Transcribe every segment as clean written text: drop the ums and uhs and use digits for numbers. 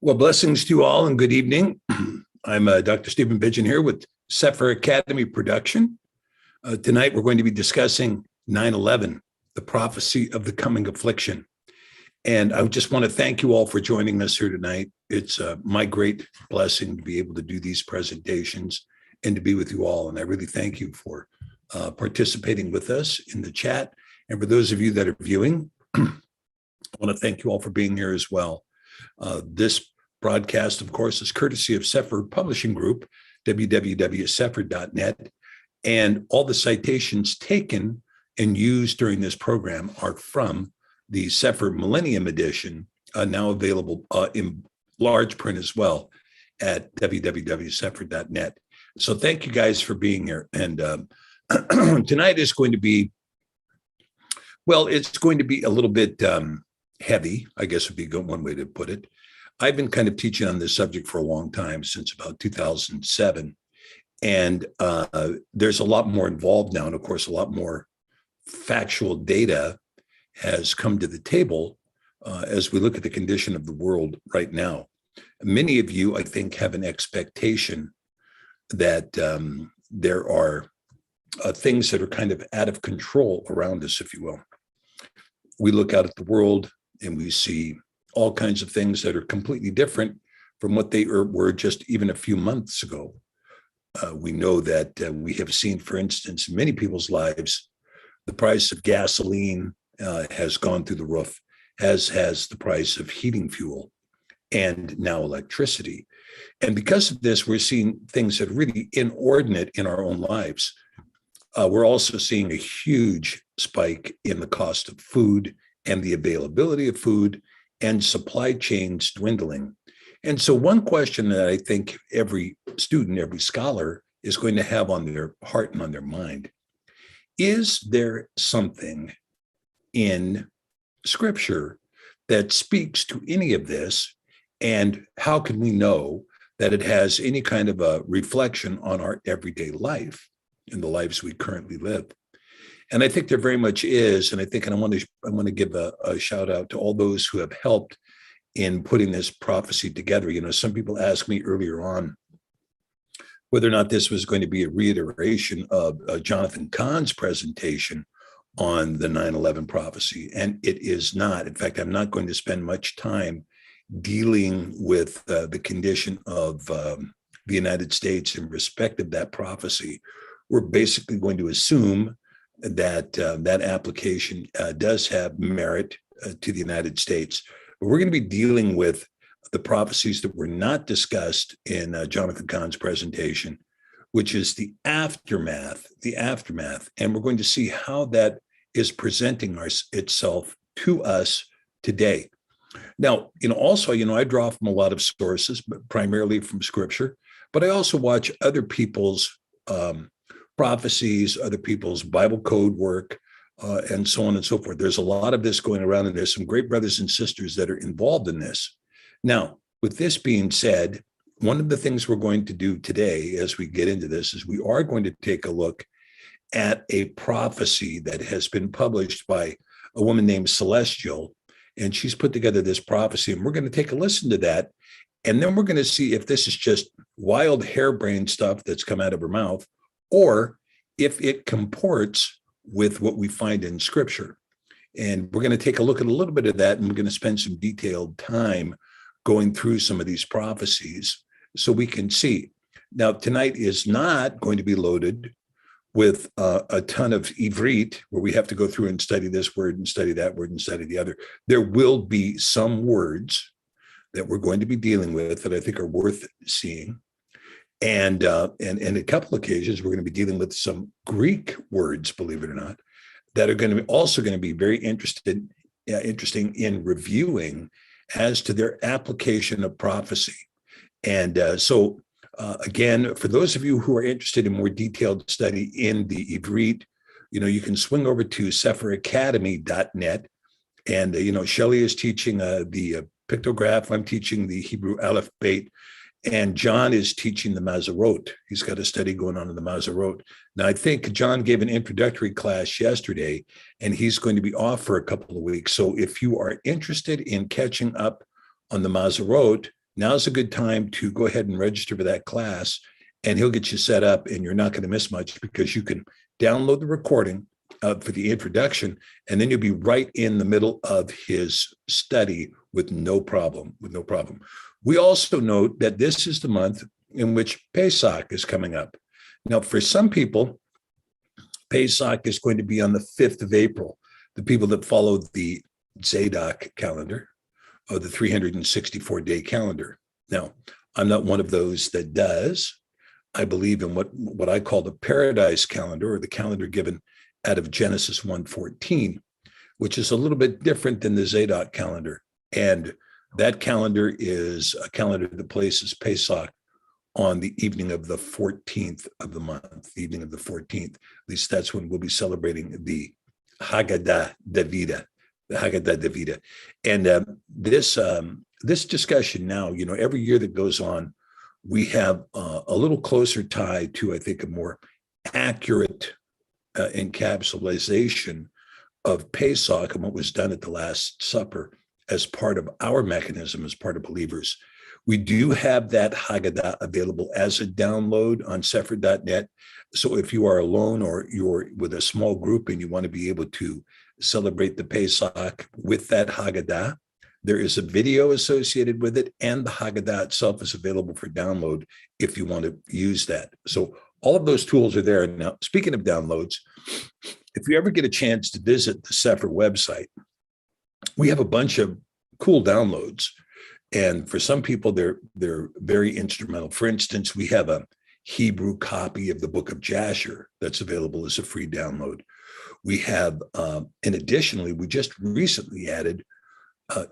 Well, blessings to you all and good evening. I'm Dr. Stephen Pigeon here with Sefer Academy Production. Tonight, we're going to be discussing 9/11, the prophecy of the coming affliction. And I just want to thank you all for joining us here tonight. It's my great blessing to be able to do these presentations and to be with you all. And I really thank you for participating with us in the chat. And for those of you that are viewing, I want to thank you all for being here as well. This broadcast, of course, is courtesy of Sefer Publishing Group, www.sefer.net, and all the citations taken and used during this program are from the Sefer Millennium Edition, now available in large print as well at www.sefer.net. So thank you guys for being here. And tonight is going to be, well, it's going to be a little bit heavy, I guess would be one way to put it. I've been kind of teaching on this subject for a long time, since about 2007. And there's a lot more involved now. And of course, a lot more factual data has come to the table as we look at the condition of the world right now. Many of you, I think, have an expectation that there are things that are kind of out of control around us, if you will. We look out at the world and we see all kinds of things that are completely different from what they were just even a few months ago. We know that we have seen, for instance, in many people's lives, the price of gasoline has gone through the roof, as has the price of heating fuel and now electricity. And because of this, we're seeing things that are really inordinate in our own lives. We're also seeing a huge spike in the cost of food and the availability of food, and supply chains dwindling. And so one question that I think every student, every scholar is going to have on their heart and on their mind, is there something in Scripture that speaks to any of this? And how can we know that it has any kind of a reflection on our everyday life in the lives we currently live? And I think there very much is. And I want to give a shout out to all those who have helped in putting this prophecy together. You know, some people asked me earlier on whether or not this was going to be a reiteration of Jonathan Cahn's presentation on the 9/11 prophecy. And it is not. In fact, I'm not going to spend much time dealing with the condition of the United States in respect of that prophecy. We're basically going to assume that that application does have merit to the United States. But we're going to be dealing with the prophecies that were not discussed in Jonathan Cahn's presentation, which is the aftermath. And we're going to see how that is presenting itself to us today. Now, also, I draw from a lot of sources, but primarily from Scripture, but I also watch other people's prophecies, other people's Bible code work, and so on and so forth. There's a lot of this going around, and there's some great brothers and sisters that are involved in this. Now, with this being said, one of the things we're going to do today as we get into this is we are going to take a look at a prophecy that has been published by a woman named Celestial, and she's put together this prophecy, and we're going to take a listen to that, and then we're going to see if this is just wild harebrained stuff that's come out of her mouth, or if it comports with what we find in Scripture. And we're going to take a look at a little bit of that, and we're going to spend some detailed time going through some of these prophecies so we can see. Now, tonight is not going to be loaded with a ton of Ivrit, where we have to go through and study this word and study that word and study the other. There will be some words that we're going to be dealing with that I think are worth seeing. And a couple occasions, we're going to be dealing with some Greek words, believe it or not, that are going to be also going to be very interesting in reviewing as to their application of prophecy. And so, again, for those of you who are interested in more detailed study in the Ivrit, you can swing over to seferacademy.net. And, Shelley is teaching the pictograph. I'm teaching the Hebrew Aleph Bet. And John is teaching the Mazarot. He's got a study going on in the Mazarot. Now, I think John gave an introductory class yesterday, and he's going to be off for a couple of weeks. So if you are interested in catching up on the Mazarot, now's a good time to go ahead and register for that class, and he'll get you set up, and you're not going to miss much because you can download the recording for the introduction, and then you'll be right in the middle of his study with no problem. We also note that this is the month in which Pesach is coming up. Now, for some people, Pesach is going to be on the 5th of April. The people that follow the Zadok calendar, or the 364-day calendar. Now, I'm not one of those that does. I believe in what I call the paradise calendar, or the calendar given out of Genesis 1:14, which is a little bit different than the Zadok calendar. And that calendar is a calendar that places Pesach on the evening of the 14th of the month, the evening of the 14th. At least that's when we'll be celebrating the Haggadah Davida, the Haggadah Davida. And this discussion now, every year that goes on, we have a little closer tie to, I think, a more accurate encapsulation of Pesach and what was done at the Last Supper as part of our mechanism, as part of believers. We do have that Haggadah available as a download on Sefer.net. So if you are alone or you're with a small group and you want to be able to celebrate the Pesach with that Haggadah, there is a video associated with it, and the Haggadah itself is available for download if you want to use that. So all of those tools are there. Now, speaking of downloads, if you ever get a chance to visit the Sefer website, we have a bunch of cool downloads. And for some people, they're very instrumental. For instance, we have a Hebrew copy of the book of Jasher that's available as a free download. We have, and additionally, we just recently added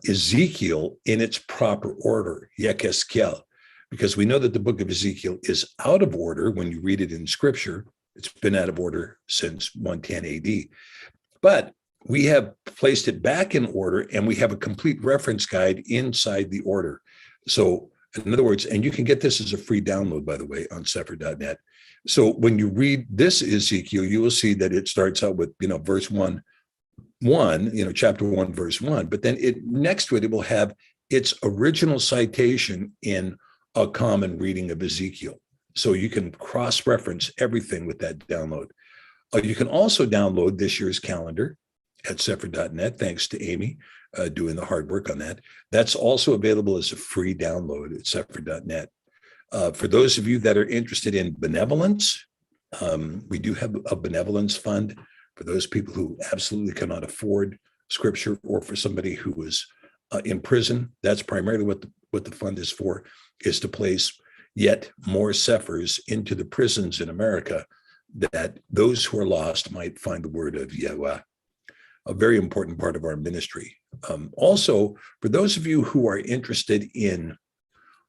Ezekiel in its proper order, Yekeskel, because we know that the book of Ezekiel is out of order when you read it in scripture. It's been out of order since 110 AD. But we have placed it back in order, and we have a complete reference guide inside the order. So in other words, and you can get this as a free download, by the way, on Sefer.net. So when you read this Ezekiel, you will see that it starts out with, verse 1, chapter 1, verse 1. But then next to it will have its original citation in a common reading of Ezekiel. So you can cross-reference everything with that download. You can also download this year's calendar at Sefer.net, thanks to Amy doing the hard work on that. That's also available as a free download at Sefer.net. For those of you that are interested in benevolence, we do have a Benevolence Fund for those people who absolutely cannot afford scripture, or for somebody who is in prison. That's primarily what the fund is for, is to place yet more sephers into the prisons in America, that those who are lost might find the word of Yahuah. A very important part of our ministry. Also, for those of you who are interested in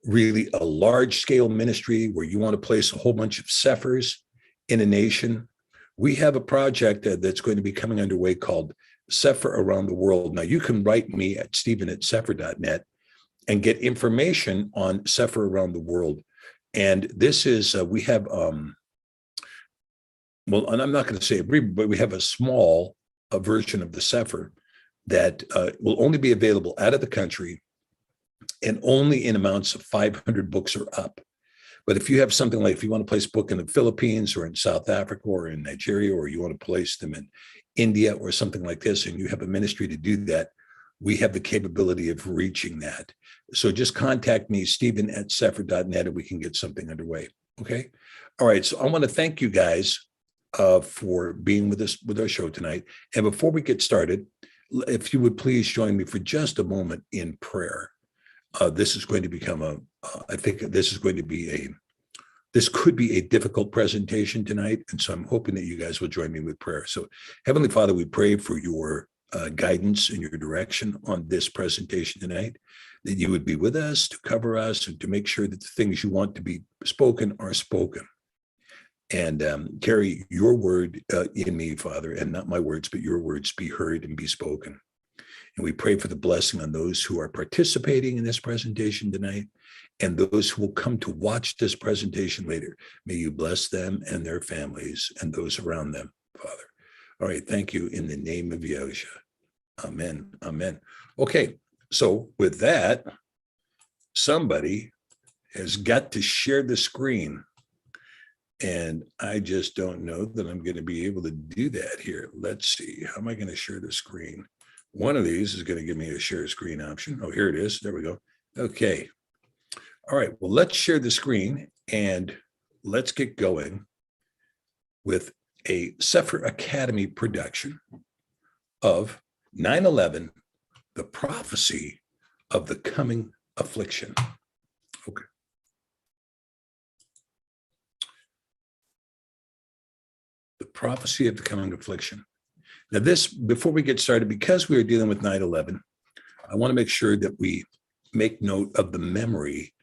really a large-scale ministry where you want to place a whole bunch of sephers in a nation, we have a project that's going to be coming underway called Sefer Around the World. Now, you can write me at Stephen@Sefer.net and get information on Sefer Around the World. And this is, we have, and I'm not going to say agreement, but we have a small version of the Sefer that will only be available out of the country and only in amounts of 500 books or up. But if you have something like, if you want to place a book in the Philippines or in South Africa or in Nigeria, or you want to place them in India or something like this, and you have a ministry to do that, we have the capability of reaching that. So just contact me, Stephen@Sefer.net, and we can get something underway. Okay. All right. So I want to thank you guys for being with us with our show tonight. And before we get started, if you would please join me for just a moment in prayer. This is going to become I think this could be a difficult presentation tonight. And so I'm hoping that you guys will join me with prayer. So Heavenly Father, we pray for your guidance and your direction on this presentation tonight, that you would be with us to cover us and to make sure that the things you want to be spoken are spoken. And carry your word in me, Father, and not my words, but your words be heard and be spoken. And we pray for the blessing on those who are participating in this presentation tonight and those who will come to watch this presentation later. May you bless them and their families and those around them, Father. All right, thank you in the name of Yahusha. Amen, amen. Okay, so with that, somebody has got to share the screen. And I just don't know that I'm going to be able to do that here. Let's see. How am I going to share the screen? One of these is going to give me a share screen option. Oh, here it is. There we go. Okay. All right. Well, let's share the screen and let's get going with a Sefer Academy production of 9/11, the prophecy of the coming affliction. Okay. The prophecy of the coming affliction. Now this, before we get started, because we are dealing with 9/11, I want to make sure that we make note of the memory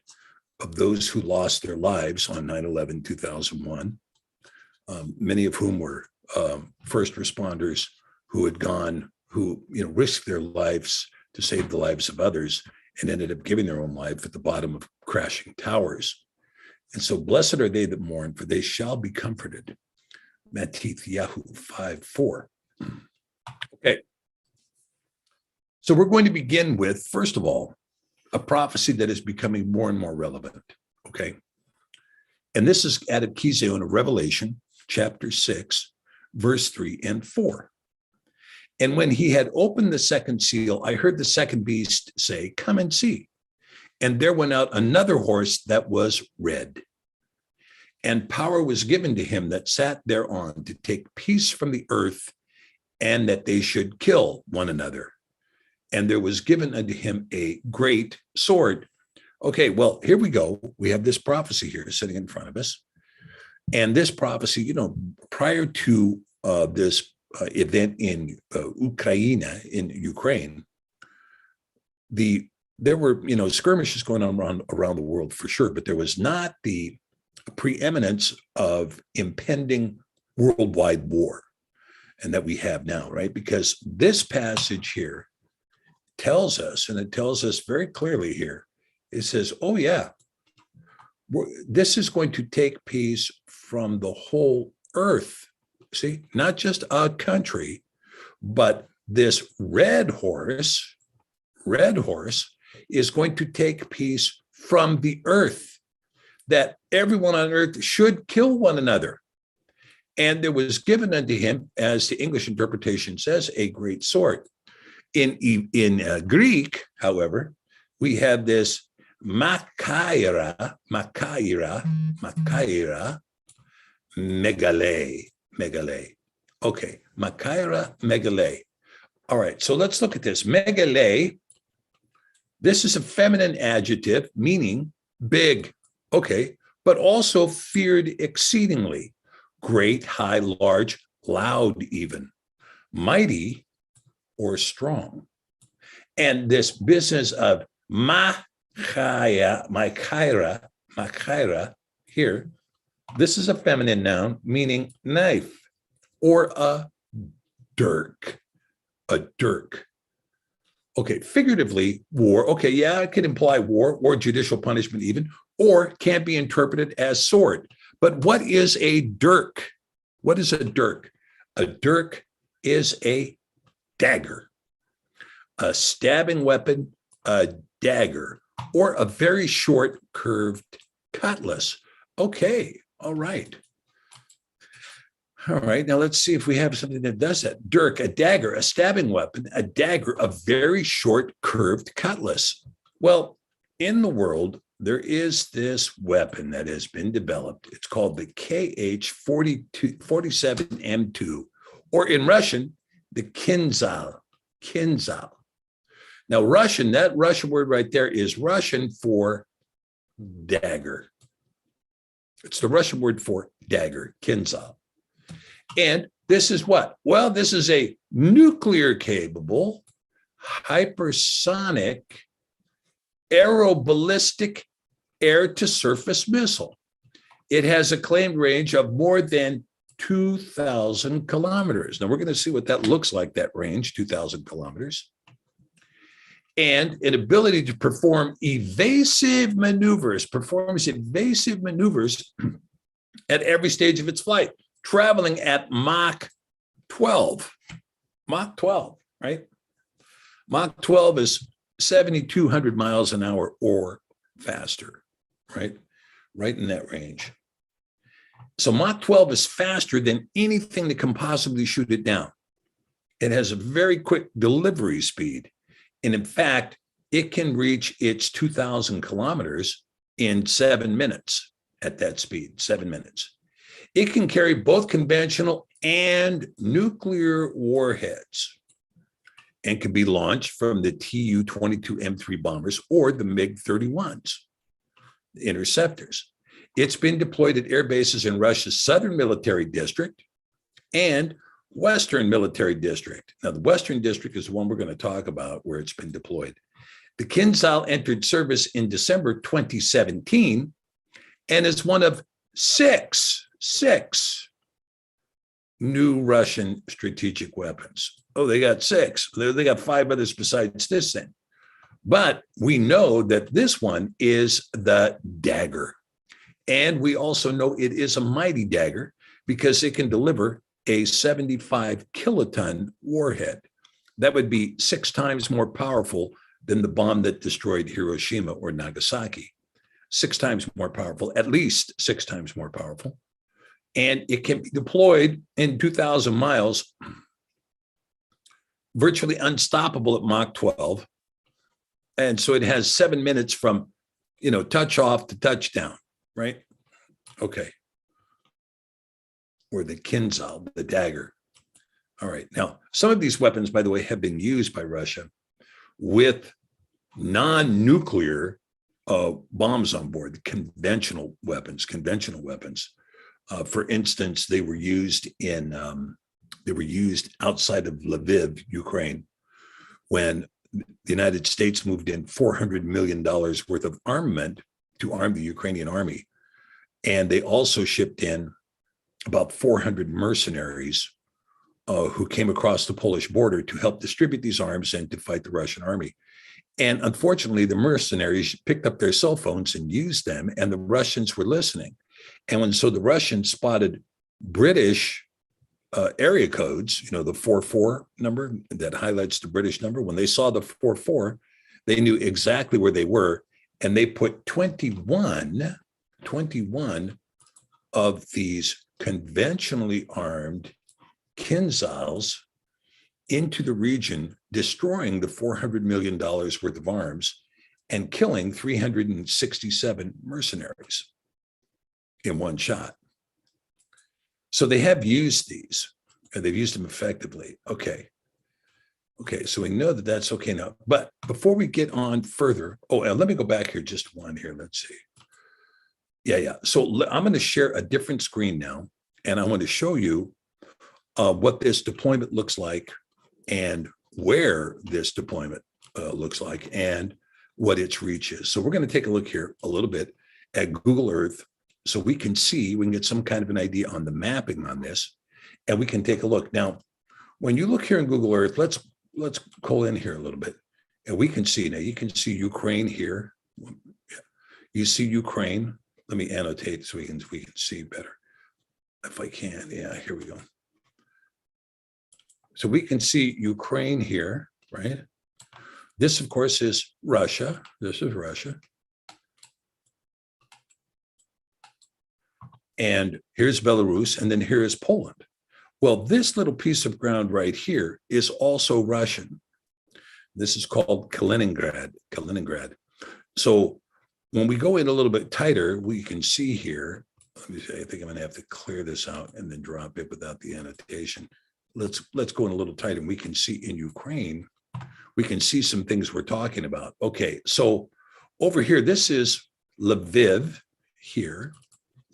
of those who lost their lives on 9/11, 2001, many of whom were first responders who had gone, who risked their lives to save the lives of others and ended up giving their own life at the bottom of crashing towers. And so blessed are they that mourn, for they shall be comforted. Yahuah 5:4. Okay. So we're going to begin with, first of all, a prophecy that is becoming more and more relevant. Okay. And this is added Kizeon of Revelation, chapter 6, verse 3 and 4. And when he had opened the second seal, I heard the second beast say, "Come and see." And there went out another horse that was red. And power was given to him that sat thereon to take peace from the earth, and that they should kill one another. And there was given unto him a great sword. Okay, well, here we go. We have this prophecy here sitting in front of us. And this prophecy, prior to this event in Ukraine, there were, skirmishes going on around the world for sure, but there was not the preeminence of impending worldwide war and that we have now, right? Because this passage here tells us, and it tells us very clearly here, it says, oh yeah, this is going to take peace from the whole earth. See, not just a country, but this red horse is going to take peace from the earth, that everyone on earth should kill one another. And there was given unto him, as the English interpretation says, a great sword. In Greek, however, we have this makaira, megale. Okay, makaira, megale. All right, so let's look at this. Megale, this is a feminine adjective meaning big. Okay, but also feared exceedingly, great, high, large, loud even, mighty or strong. And this business of makaira here, this is a feminine noun meaning knife or a dirk, Okay, figuratively, war. Okay, yeah, it can imply war or judicial punishment even, or can be interpreted as sword. But what is a dirk? What is a dirk? A dirk is a dagger, a stabbing weapon, a dagger, or a very short curved cutlass. Okay, all right. All right, now let's see if we have something that does that. Dirk, a dagger, a stabbing weapon, a dagger, a very short curved cutlass. Well, in the world, there is this weapon that has been developed. It's called the KH-47M2, or in Russian, the kinzal. Now, Russian, that Russian word right there is Russian for dagger. It's the Russian word for dagger, kinzal. And this is what? Well, this is a nuclear capable, hypersonic, aeroballistic air-to-surface missile. It has a claimed range of more than 2,000 kilometers. Now, we're going to see what that looks like, that range, 2,000 kilometers. And an ability to perform evasive maneuvers, at every stage of its flight, traveling at Mach 12. Mach 12, right? Mach 12 is 7,200 miles an hour, or faster, right? Right in that range. So Mach 12 is faster than anything that can possibly shoot it down. It has a very quick delivery speed. And in fact, it can reach its 2,000 kilometers in 7 minutes at that speed, 7 minutes. It can carry both conventional and nuclear warheads and can be launched from the Tu-22M3 bombers or the MiG-31s, the interceptors. It's been deployed at air bases in Russia's southern military district and western military district. Now, the western district is the one we're going to talk about where it's been deployed. The Kinzhal entered service in December 2017 and is one of six new Russian strategic weapons. Oh, they got 6. They got 5 others besides this thing. But we know that this one is the dagger. And we also know it is a mighty dagger because it can deliver a 75 kiloton warhead. That would be 6 times more powerful than the bomb that destroyed Hiroshima or Nagasaki. 6 times more powerful, at least 6 times more powerful. And it can be deployed in 2,000 miles, virtually unstoppable at Mach 12. And so it has 7 minutes from, touch off to touchdown, right? Okay. Or the Kinzhal, the dagger. All right. Now, some of these weapons, by the way, have been used by Russia with non-nuclear bombs on board, conventional weapons. For instance, they were used outside of Lviv, Ukraine, when the United States moved in $400 million worth of armament to arm the Ukrainian army. And they also shipped in about 400 mercenaries who came across the Polish border to help distribute these arms and to fight the Russian army. And unfortunately, the mercenaries picked up their cell phones and used them, and the Russians were listening. And so the Russians spotted British area codes, the 44 number that highlights the British number. When they saw the 44, they knew exactly where they were, and they put 21 of these conventionally armed Kinzhals into the region, destroying the $400 million worth of arms and killing 367 mercenaries in one shot. So they have used these, and they've used them effectively. Okay, so we know that that's okay now. But before we get on further, let me go back here just one here. Let's see. Yeah. So I'm going to share a different screen now, and I want to show you what this deployment looks like and where this deployment looks like and what its reach is. So we're going to take a look here a little bit at Google Earth so we can get some kind of an idea on the mapping on this, and we can take a look. Now, when you look here in Google Earth, let's go in here a little bit, and we can see, now you can see Ukraine here. You see Ukraine. Let me annotate so we can see better. If I can, yeah, here we go. So we can see Ukraine here, right? This, of course, is Russia. This is Russia. And here's Belarus, and then here is Poland. Well, this little piece of ground right here is also Russian. This is called Kaliningrad. So when we go in a little bit tighter, we can see here, let me see, I think I'm going to have to clear this out and then drop it without the annotation. Let's go in a little tighter, and we can see in Ukraine, we can see some things we're talking about. Okay, so over here, this is Lviv here,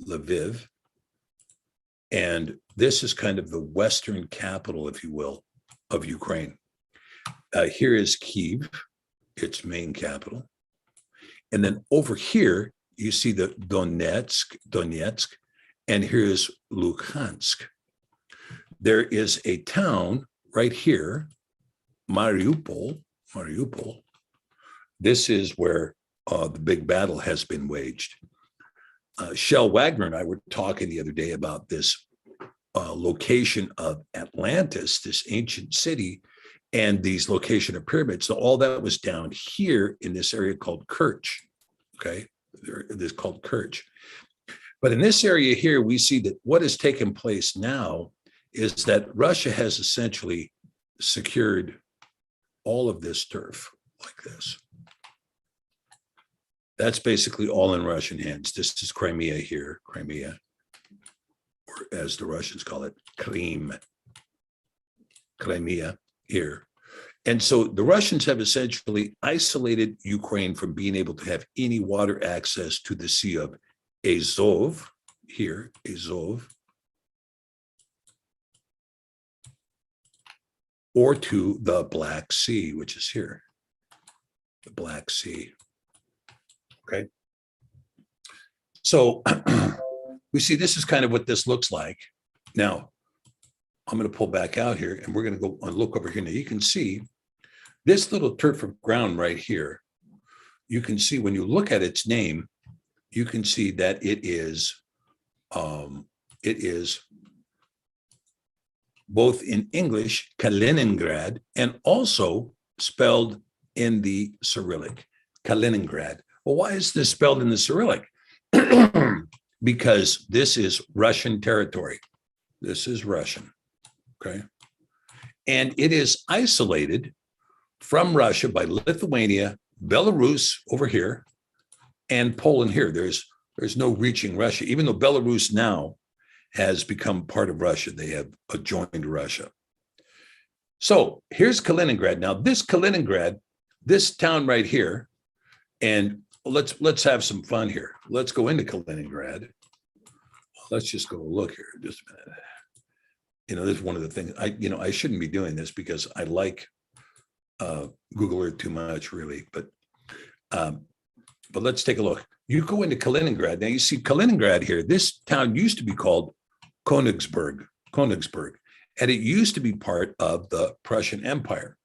Lviv. And this is kind of the western capital, if you will, of Ukraine. Here is Kyiv, its main capital. And then over here, you see the Donetsk, and here's Luhansk. There is a town right here, Mariupol. This is where the big battle has been waged. Shel Wagner and I were talking the other day about this location of Atlantis, this ancient city, and these location of pyramids. So all that was down here in this area called Kerch. Okay, this is called Kerch. But in this area here, we see that what has taken place now is that Russia has essentially secured all of this turf like this. That's basically all in Russian hands. This is Crimea here, Crimea, or as the Russians call it, Crimea here. And so the Russians have essentially isolated Ukraine from being able to have any water access to the Sea of Azov, here, Azov, or to the Black Sea, which is here, the Black Sea. Okay. So we see this is kind of what this looks like. Now, I'm going to pull back out here and we're going to go and look over here. Now you can see this little turf of ground right here. You can see when you look at its name, you can see that it is both in English, Kaliningrad, and also spelled in the Cyrillic, Kaliningrad. Well, why is this spelled in the Cyrillic? Because this is Russian territory. This is Russian, okay? And it is isolated from Russia by Lithuania, Belarus over here, and Poland here. There's no reaching Russia, even though Belarus now has become part of Russia. They have joined Russia. So here's Kaliningrad. Now this Kaliningrad, this town right here, and let's have some fun here. Let's go into Kaliningrad. Let's just go look here just a minute. This is one of the things I shouldn't be doing this because I like Google Earth too much, really. But let's take a look. You go into Kaliningrad. Now you see Kaliningrad here. This town used to be called Königsberg, and it used to be part of the Prussian Empire.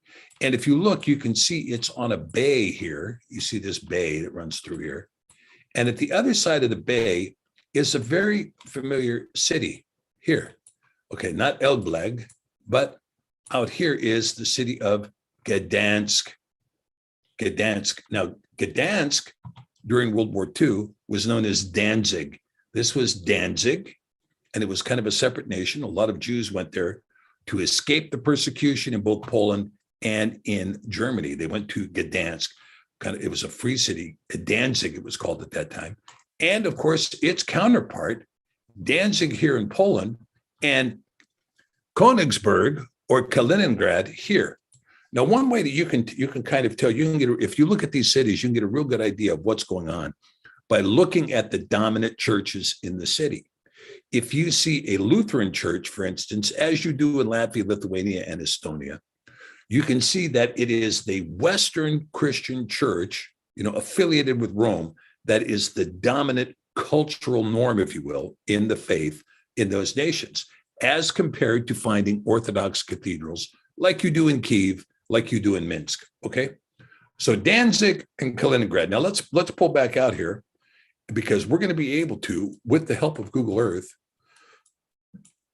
And if you look, you can see it's on a bay here. You see this bay that runs through here. And at the other side of the bay is a very familiar city here. Okay, not Elbleg, but out here is the city of Gdansk. Now, Gdansk during World War II was known as Danzig. This was Danzig, and it was kind of a separate nation. A lot of Jews went there to escape the persecution in both Poland and in Germany. They went to Gdansk. It was a free city. Danzig, it was called at that time. And of course, its counterpart, Danzig here in Poland, and Königsberg or Kaliningrad here. Now, one way that you can kind of tell, if you look at these cities, you can get a real good idea of what's going on by looking at the dominant churches in the city. If you see a Lutheran church, for instance, as you do in Latvia, Lithuania, and Estonia, you can see that it is the Western Christian church, affiliated with Rome, that is the dominant cultural norm, if you will, in the faith in those nations, as compared to finding Orthodox cathedrals like you do in Kyiv, like you do in Minsk, okay? So Danzig and Kaliningrad. Now let's pull back out here because we're going to be able to, with the help of Google Earth,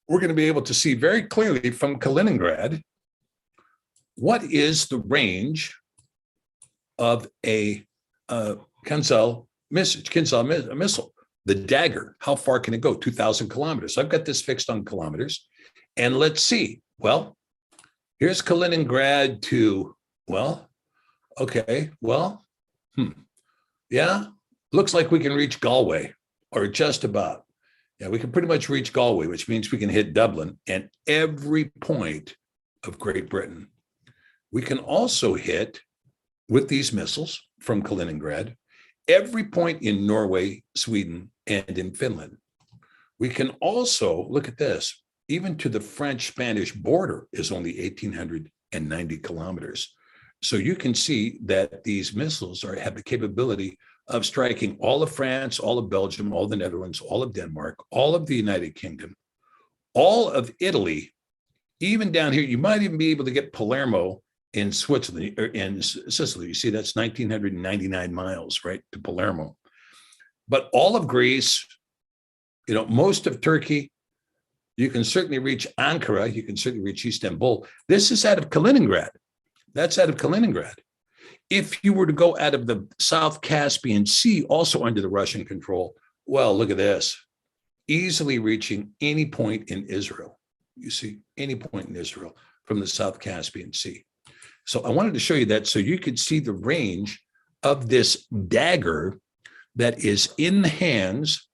we're going to be able to see very clearly from Kaliningrad what is the range of a Kinzhal missile, the dagger. How far can it go? 2,000 kilometers. So I've got this fixed on kilometers. And let's see. Well, here's Kaliningrad to, yeah, looks like we can reach Galway, or just about. Yeah, we can pretty much reach Galway, which means we can hit Dublin and every point of Great Britain. We can also hit, with these missiles from Kaliningrad, every point in Norway, Sweden, and in Finland. We can also, look at this, even to the French-Spanish border is only 1,890 kilometers. So you can see that these missiles have the capability of striking all of France, all of Belgium, all of the Netherlands, all of Denmark, all of the United Kingdom, all of Italy, even down here. You might even be able to get Palermo in Switzerland, or in Sicily. You see, that's 1,999 miles, right, to Palermo. But all of Greece, most of Turkey, you can certainly reach Ankara, you can certainly reach Istanbul. This is out of Kaliningrad. That's out of Kaliningrad. If you were to go out of the South Caspian Sea, also under the Russian control, well, look at this, easily reaching any point in Israel. You see, any point in Israel from the South Caspian Sea. So I wanted to show you that so you could see the range of this dagger that is in the hands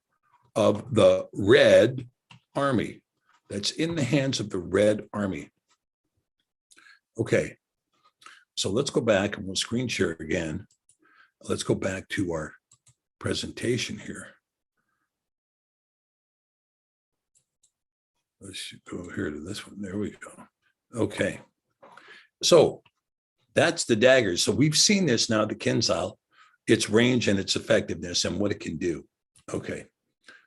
of the Red Army. That's in the hands of the Red Army. Okay, so let's go back and we'll screen share again. Let's go back to our presentation here. Let's go here to this one. There we go. Okay, so that's the dagger. So we've seen this now, the Kinzhal, its range and its effectiveness and what it can do. Okay,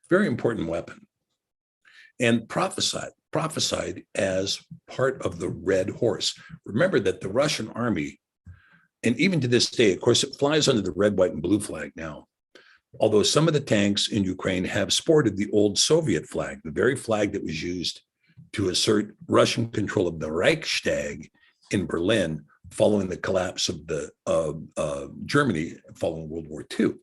very important weapon. And prophesied as part of the Red Horse. Remember that the Russian army, and even to this day, of course, it flies under the red, white, and blue flag now. Although some of the tanks in Ukraine have sported the old Soviet flag, the very flag that was used to assert Russian control of the Reichstag in Berlin following the collapse of Germany following World War II.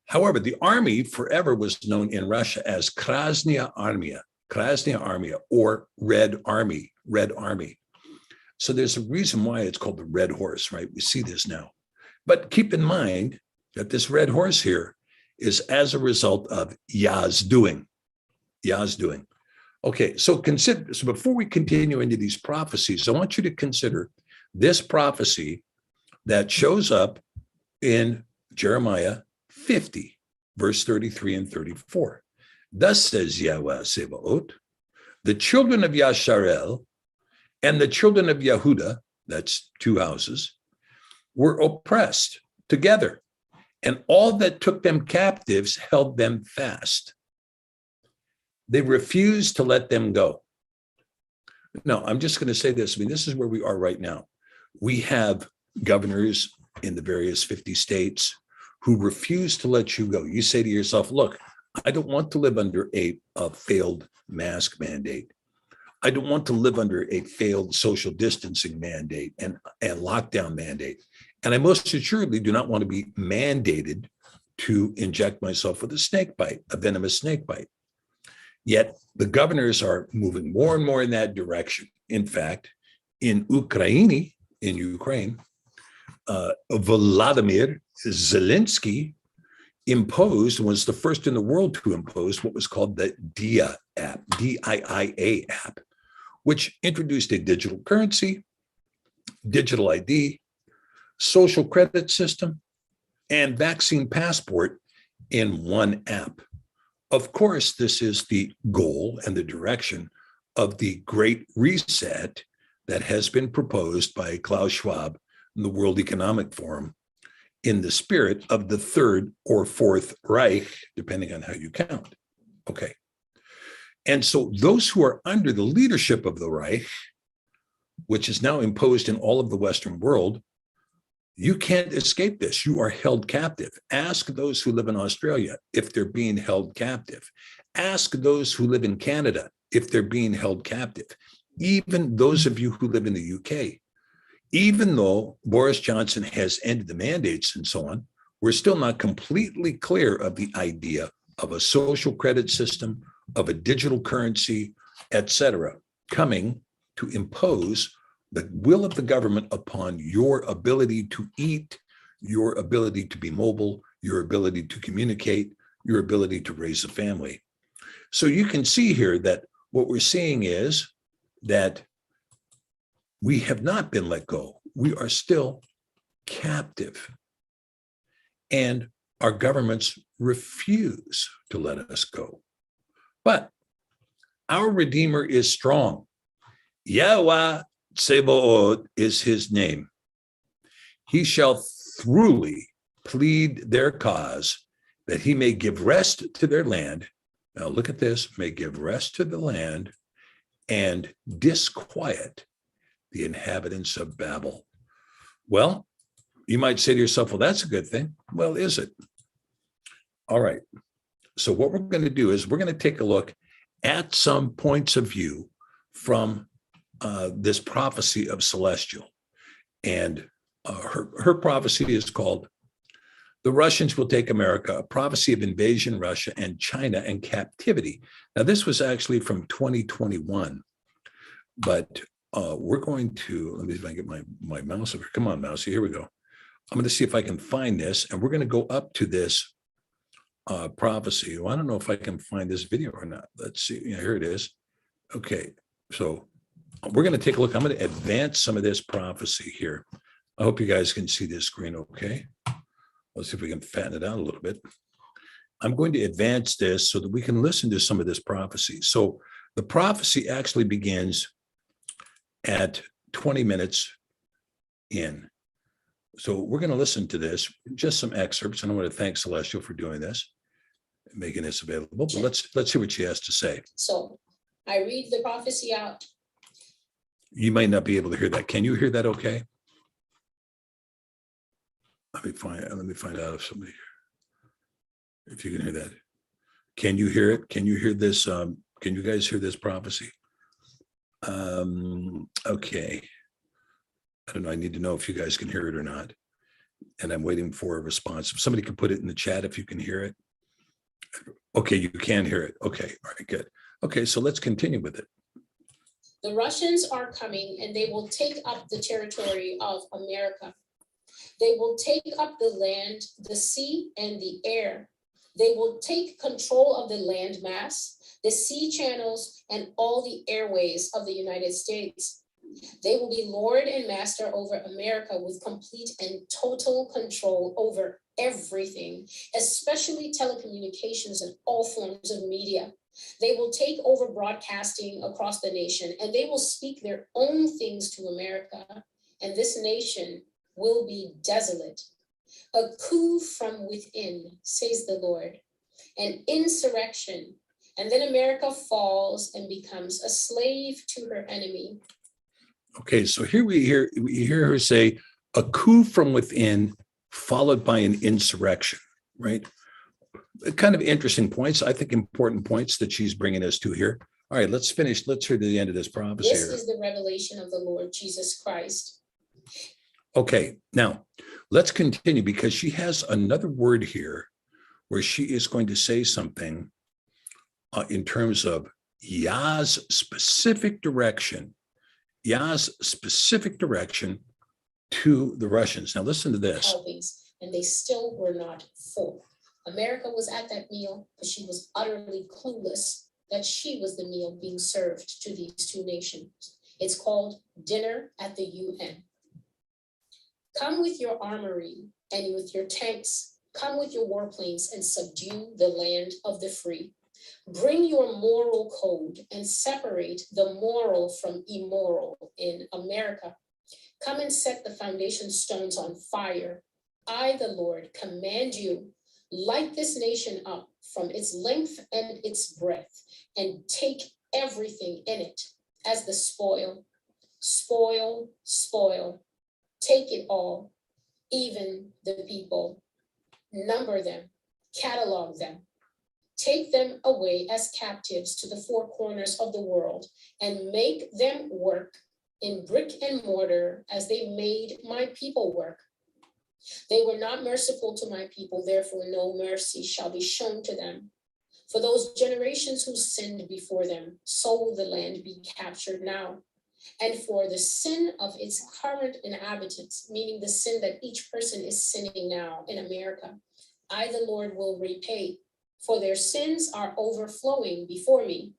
However, the army forever was known in Russia as Krasnaya Armia, or Red Army. So there's a reason why it's called the Red Horse, right? We see this now. But keep in mind that this Red Horse here is as a result of Yah's doing. Okay, so before we continue into these prophecies, I want you to consider this prophecy that shows up in Jeremiah 50, verse 33 and 34. Thus says Yahweh Sebaot, the children of Yasharel and the children of Yehuda, that's two houses, were oppressed together, and all that took them captives held them fast. They refused to let them go. No, I'm just going to say this. I mean, this is where we are right now. We have governors in the various 50 states who refuse to let you go. You say to yourself, look, I don't want to live under a failed mask mandate. I don't want to live under a failed social distancing mandate and lockdown mandate. And I most assuredly do not want to be mandated to inject myself with a snake bite, a venomous snake bite. Yet the governors are moving more and more in that direction. In fact, in Ukraine, Volodymyr Zelensky was the first in the world to impose what was called the DIA app, DIIA app, which introduced a digital currency, digital ID, social credit system, and vaccine passport in one app. Of course, this is the goal and the direction of the Great Reset that has been proposed by Klaus Schwab in the World Economic Forum in the spirit of the Third or Fourth Reich, depending on how you count. Okay. And so those who are under the leadership of the Reich, which is now imposed in all of the Western world, you can't escape this. You are held captive. Ask those who live in Australia if they're being held captive. Ask those who live in Canada if they're being held captive. Even those of you who live in the UK, even though Boris Johnson has ended the mandates and so on, we're still not completely clear of the idea of a social credit system, of a digital currency, etc., coming to impose the will of the government upon your ability to eat, your ability to be mobile, your ability to communicate, your ability to raise a family. So you can see here that what we're seeing is that we have not been let go. We are still captive. And our governments refuse to let us go. But our Redeemer is strong. Yahuah Sebaot is his name. He shall throughly plead their cause, that he may give rest to their land. Now look at this, may give rest to the land and disquiet the inhabitants of Babel. Well, you might say to yourself, well, that's a good thing. Well, is it? All right. So what we're going to do is we're going to take a look at some points of view from this prophecy of celestial. And her prophecy is called "The Russians Will Take America: A Prophecy of Invasion, Russia, and China and Captivity." Now, this was actually from 2021, but we're going to, let me see if I can get my mouse over. Come on, mousey, here we go. I'm going to see if I can find this, and we're going to go up to this prophecy. Well, I don't know if I can find this video or not. Let's see. Yeah, here it is. Okay, so we're going to take a look. I'm going to advance some of this prophecy here. I hope you guys can see this screen okay. Let's see if we can fatten it out a little bit. I'm going to advance this so that we can listen to some of this prophecy. So the prophecy actually begins at 20 minutes in. So we're going to listen to this, just some excerpts, and I want to thank Celestial for doing this, making this available. But let's hear what she has to say. So I read the prophecy out. You might not be able to hear that. Can you hear that okay? Let me find out if somebody, if you can hear that. Can you hear it? Can you hear this? Can you guys hear this prophecy? Okay. I don't know. I need to know if you guys can hear it or not. And I'm waiting for a response. If somebody can put it in the chat if you can hear it. Okay, you can hear it. Okay, all right, good. Okay, so let's continue with it. The Russians are coming and they will take up the territory of America. They will take up the land, the sea, and the air. They will take control of the land mass, the sea channels, and all the airways of the United States. They will be Lord and master over America with complete and total control over everything, especially telecommunications and all forms of media. They will take over broadcasting across the nation, and they will speak their own things to America, and this nation will be desolate. A coup from within, says the Lord, an insurrection, and then America falls and becomes a slave to her enemy. Okay, so here we hear her say a coup from within, followed by an insurrection, right? Kind of interesting points, I think important points that she's bringing us to here. All right, let's finish. Let's hear to the end of this prophecy. This is the revelation of the Lord Jesus Christ. Okay, now let's continue because she has another word here where she is going to say something in terms of Yah's specific direction. Yah's specific direction to the Russians. Now listen to this. And they still were not full. America was at that meal, but she was utterly clueless that she was the meal being served to these two nations. It's called Dinner at the UN. Come with your armory and with your tanks. Come with your warplanes and subdue the land of the free. Bring your moral code and separate the moral from immoral in America. Come and set the foundation stones on fire. I, the Lord, command you, light this nation up from its length and its breadth, and take everything in it as the spoil. Spoil, spoil. Take it all, even the people. Number them, catalog them. Take them away as captives to the four corners of the world and make them work in brick and mortar as they made my people work. They were not merciful to my people, therefore no mercy shall be shown to them. For those generations who sinned before them, so will the land be captured now. And for the sin of its current inhabitants, meaning the sin that each person is sinning now in America, I, the Lord, will repay. For their sins are overflowing before me.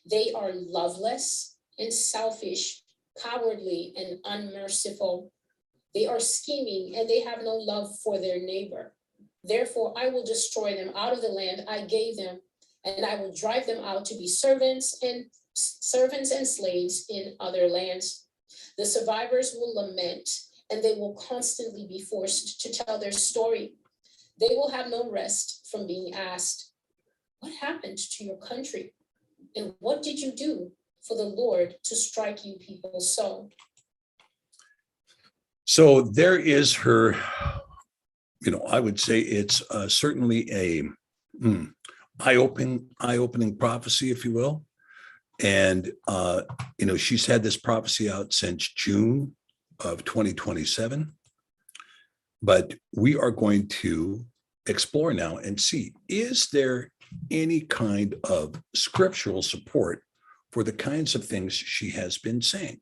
They are loveless and selfish, cowardly and unmerciful. They are scheming and they have no love for their neighbor. Therefore, I will destroy them out of the land I gave them, and I will drive them out to be servants and slaves in other lands. The survivors will lament, and they will constantly be forced to tell their story. They will have no rest from being asked, what happened to your country? And what did you do for the Lord to strike you people so? So there is her, I would say it's certainly a eye-opening prophecy, if you will. And, she's had this prophecy out since June of 2027. But we are going to explore now and see, is there any kind of scriptural support for the kinds of things she has been saying?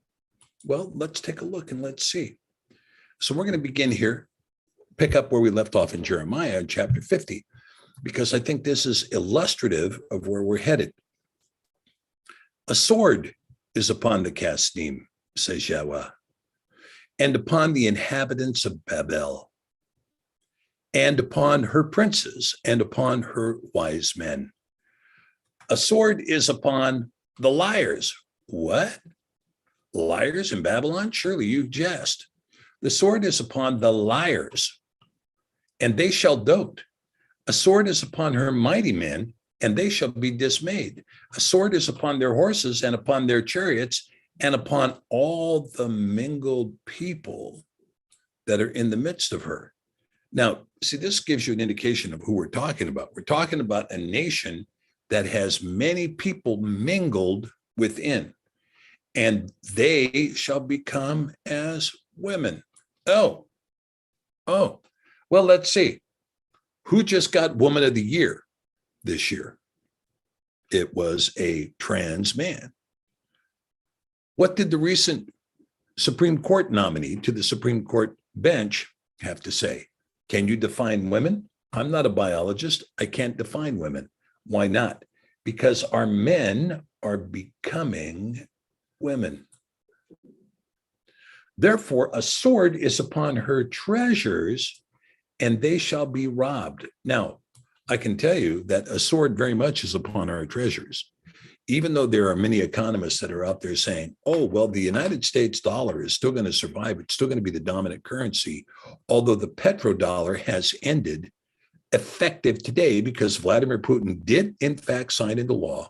Well, let's take a look and let's see. So we're going to begin here, pick up where we left off in Jeremiah in chapter 50, because I think this is illustrative of where we're headed. A sword is upon the Kasdim, says Yahuah, and upon the inhabitants of Babel, and upon her princes, and upon her wise men. A sword is upon the liars. What? Liars in Babylon? Surely you jest. The sword is upon the liars, and they shall dote. A sword is upon her mighty men, and they shall be dismayed. A sword is upon their horses and upon their chariots and upon all the mingled people that are in the midst of her. Now, see, this gives you an indication of who we're talking about. We're talking about a nation that has many people mingled within, and they shall become as women. Oh, well, let's see. Who just got Woman of the Year this year? It was a trans man. What did the recent Supreme Court nominee to the Supreme Court bench have to say? Can you define women? I'm not a biologist. I can't define women. Why not? Because our men are becoming women. Therefore, a sword is upon her treasures, and they shall be robbed. Now, I can tell you that a sword very much is upon our treasures, even though there are many economists that are out there saying, oh, well, the United States dollar is still going to survive. It's still going to be the dominant currency, although the petrodollar has ended effective today because Vladimir Putin did, in fact, sign into law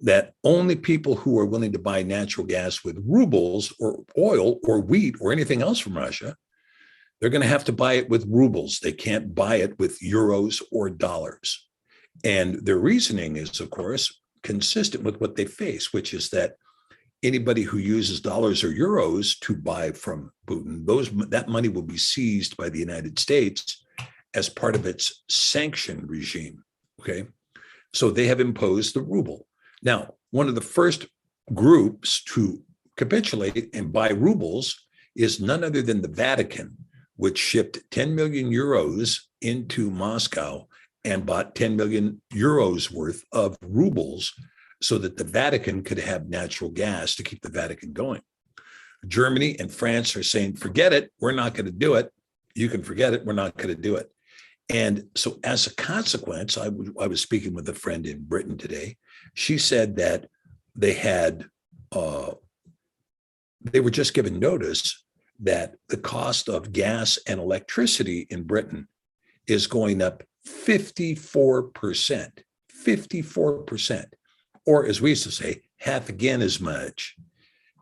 that only people who are willing to buy natural gas with rubles or oil or wheat or anything else from Russia, they're going to have to buy it with rubles. They can't buy it with euros or dollars. And their reasoning is, of course, consistent with what they face, which is that anybody who uses dollars or euros to buy from Putin, that money will be seized by the United States as part of its sanction regime. Okay, so they have imposed the ruble. Now, one of the first groups to capitulate and buy rubles is none other than the Vatican, which shipped 10 million euros into Moscow and bought 10 million euros worth of rubles so that the Vatican could have natural gas to keep the Vatican going. Germany and France are saying, forget it, we're not going to do it. You can forget it, we're not going to do it. And so as a consequence, I was speaking with a friend in Britain today. She said that they were just given notice that the cost of gas and electricity in Britain is going up 54%, 54%, or as we used to say, half again as much.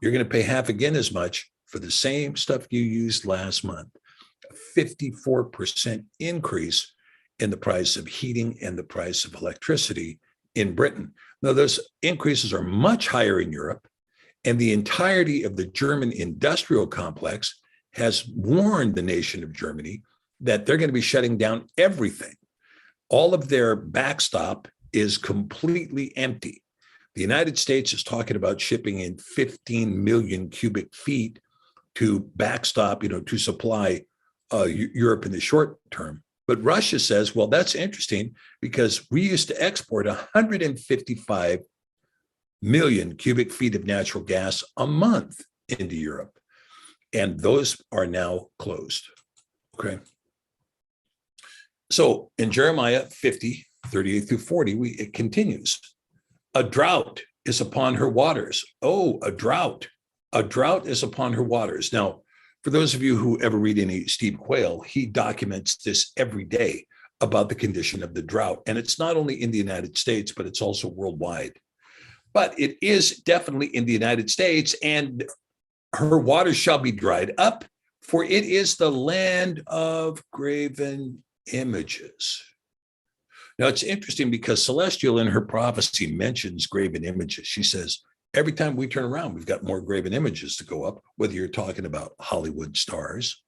You're going to pay half again as much for the same stuff you used last month. A 54% increase in the price of heating and the price of electricity in Britain. Now, those increases are much higher in Europe, and the entirety of the German industrial complex has warned the nation of Germany that they're going to be shutting down everything. All of their backstop is completely empty. The United States is talking about shipping in 15 million cubic feet to backstop, to supply Europe in the short term. But Russia says, well, that's interesting because we used to export 155 million cubic feet of natural gas a month into Europe. And those are now closed. Okay. So in Jeremiah 50, 38 through 40, it continues. A drought is upon her waters. Oh, a drought. A drought is upon her waters. Now, for those of you who ever read any Steve Quayle, he documents this every day about the condition of the drought. And it's not only in the United States, but it's also worldwide. But it is definitely in the United States, and her waters shall be dried up, for it is the land of graven images. Now, it's interesting because Celestial in her prophecy mentions graven images. She says, every time we turn around, we've got more graven images to go up, whether you're talking about Hollywood stars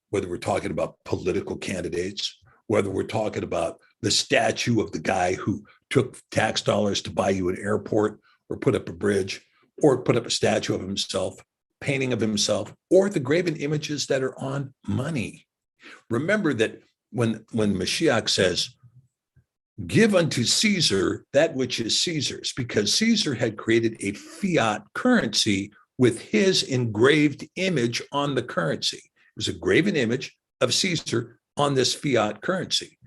whether we're talking about political candidates, whether we're talking about the statue of the guy who took tax dollars to buy you an airport or put up a bridge or put up a statue of himself, painting of himself, or the graven images that are on money. Remember that when Mashiach says, give unto Caesar that which is Caesar's, because Caesar had created a fiat currency with his engraved image on the currency. It was a graven image of Caesar on this fiat currency.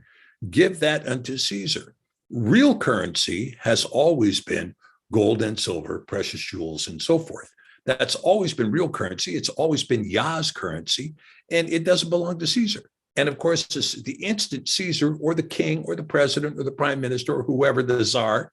Give that unto Caesar. Real currency has always been gold and silver, precious jewels, and so forth. That's always been real currency. It's always been Yah's currency, and it doesn't belong to Caesar. And of course, the instant Caesar or the king or the president or the prime minister or whoever, the czar,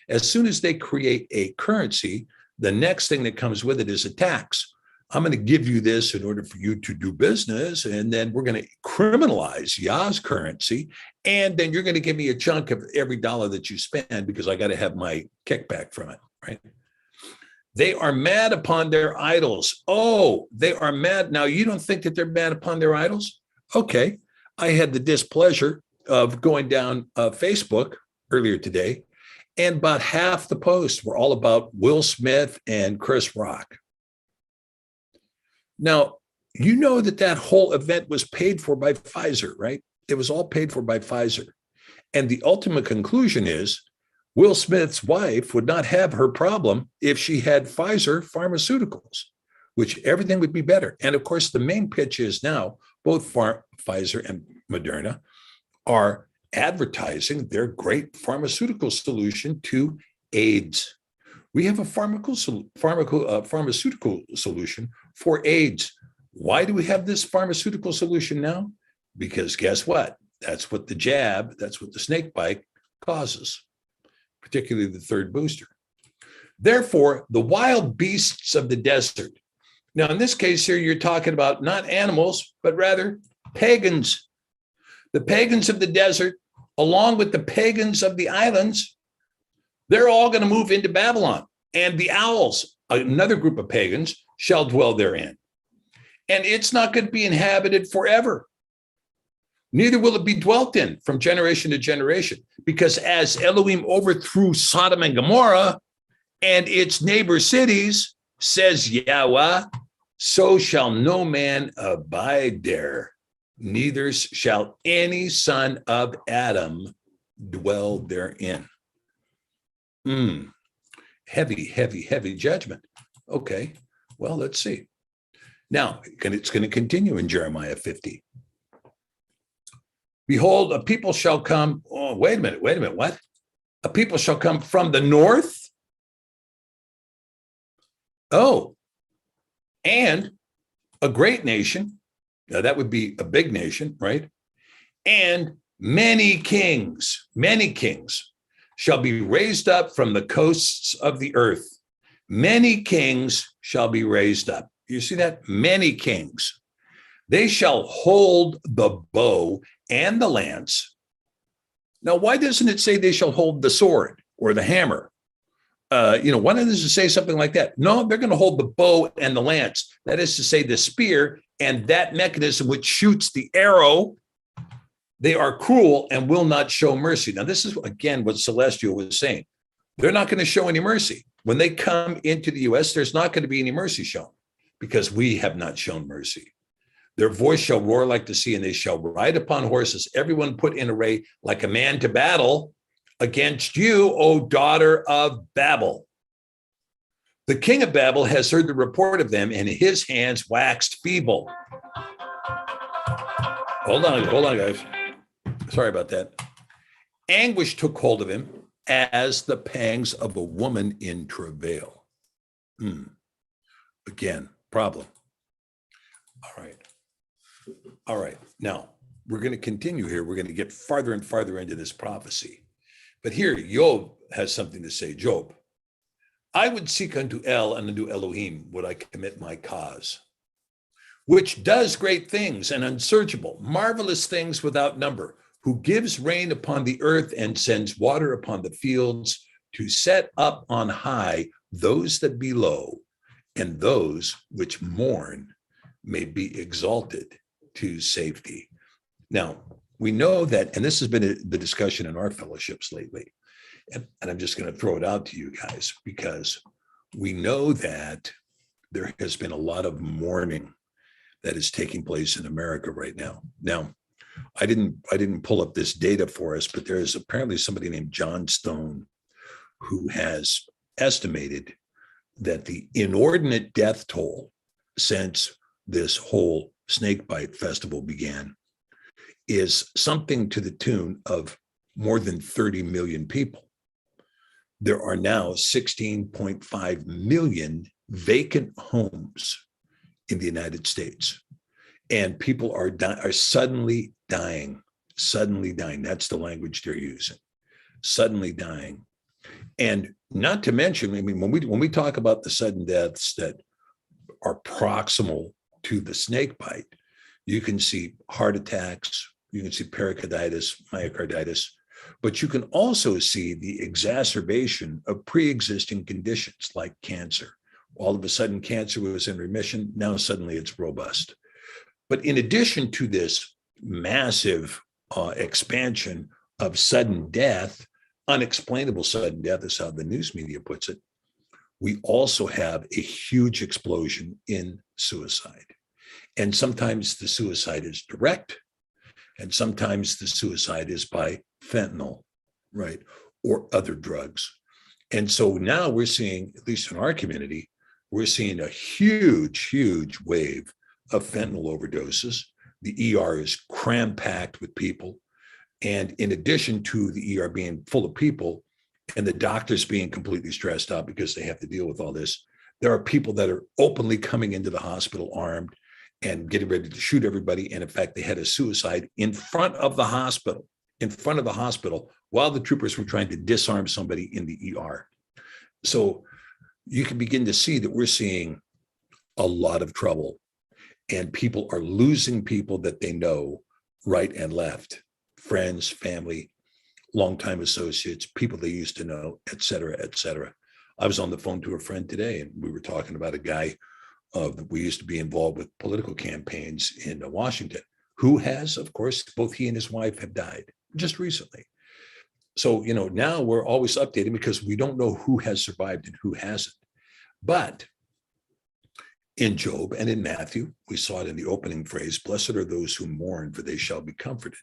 as soon as they create a currency, the next thing that comes with it is a tax. I'm going to give you this in order for you to do business, and then we're going to criminalize Yah's currency, and then you're going to give me a chunk of every dollar that you spend because I got to have my kickback from it, right? They are mad upon their idols. Oh, they are mad. Now, you don't think that they're mad upon their idols? Okay. I had the displeasure of going down Facebook earlier today, and about half the posts were all about Will Smith and Chris Rock. Now, you know that whole event was paid for by Pfizer, right? It was all paid for by Pfizer. And the ultimate conclusion is Will Smith's wife would not have her problem if she had Pfizer pharmaceuticals, which everything would be better. And of course, the main pitch is now both Pfizer and Moderna are advertising their great pharmaceutical solution to AIDS. We have a pharmaceutical solution for AIDS. Why do we have this pharmaceutical solution now? Because guess what? That's what the jab, that's what the snake bite causes, particularly the third booster. Therefore, the wild beasts of the desert. Now, in this case here, you're talking about not animals, but rather pagans. The pagans of the desert, along with the pagans of the islands, they're all going to move into Babylon. And the owls, another group of pagans, shall dwell therein. And it's not going to be inhabited forever. Neither will it be dwelt in from generation to generation. Because as Elohim overthrew Sodom and Gomorrah and its neighbor cities, says Yahuah, so shall no man abide there, neither shall any son of Adam dwell therein. Heavy, heavy, heavy judgment. Okay, well, let's see. Now, it's going to continue in Jeremiah 50. Behold, a people shall come. Oh, wait a minute, what? A people shall come from the north. Oh, and a great nation. Now, that would be a big nation, right? And many kings shall be raised up from the coasts of the earth. Many kings shall be raised up. You see that? Many kings. They shall hold the bow and the lance. Now, why doesn't it say they shall hold the sword or the hammer? Why doesn't it say something like that? No, they're going to hold the bow and the lance. That is to say, the spear and that mechanism which shoots the arrow. They are cruel and will not show mercy. Now, this is, again, what Celestial was saying. They're not going to show any mercy. When they come into the U.S., there's not going to be any mercy shown because we have not shown mercy. Their voice shall roar like the sea, and they shall ride upon horses, everyone put in array like a man to battle against you, O daughter of Babel. The king of Babel has heard the report of them, and his hands waxed feeble. Hold on, guys. Sorry about that. Anguish took hold of him as the pangs of a woman in travail. Again, problem. All right. Now, we're going to continue here. We're going to get farther and farther into this prophecy. But here, Job has something to say. Job, I would seek unto El and unto Elohim would I commit my cause, which does great things and unsearchable, marvelous things without number, who gives rain upon the earth and sends water upon the fields, to set up on high those that be low, and those which mourn may be exalted. to safety. Now, we know that, and this has been the discussion in our fellowships lately, and I'm just going to throw it out to you guys, because we know that there has been a lot of mourning that is taking place in America right now. Now, I didn't pull up this data for us, but there is apparently somebody named John Stone who has estimated that the inordinate death toll since this whole snakebite festival began is something to the tune of more than 30 million people. There are now 16.5 million vacant homes in the United States, and people are suddenly dying. Suddenly dying. That's the language they're using. Suddenly dying. And not to mention, I mean, when we talk about the sudden deaths that are proximal to the snake bite, you can see heart attacks, you can see pericarditis, myocarditis, but you can also see the exacerbation of pre-existing conditions like cancer. All of a sudden, cancer was in remission. Now suddenly it's robust. But in addition to this massive expansion of sudden death, unexplainable sudden death is how the news media puts it, we also have a huge explosion in suicide. And sometimes the suicide is direct, and sometimes the suicide is by fentanyl, right, or other drugs. And so now we're seeing, at least in our community, we're seeing a huge, huge wave of fentanyl overdoses. The ER is cram-packed with people. And in addition to the ER being full of people and the doctors being completely stressed out because they have to deal with all this, there are people that are openly coming into the hospital armed and getting ready to shoot everybody. And in fact, they had a suicide in front of the hospital, while the troopers were trying to disarm somebody in the ER. So you can begin to see that we're seeing a lot of trouble, and people are losing people that they know right and left, friends, family, longtime associates, people they used to know, et cetera, et cetera. I was on the phone to a friend today, and we were talking about a guy we used to be involved with political campaigns in Washington, who has, of course, both he and his wife have died just recently. So, now we're always updating because we don't know who has survived and who hasn't. But in Job and in Matthew, we saw it in the opening phrase, blessed are those who mourn, for they shall be comforted.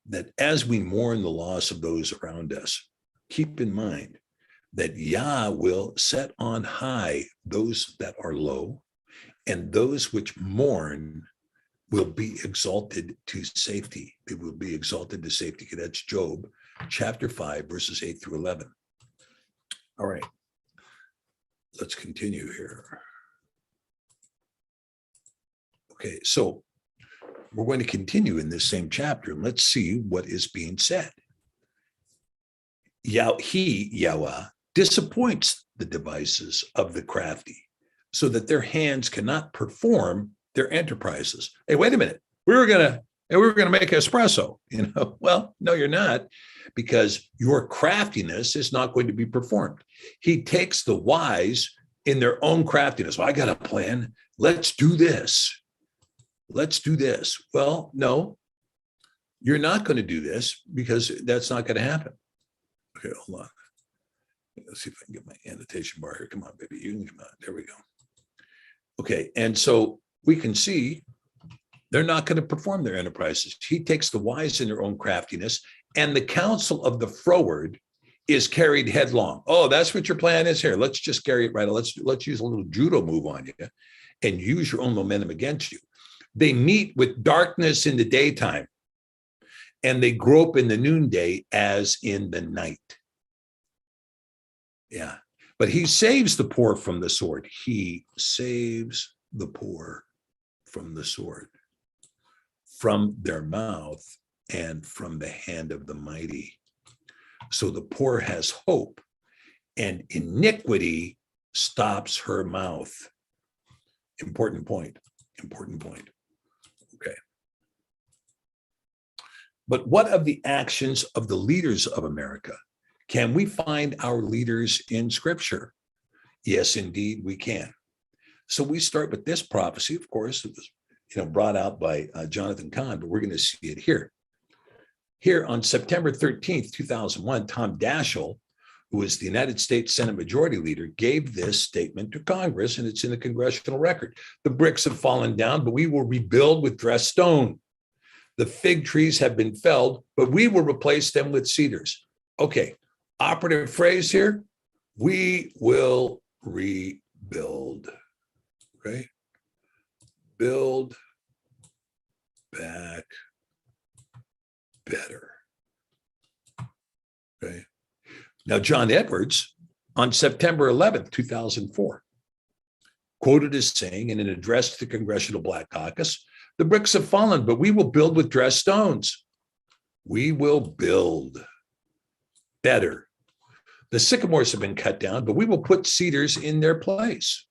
That as we mourn the loss of those around us, keep in mind that Yah will set on high those that are low, and those which mourn will be exalted to safety. They will be exalted to safety. That's Job chapter 5, verses 8 through 11. All right, let's continue here. Okay, so we're going to continue in this same chapter, and let's see what is being said. Yahuah, disappoints the devices of the crafty, so that their hands cannot perform their enterprises. Hey, wait a minute. We were gonna make espresso. Well, no, you're not, because your craftiness is not going to be performed. He takes the wise in their own craftiness. Well, I got a plan. Let's do this. Well, no, you're not going to do this, because that's not going to happen. Okay, hold on. Let's see if I can get my annotation bar here. Come on, baby. You can come on. There we go. Okay, and so we can see they're not going to perform their enterprises. He takes the wise in their own craftiness, and the counsel of the froward is carried headlong. Oh, that's what your plan is here. Let's just carry it right. Let's use a little judo move on you and use your own momentum against you. They meet with darkness in the daytime, and they grope in the noonday as in the night. Yeah, but he saves the poor from the sword. He saves the poor from the sword, from their mouth, and from the hand of the mighty. So the poor has hope, and iniquity stops her mouth. Important point. Okay. But what of the actions of the leaders of America? Can we find our leaders in Scripture? Yes, indeed, we can. So we start with this prophecy. Of course, it was brought out by Jonathan Cahn, but we're going to see it here. Here on September 13th, 2001, Tom Daschle, who was the United States Senate Majority Leader, gave this statement to Congress, and it's in the congressional record. The bricks have fallen down, but we will rebuild with dressed stone. The fig trees have been felled, but we will replace them with cedars. Okay, operative phrase here, we will rebuild, okay? Build back better, okay? Now, John Edwards, on September 11th, 2004, quoted as saying in an address to the Congressional Black Caucus, the bricks have fallen, but we will build with dressed stones. We will build better. The sycamores have been cut down, but we will put cedars in their place.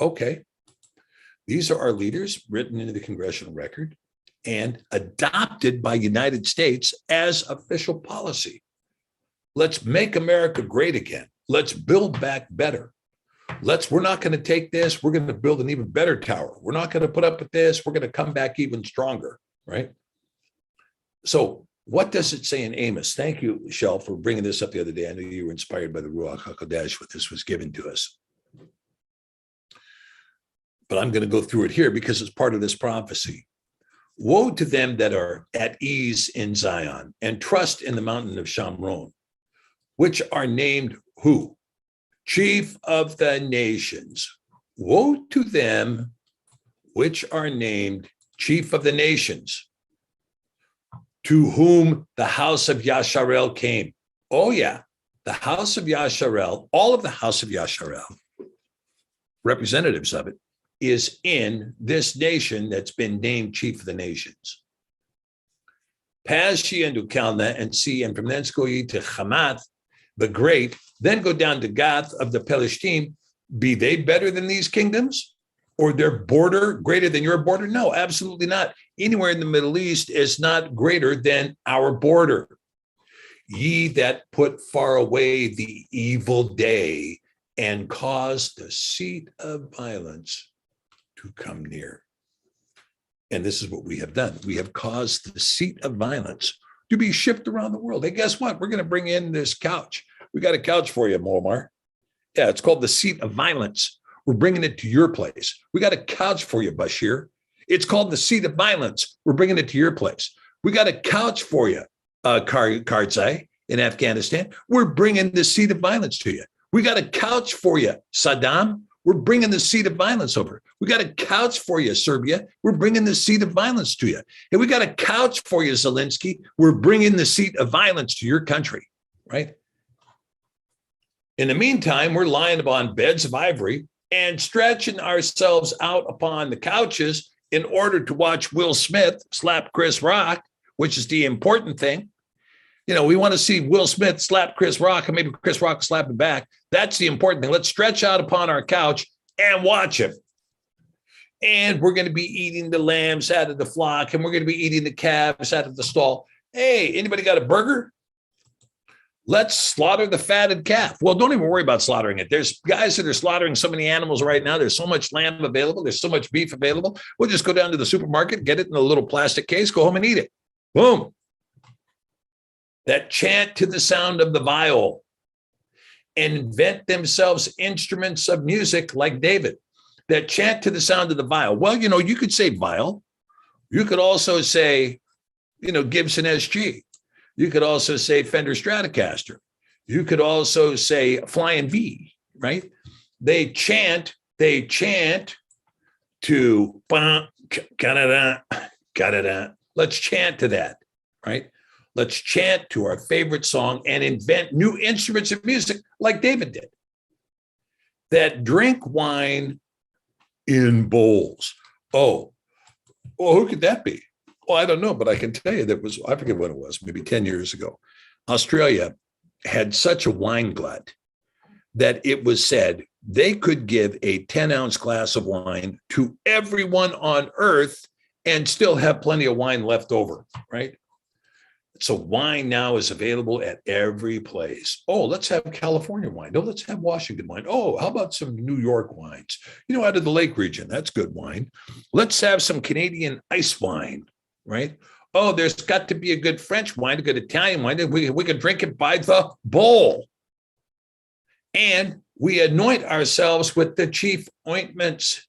Okay. These are our leaders written into the congressional record and adopted by United States as official policy. Let's make America great again. Let's build back better. We're not going to take this. We're going to build an even better tower. We're not going to put up with this. We're going to come back even stronger, right? So what does it say in Amos? Thank you, Shel, for bringing this up the other day. I know you were inspired by the Ruach HaKodesh when this was given to us. But I'm going to go through it here because it's part of this prophecy. Woe to them that are at ease in Zion and trust in the mountain of Shamron, which are named who? Chief of the nations. Woe to them which are named chief of the nations, to whom the house of Yasharel came. Oh yeah, the house of Yasharel, all of the house of Yasharel, representatives of it, is in this nation that's been named chief of the nations. Pass ye unto Calneh and see, and from thence go ye to Hamath the great, then go down to Gath of the Pelishtim. Be they better than these kingdoms? Or their border greater than your border? No, absolutely not. Anywhere in the Middle East is not greater than our border. Ye that put far away the evil day and cause the seat of violence to come near. And this is what we have done. We have caused the seat of violence to be shipped around the world. Hey, guess what? We're going to bring in this couch. We got a couch for you, Muammar. Yeah, it's called the seat of violence. We're bringing it to your place. We got a couch for you, Bashir. It's called the seat of violence. We're bringing it to your place. We got a couch for you, Karzai, in Afghanistan. We're bringing the seat of violence to you. We got a couch for you, Saddam. We're bringing the seat of violence over. We got a couch for you, Serbia. We're bringing the seat of violence to you. And we got a couch for you, Zelensky. We're bringing the seat of violence to your country, right? In the meantime, we're lying upon beds of ivory and stretching ourselves out upon the couches in order to watch Will Smith slap Chris Rock, which is the important thing. You know, we want to see Will Smith slap Chris Rock and maybe Chris Rock slap him back. That's the important thing. Let's stretch out upon our couch and watch him. And we're going to be eating the lambs out of the flock, and we're going to be eating the calves out of the stall. Hey, anybody got a burger? Let's slaughter the fatted calf. Well, don't even worry about slaughtering it. There's guys that are slaughtering so many animals right now. There's so much lamb available. There's so much beef available. We'll just go down to the supermarket, get it in a little plastic case, go home and eat it. Boom. That chant to the sound of the viol and invent themselves instruments of music like David, that chant to the sound of the viol. Well, you know, you could say viol. You could also say, you know, Gibson SG. You could also say Fender Stratocaster. You could also say Flying V, right? They chant to let's chant to that, right? Let's chant to our favorite song and invent new instruments of music like David did. That drink wine in bowls. Oh, well, who could that be? Well, I don't know, but I can tell you that was, I forget when it was, maybe 10 years ago. Australia had such a wine glut that it was said they could give a 10-ounce glass of wine to everyone on earth and still have plenty of wine left over, right? So wine now is available at every place. Oh, let's have California wine. Oh, let's have Washington wine. Oh, how about some New York wines? Out of the lake region, that's good wine. Let's have some Canadian ice wine, right? Oh, there's got to be a good French wine, a good Italian wine. We can drink it by the bowl. And we anoint ourselves with the chief ointments,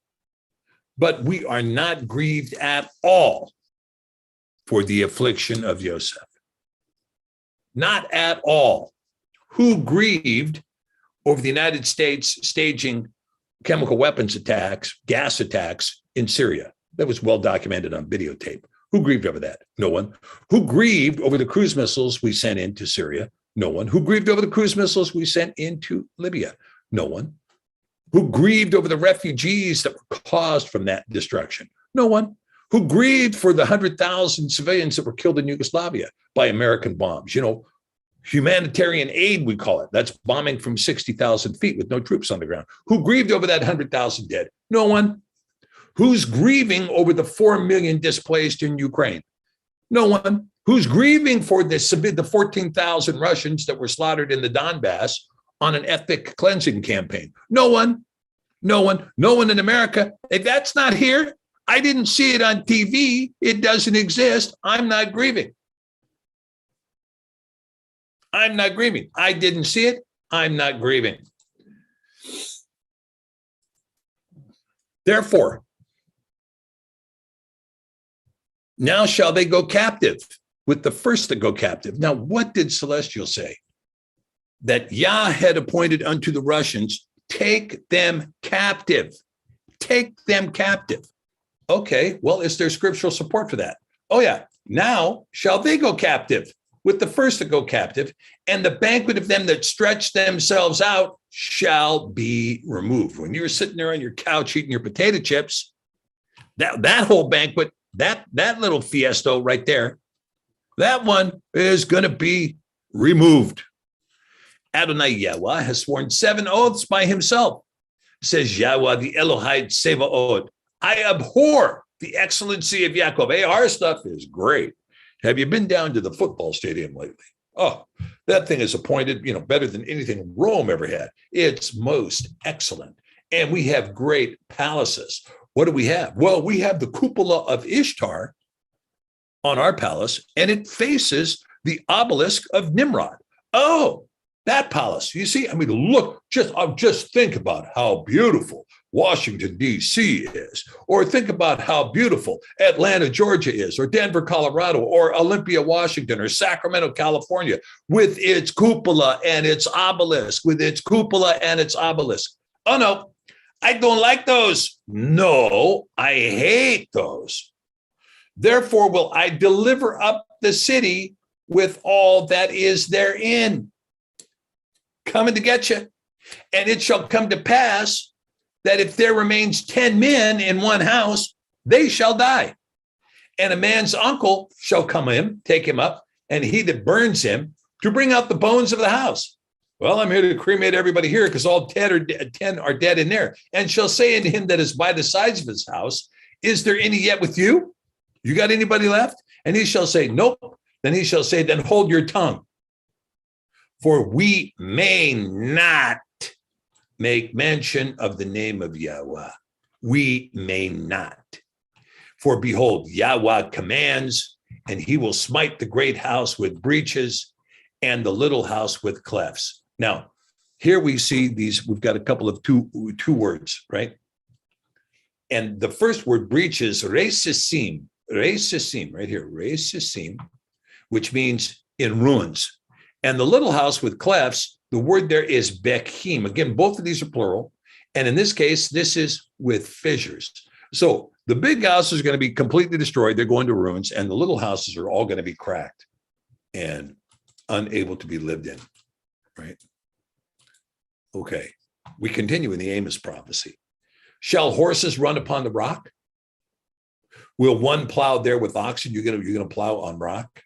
but we are not grieved at all for the affliction of Joseph. Not at all. Who grieved over the United States staging chemical weapons attacks, gas attacks in Syria? That was well documented on videotape. Who grieved over that? No one. Who grieved over the cruise missiles we sent into Syria? No one. Who grieved over the cruise missiles we sent into Libya? No one. Who grieved over the refugees that were caused from that destruction? No one. Who grieved for the 100,000 civilians that were killed in Yugoslavia by American bombs? Humanitarian aid, we call it. That's bombing from 60,000 feet with no troops on the ground. Who grieved over that 100,000 dead? No one. Who's grieving over the 4 million displaced in Ukraine? No one. Who's grieving for the 14,000 Russians that were slaughtered in the Donbass on an ethnic cleansing campaign? No one. No one. No one in America. If that's not here, I didn't see it on TV. It doesn't exist. I'm not grieving. I'm not grieving. I didn't see it. I'm not grieving. Therefore, now shall they go captive with the first to go captive. Now, what did Celestial say? That Yah had appointed unto the Russians, take them captive. Take them captive. Okay, well, is there scriptural support for that? Oh, yeah. Now shall they go captive with the first to go captive, and the banquet of them that stretch themselves out shall be removed. When you're sitting there on your couch eating your potato chips, that whole banquet, that little fiesta right there, that one is going to be removed. Adonai Yahuah has sworn 7 oaths by himself. Says Yahuah, the Elohite Sevaot, I abhor the excellency of Yaakov. Hey, our stuff is great. Have you been down to the football stadium lately? Oh, that thing is appointed, better than anything Rome ever had. It's most excellent. And we have great palaces. What do we have? Well, we have the cupola of Ishtar on our palace, and it faces the obelisk of Nimrod. Oh, that palace. You see, look, just think about how beautiful Washington, D.C. is, or think about how beautiful Atlanta, Georgia is, or Denver, Colorado, or Olympia, Washington, or Sacramento, California, with its cupola and its obelisk, Oh, no, I don't like those. No, I hate those. Therefore will I deliver up the city with all that is therein. Coming to get you. And it shall come to pass that if there remains 10 men in one house, they shall die. And a man's uncle shall come in, take him up, and he that burns him to bring out the bones of the house. Well, I'm here to cremate everybody here because all 10 are dead in there. And shall say unto him that is by the sides of his house, is there any yet with you? You got anybody left? And he shall say, nope. Then he shall say, then hold your tongue. For we may not make mention of the name of Yahuah. We may not. For behold, Yahuah commands, and he will smite the great house with breaches and the little house with clefts. Now, here we see these, we've got a couple of two words, right? And the first word, breaches, reisisim, right here, reisisim, which means in ruins. And the little house with clefts, the word there is bekhim. Again, both of these are plural. And in this case, this is with fissures. So the big houses are going to be completely destroyed. They're going to ruins. And the little houses are all going to be cracked and unable to be lived in, right? Okay, we continue in the Amos prophecy. Shall horses run upon the rock? Will one plow there with oxen? You're going to plow on rock?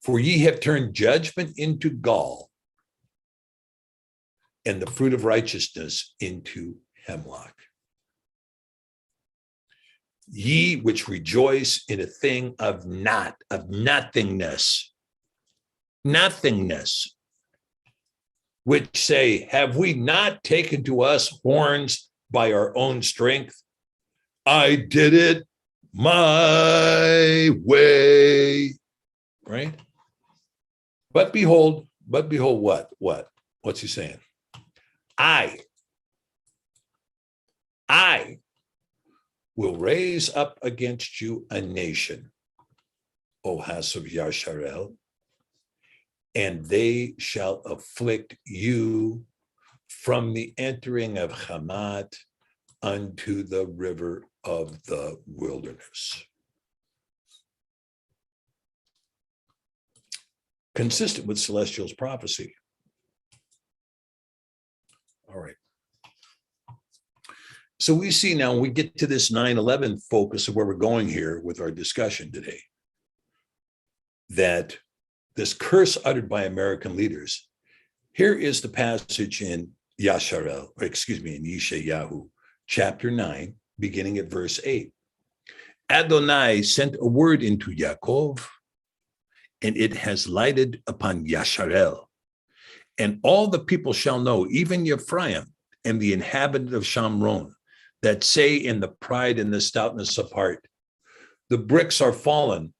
For ye have turned judgment into gall, and the fruit of righteousness into hemlock. Ye which rejoice in a thing of nothingness, nothingness, which say, have we not taken to us horns by our own strength? I did it my way, right? But behold what? What's he saying? I will raise up against you a nation, O house of Yasharel, and they shall afflict you from the entering of Hamat unto the river of the wilderness. Consistent with Celestial's prophecy. All right. So we see now, when we get to this 9/11 focus of where we're going here with our discussion today, that this curse uttered by American leaders, here is the passage in in Yesha'yahu, chapter 9, beginning at verse 8. Adonai sent a word into Yaakov, and it has lighted upon Yasharel. And all the people shall know, even Ephraim and the inhabitant of Shamron, that say in the pride and the stoutness of heart, the bricks are fallen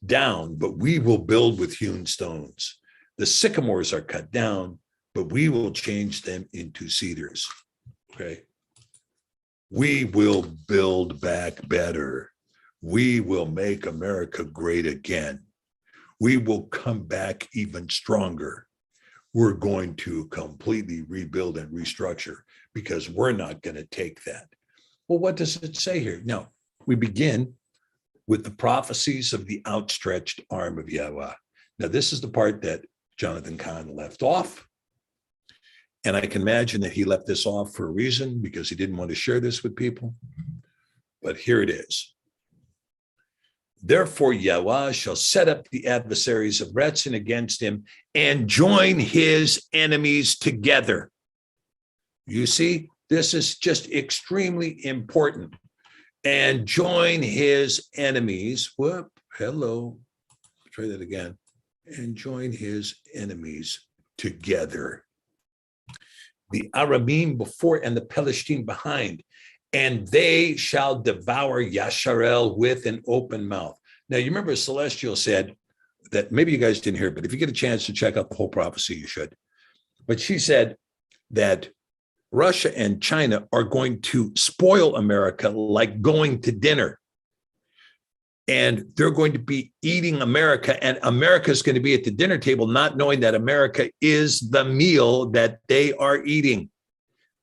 down, but we will build with hewn stones. The sycamores are cut down, but we will change them into cedars. Okay. We will build back better. We will make America great again. We will come back even stronger. We're going to completely rebuild and restructure because we're not going to take that. Well, what does it say here? Now, we begin with the prophecies of the outstretched arm of Yahweh. Now, this is the part that Jonathan Cahn left off. And I can imagine that he left this off for a reason, because he didn't want to share this with people. But here it is. Therefore, Yahweh shall set up the adversaries of Retzin against him and join his enemies together. You see, this is just extremely important. And join his enemies. Hello. Try that again. And join his enemies together. The Arabim before and the Pelishtim behind, and they shall devour Yasharel with an open mouth. Now, you remember Celestial said that, maybe you guys didn't hear it, but if you get a chance to check out the whole prophecy, you should. But she said that Russia and China are going to spoil America like going to dinner. And they're going to be eating America, and America is going to be at the dinner table, not knowing that America is the meal that they are eating.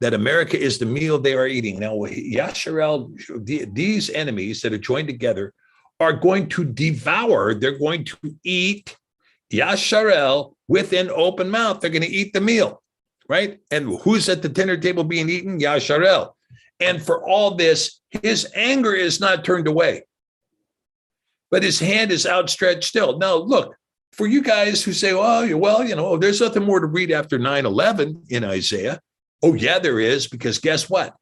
That America is the meal they are eating. Now, Yasharel, these enemies that are joined together are going to devour, they're going to eat Yasharel with an open mouth. They're going to eat the meal, right? And who's at the dinner table being eaten? Yasharel. And for all this, his anger is not turned away, but his hand is outstretched still. Now, look, for you guys who say, well, there's nothing more to read after 9/11 in Isaiah. Oh, yeah, there is, because guess what?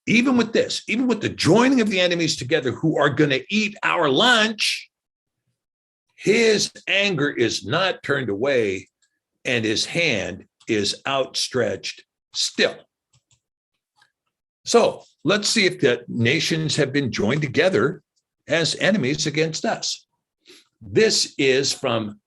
Even with this, even with the joining of the enemies together who are going to eat our lunch, his anger is not turned away and his hand is outstretched still. So let's see if the nations have been joined together as enemies against us. This is from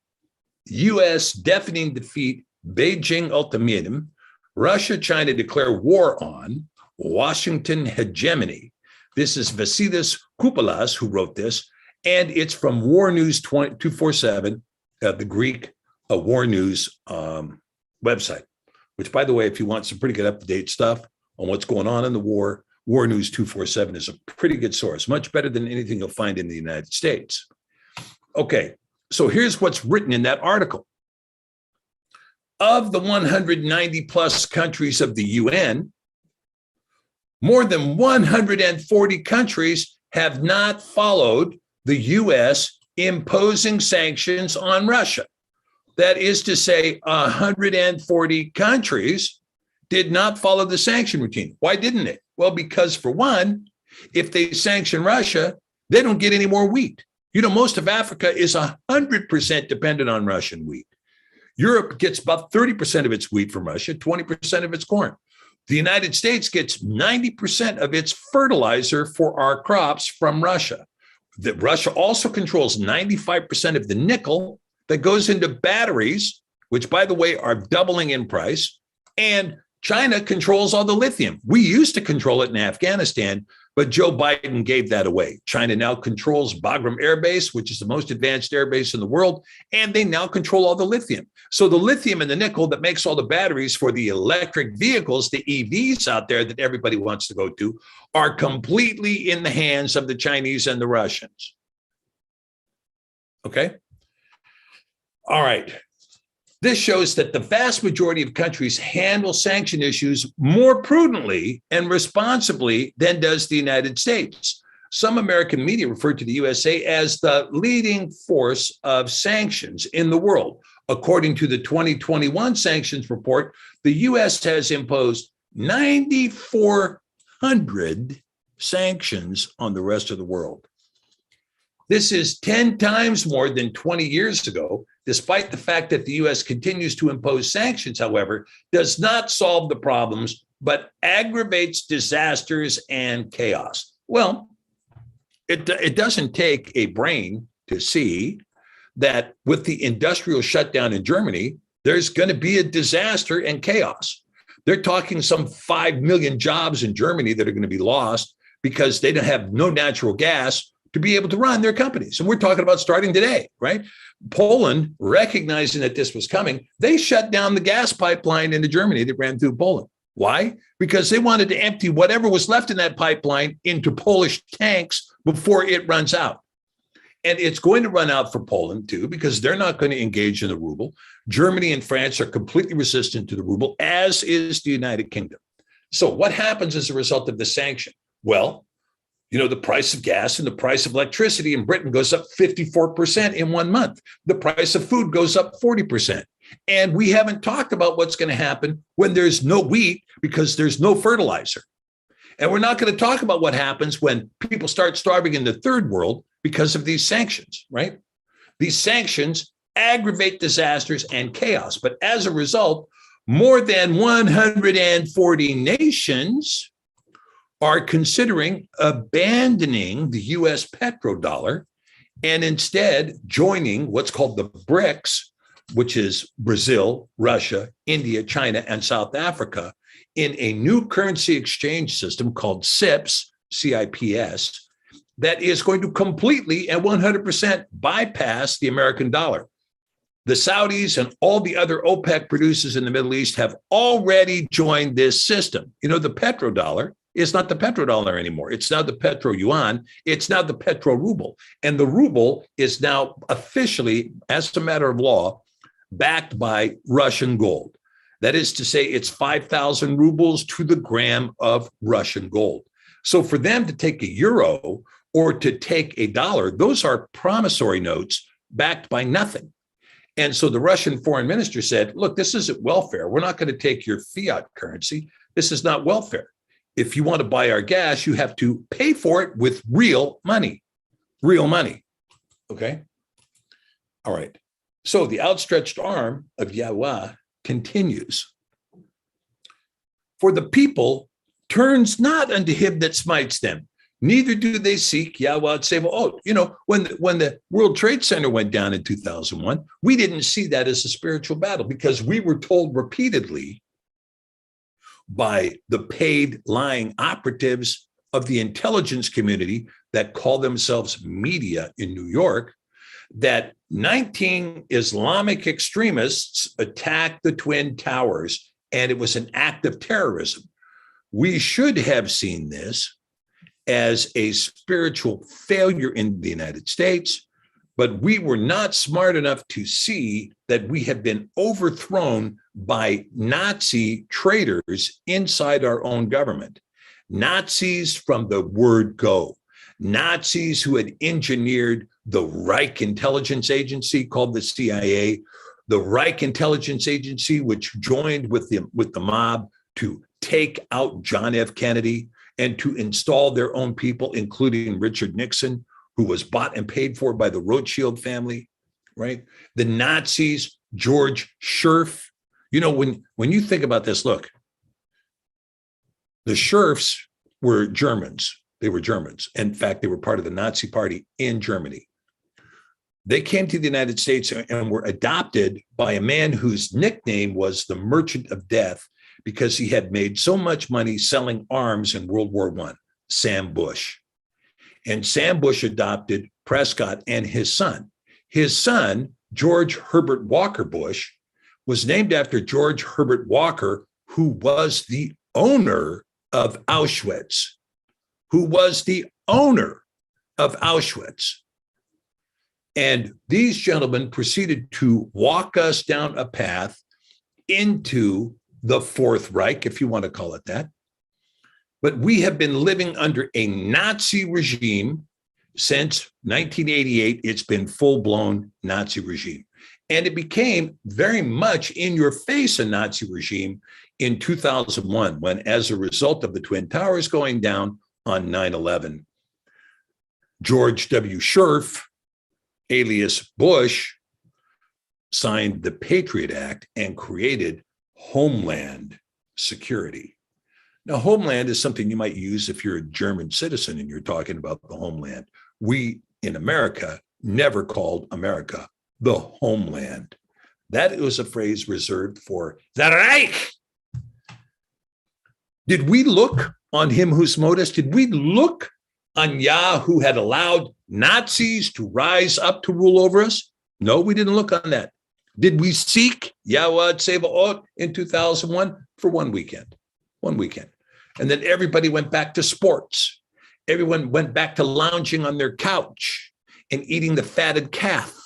U.S. Deafening Defeat, Beijing Ultimatum, Russia, China declare war on Washington hegemony. This is Vasilis Koupalas who wrote this, and it's from War News 247, the Greek War News website, which, by the way, if you want some pretty good up-to-date stuff on what's going on in the war, War News 247 is a pretty good source, much better than anything you'll find in the United States. Okay, so here's what's written in that article. Of the 190 plus countries of the UN, more than 140 countries have not followed the US imposing sanctions on Russia. That is to say, 140 countries did not follow the sanction routine. Why didn't they? Well, because for one, if they sanction Russia, they don't get any more wheat. You know, most of Africa is 100% dependent on Russian wheat. Europe gets about 30% of its wheat from Russia, 20% of its corn. The United States gets 90% of its fertilizer for our crops from Russia. That Russia also controls 95% of the nickel that goes into batteries, which, by the way, are doubling in price. And China controls all the lithium. We used to control it in Afghanistan, but Joe Biden gave that away. China now controls Bagram Air Base, which is the most advanced air base in the world, and they now control all the lithium. So the lithium and the nickel that makes all the batteries for the electric vehicles, the EVs out there that everybody wants to go to, are completely in the hands of the Chinese and the Russians. Okay? All right. This shows that the vast majority of countries handle sanction issues more prudently and responsibly than does the United States. Some American media refer to the USA as the leading force of sanctions in the world. According to the 2021 sanctions report, the US has imposed 9,400 sanctions on the rest of the world. This is 10 times more than 20 years ago. Despite the fact that the U.S. continues to impose sanctions, however, does not solve the problems, but aggravates disasters and chaos. Well, it doesn't take a brain to see that with the industrial shutdown in Germany, there's going to be a disaster and chaos. They're talking some 5 million jobs in Germany that are going to be lost because they don't have no natural gas to be able to run their companies. And we're talking about starting today, right? Poland, recognizing that this was coming, they shut down the gas pipeline into Germany that ran through Poland. Why? Because they wanted to empty whatever was left in that pipeline into Polish tanks before it runs out. And it's going to run out for Poland too, because they're not going to engage in the ruble. Germany and France are completely resistant to the ruble, as is the United Kingdom. So what happens as a result of the sanction? Well, you know, the price of gas and the price of electricity in Britain goes up 54% in 1 month. The price of food goes up 40%. And we haven't talked about what's going to happen when there's no wheat because there's no fertilizer. And we're not going to talk about what happens when people start starving in the third world because of these sanctions, right? These sanctions aggravate disasters and chaos. But as a result, more than 140 nations are considering abandoning the US petrodollar and instead joining what's called the BRICS, which is Brazil, Russia, India, China, and South Africa, in a new currency exchange system called CIPS, CIPS, that is going to completely and 100% bypass the American dollar. The Saudis and all the other OPEC producers in the Middle East have already joined this system. You know, the petrodollar is not the petrodollar anymore. It's now the petro yuan. It's now the petro ruble. And the ruble is now officially, as a matter of law, backed by Russian gold. That is to say, it's 5,000 rubles to the gram of Russian gold. So for them to take a euro or to take a dollar, those are promissory notes backed by nothing. And so the Russian foreign minister said, look, this isn't welfare. We're not going to take your fiat currency. This is not welfare. If you want to buy our gas, you have to pay for it with real money. Real money. Okay? All right. So the outstretched arm of Yahuah continues. For the people turns not unto him that smites them, neither do they seek Yahuah to save. Oh, you know, when the World Trade Center went down in 2001, we didn't see that as a spiritual battle because we were told repeatedly by the paid lying operatives of the intelligence community that call themselves media in New York that 19 Islamic extremists attacked the Twin Towers and it was an act of terrorism. We should have seen this as a spiritual failure in the United States, but we were not smart enough to see that we have been overthrown by Nazi traitors inside our own government. Nazis from the word go. Nazis who had engineered the Reich Intelligence Agency called the CIA, the Reich Intelligence Agency, which joined with the mob to take out John F. Kennedy and to install their own people, including Richard Nixon, who was bought and paid for by the Rothschild family, right? The Nazis George Scherf. You know, when you think about this, look, the Scherfs were Germans. They were Germans. In fact, they were part of the Nazi Party in Germany. They came to the United States and were adopted by a man whose nickname was the Merchant of Death because he had made so much money selling arms in World War I, Sam Bush. And Sam Bush adopted Prescott and his son. His son, George Herbert Walker Bush, was named after George Herbert Walker, who was the owner of Auschwitz, And these gentlemen proceeded to walk us down a path into the Fourth Reich, if you want to call it that. But we have been living under a Nazi regime since 1988. It's been full-blown Nazi regime. And it became very much in your face a Nazi regime in 2001, when, as a result of the Twin Towers going down on 9/11, George W. Scherf, alias Bush, signed the Patriot Act and created Homeland Security. Now, Homeland is something you might use if you're a German citizen and you're talking about the homeland. We in America never called America the homeland. That was a phrase reserved for the Reich. Did we look on him who smote us? Did we look on Yah who had allowed Nazis to rise up to rule over us? No, we didn't look on that. Did we seek Yahuah Tsevaot in 2001 for one weekend? And then everybody went back to sports. Everyone went back to lounging on their couch and eating the fatted calf.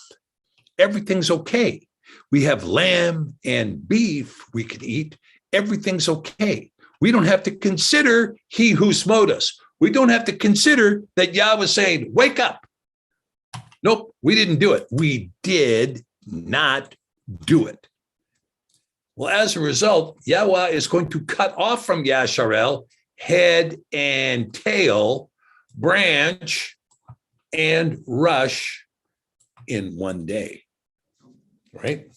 Everything's okay. We have lamb and beef we can eat. Everything's okay. We don't have to consider he who smote us. We don't have to consider that Yah was saying, wake up. Nope, we didn't do it. We did not do it. Well, as a result, Yahuah is going to cut off from Yasharel head and tail, branch and rush in one day, right?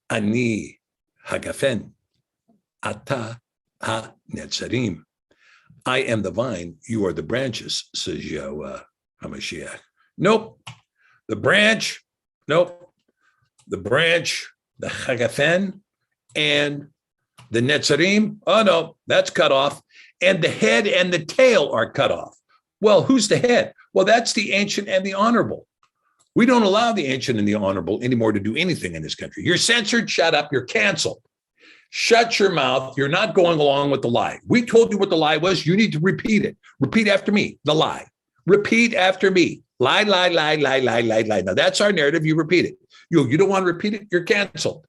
Ani hagafen, ata ha-netzarim. I am the vine, you are the branches, says Yahuah HaMashiach. Nope. The branch, the Chagafen, and the Netzarim, oh no, that's cut off. And the head and the tail are cut off. Well, who's the head? Well, that's the ancient and the honorable. We don't allow the ancient and the honorable anymore to do anything in this country. You're censored, shut up, you're canceled. Shut your mouth. You're not going along with the lie. We told you what the lie was. You need to repeat it. Repeat after me, the lie. Repeat after me. Lie, lie, lie, lie, lie, lie, lie. Now that's our narrative. You repeat it. You don't want to repeat it. You're canceled.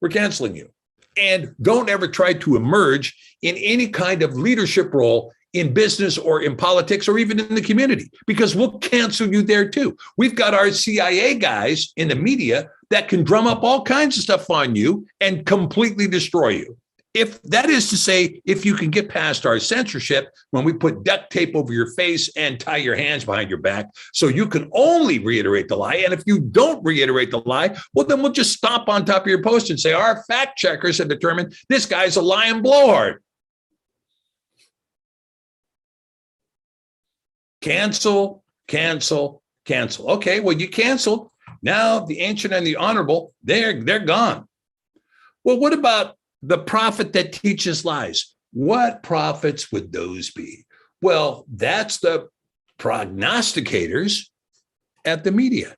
We're canceling you. And don't ever try to emerge in any kind of leadership role in business or in politics or even in the community, because we'll cancel you there too. We've got our CIA guys in the media that can drum up all kinds of stuff on you and completely destroy you. If that is to say, if you can get past our censorship, when we put duct tape over your face and tie your hands behind your back, so you can only reiterate the lie. And if you don't reiterate the lie, well, then we'll just stomp on top of your post and say, our fact checkers have determined this guy's a lying blowhard. Cancel, cancel, cancel. Okay, well, you canceled. Now the ancient and the honorable, they're gone. Well, what about the prophet that teaches lies? What prophets would those be? Well, that's the prognosticators at the media,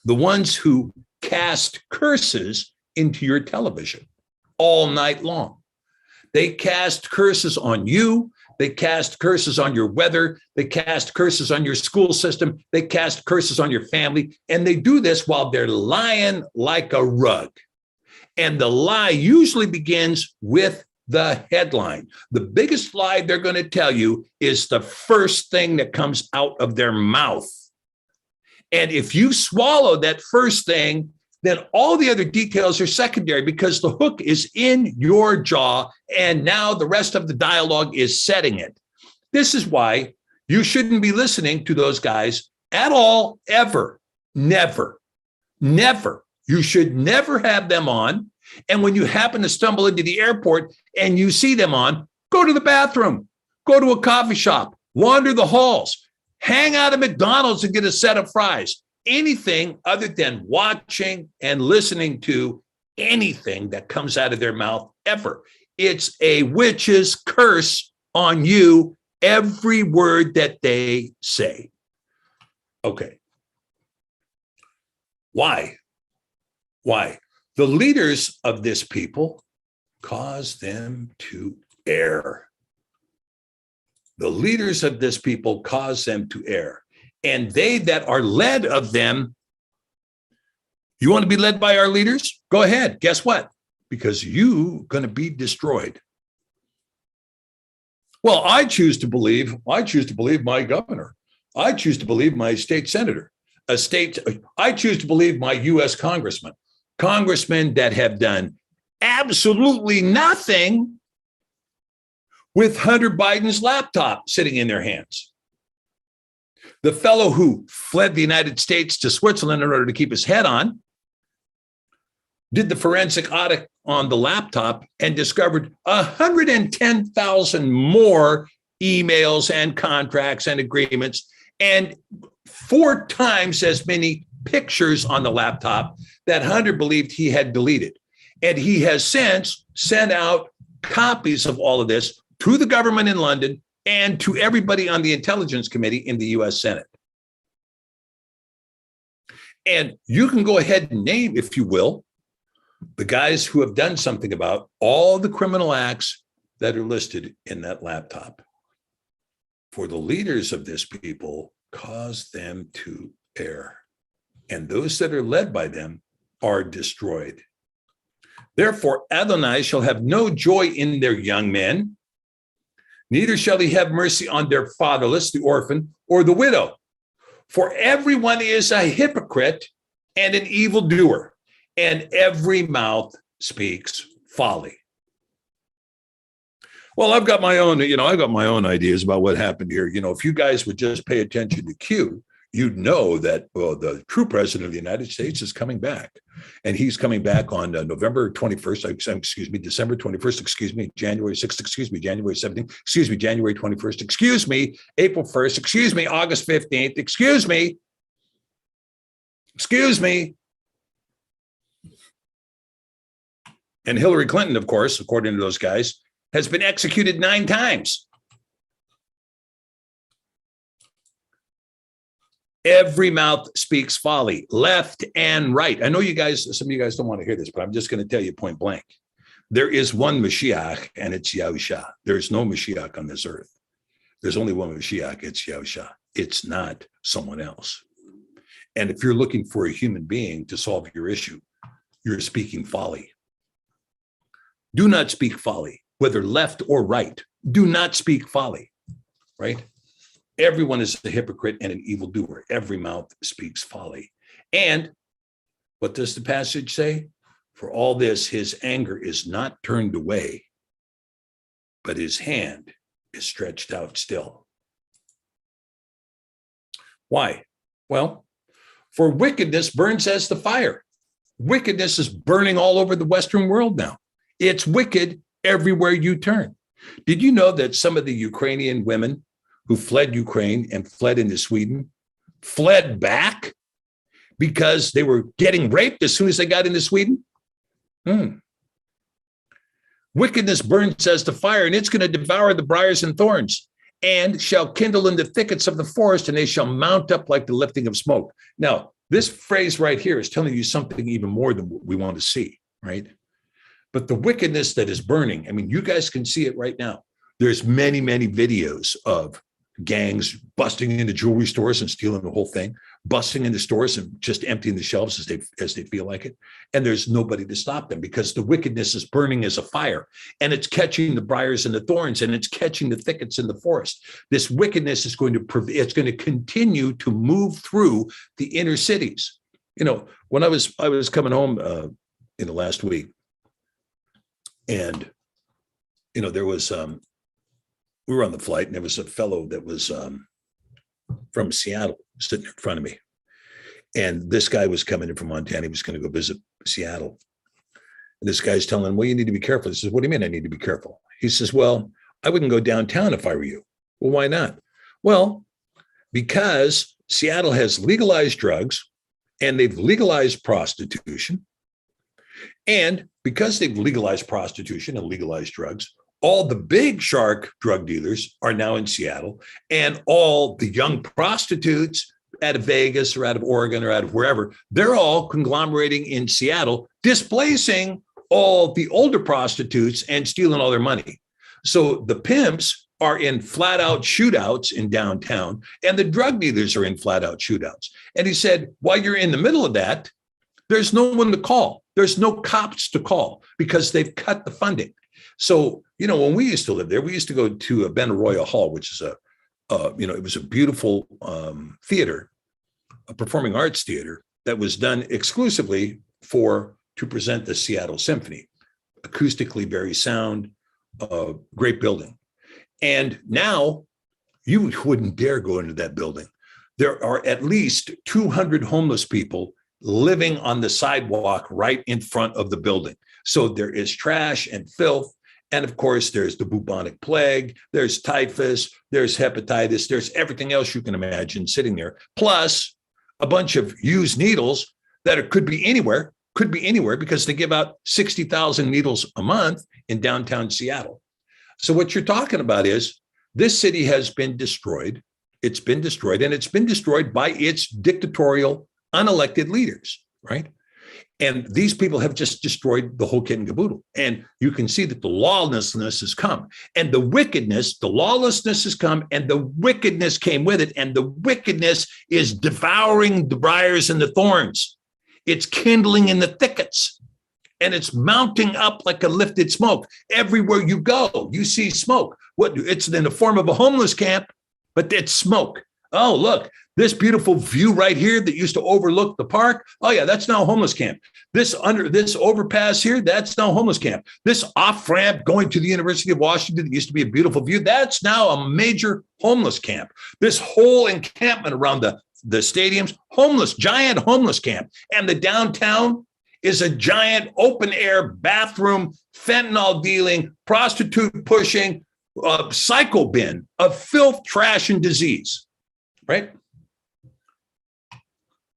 the ones who cast curses into your television all night long. They cast curses on you. They cast curses on your weather. They cast curses on your school system. They cast curses on your family. And they do this while they're lying like a rug. And the lie usually begins with the headline. The biggest lie they're going to tell you is the first thing that comes out of their mouth. And if you swallow that first thing, then all the other details are secondary, because the hook is in your jaw, and now the rest of the dialogue is setting it. This is why you shouldn't be listening to those guys at all, ever, never, never, You should never have them on. And when you happen to stumble into the airport and you see them on, go to the bathroom, go to a coffee shop, wander the halls, hang out at McDonald's and get a set of fries. Anything other than watching and listening to anything that comes out of their mouth ever. It's a witch's curse on you, every word that they say. Okay. Why? Why? The leaders of this people cause them to err. The leaders of this people cause them to err. And they that are led of them, you want to be led by our leaders? Go ahead. Guess what? Because you're going to be destroyed. Well, I choose to believe my governor. I choose to believe my state senator. I choose to believe my U.S. congressmen that have done absolutely nothing with Hunter Biden's laptop sitting in their hands. The fellow who fled the United States to Switzerland in order to keep his head on did the forensic audit on the laptop and discovered 110,000 more emails and contracts and agreements and 4 times as many pictures on the laptop that Hunter believed he had deleted. And he has since sent out copies of all of this to the government in London and to everybody on the Intelligence Committee in the U.S. Senate. And you can go ahead and name, if you will, the guys who have done something about all the criminal acts that are listed in that laptop. For the leaders of this people cause them to err, and those that are led by them are destroyed. Therefore, Adonai shall have no joy in their young men, neither shall he have mercy on their fatherless, the orphan, or the widow. For everyone is a hypocrite and an evildoer, and every mouth speaks folly. Well, I've got my own ideas about what happened here. If you guys would just pay attention to Q, you'd know that, well, the true president of the United States is coming back. And he's coming back on December 21st, January 6th, January 17th, January 21st, April 1st, August 15th, excuse me. And Hillary Clinton, of course, according to those guys, has been executed 9 times. Every mouth speaks folly, left and right. I know some of you guys don't want to hear this, but I'm just going to tell you point blank. There is one Mashiach, and it's Yahusha. There's no Mashiach on this earth. There's only one Mashiach, it's Yahusha. It's not someone else. And if you're looking for a human being to solve your issue, you're speaking folly. Do not speak folly, whether left or right. Do not speak folly, right? Everyone is a hypocrite and an evildoer. Every mouth speaks folly. And what does the passage say? For all this, his anger is not turned away, but his hand is stretched out still. Why? Well, for wickedness burns as the fire. Wickedness is burning all over the Western world now. It's wicked everywhere you turn. Did you know that some of the Ukrainian women who fled Ukraine and fled into Sweden fled back because they were getting raped as soon as they got into Sweden? Wickedness burns as the fire, and it's going to devour the briars and thorns, and shall kindle in the thickets of the forest, and they shall mount up like the lifting of smoke. Now, this phrase right here is telling you something even more than what we want to see, right? But the wickedness that is burning, I mean, you guys can see it right now. There's many, many videos of gangs busting into jewelry stores and stealing the whole thing, busting into stores and just emptying the shelves as they feel like it. And there's nobody to stop them because the wickedness is burning as a fire, and it's catching the briars and the thorns, and it's catching the thickets in the forest. This wickedness is going to continue to move through the inner cities. When I was coming home in the last week, and there was we were on the flight, and there was a fellow that was from Seattle sitting in front of me. And this guy was coming in from Montana. He was going to go visit Seattle. And this guy's telling him, well, you need to be careful. He says, what do you mean I need to be careful? He says, well, I wouldn't go downtown if I were you. Well, why not? Well, because Seattle has legalized drugs and they've legalized prostitution. And because they've legalized prostitution and legalized drugs, all the big shark drug dealers are now in Seattle, and all the young prostitutes out of Vegas or out of Oregon or out of wherever, they're all conglomerating in Seattle, displacing all the older prostitutes and stealing all their money. So the pimps are in flat out shootouts in downtown, and the drug dealers are in flat out shootouts. And he said, while you're in the middle of that, there's no one to call. There's no cops to call because they've cut the funding. So, when we used to live there, we used to go to a Benaroya Hall, which is it was a beautiful theater, a performing arts theater that was done exclusively to present the Seattle Symphony. Acoustically very sound, great building. And now you wouldn't dare go into that building. There are at least 200 homeless people living on the sidewalk right in front of the building. So there is trash and filth. And of course, there's the bubonic plague, there's typhus, there's hepatitis, there's everything else you can imagine sitting there, plus a bunch of used needles that could be anywhere because they give out 60,000 needles a month in downtown Seattle. So what you're talking about is this city has been destroyed. It's been destroyed, and it's been destroyed by its dictatorial, unelected leaders, right? And these people have just destroyed the whole kit and caboodle. And you can see that the lawlessness has come, and the lawlessness has come, and the wickedness came with it. And the wickedness is devouring the briars and the thorns. It's kindling in the thickets, and it's mounting up like a lifted smoke. Everywhere you go, you see smoke. It's in the form of a homeless camp, but it's smoke. Oh, look, this beautiful view right here that used to overlook the park. Oh yeah, that's now a homeless camp. This overpass here, that's now a homeless camp. This off ramp going to the University of Washington that used to be a beautiful view, that's now a major homeless camp. This whole encampment around the stadiums, giant homeless camp. And the downtown is a giant open air bathroom, fentanyl dealing, prostitute pushing, psycho bin of filth, trash, and disease, right?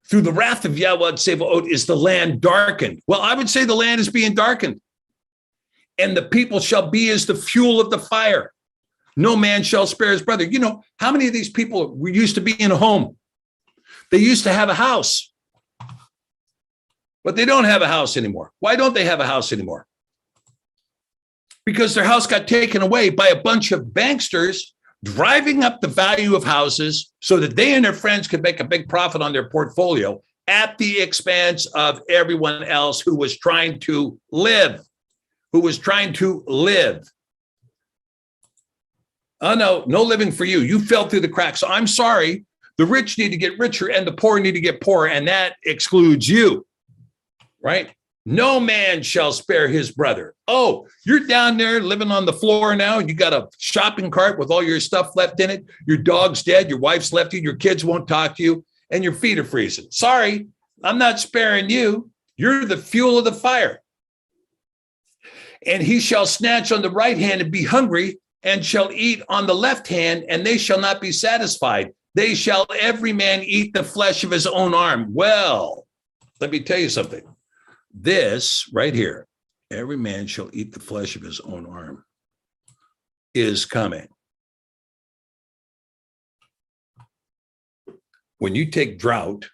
Through the wrath of Yahuah and Yahusha is the land darkened. Well, I would say the land is being darkened. And the people shall be as the fuel of the fire. No man shall spare his brother. How many of these people used to be in a home? They used to have a house. But they don't have a house anymore. Why don't they have a house anymore? Because their house got taken away by a bunch of banksters driving up the value of houses so that they and their friends could make a big profit on their portfolio at the expense of everyone else who was trying to live. Oh, no living for you. You fell through the cracks. So I'm sorry. The rich need to get richer and the poor need to get poorer, and that excludes you, right? No man shall spare his brother. Oh, you're down there living on the floor now. You got a shopping cart with all your stuff left in it. Your dog's dead. Your wife's left you. Your kids won't talk to you. And your feet are freezing. Sorry, I'm not sparing you. You're the fuel of the fire. And he shall snatch on the right hand and be hungry, and shall eat on the left hand, and they shall not be satisfied. They shall every man eat the flesh of his own arm. Well, let me tell you something. This right here, every man shall eat the flesh of his own arm, is coming. When you take drought,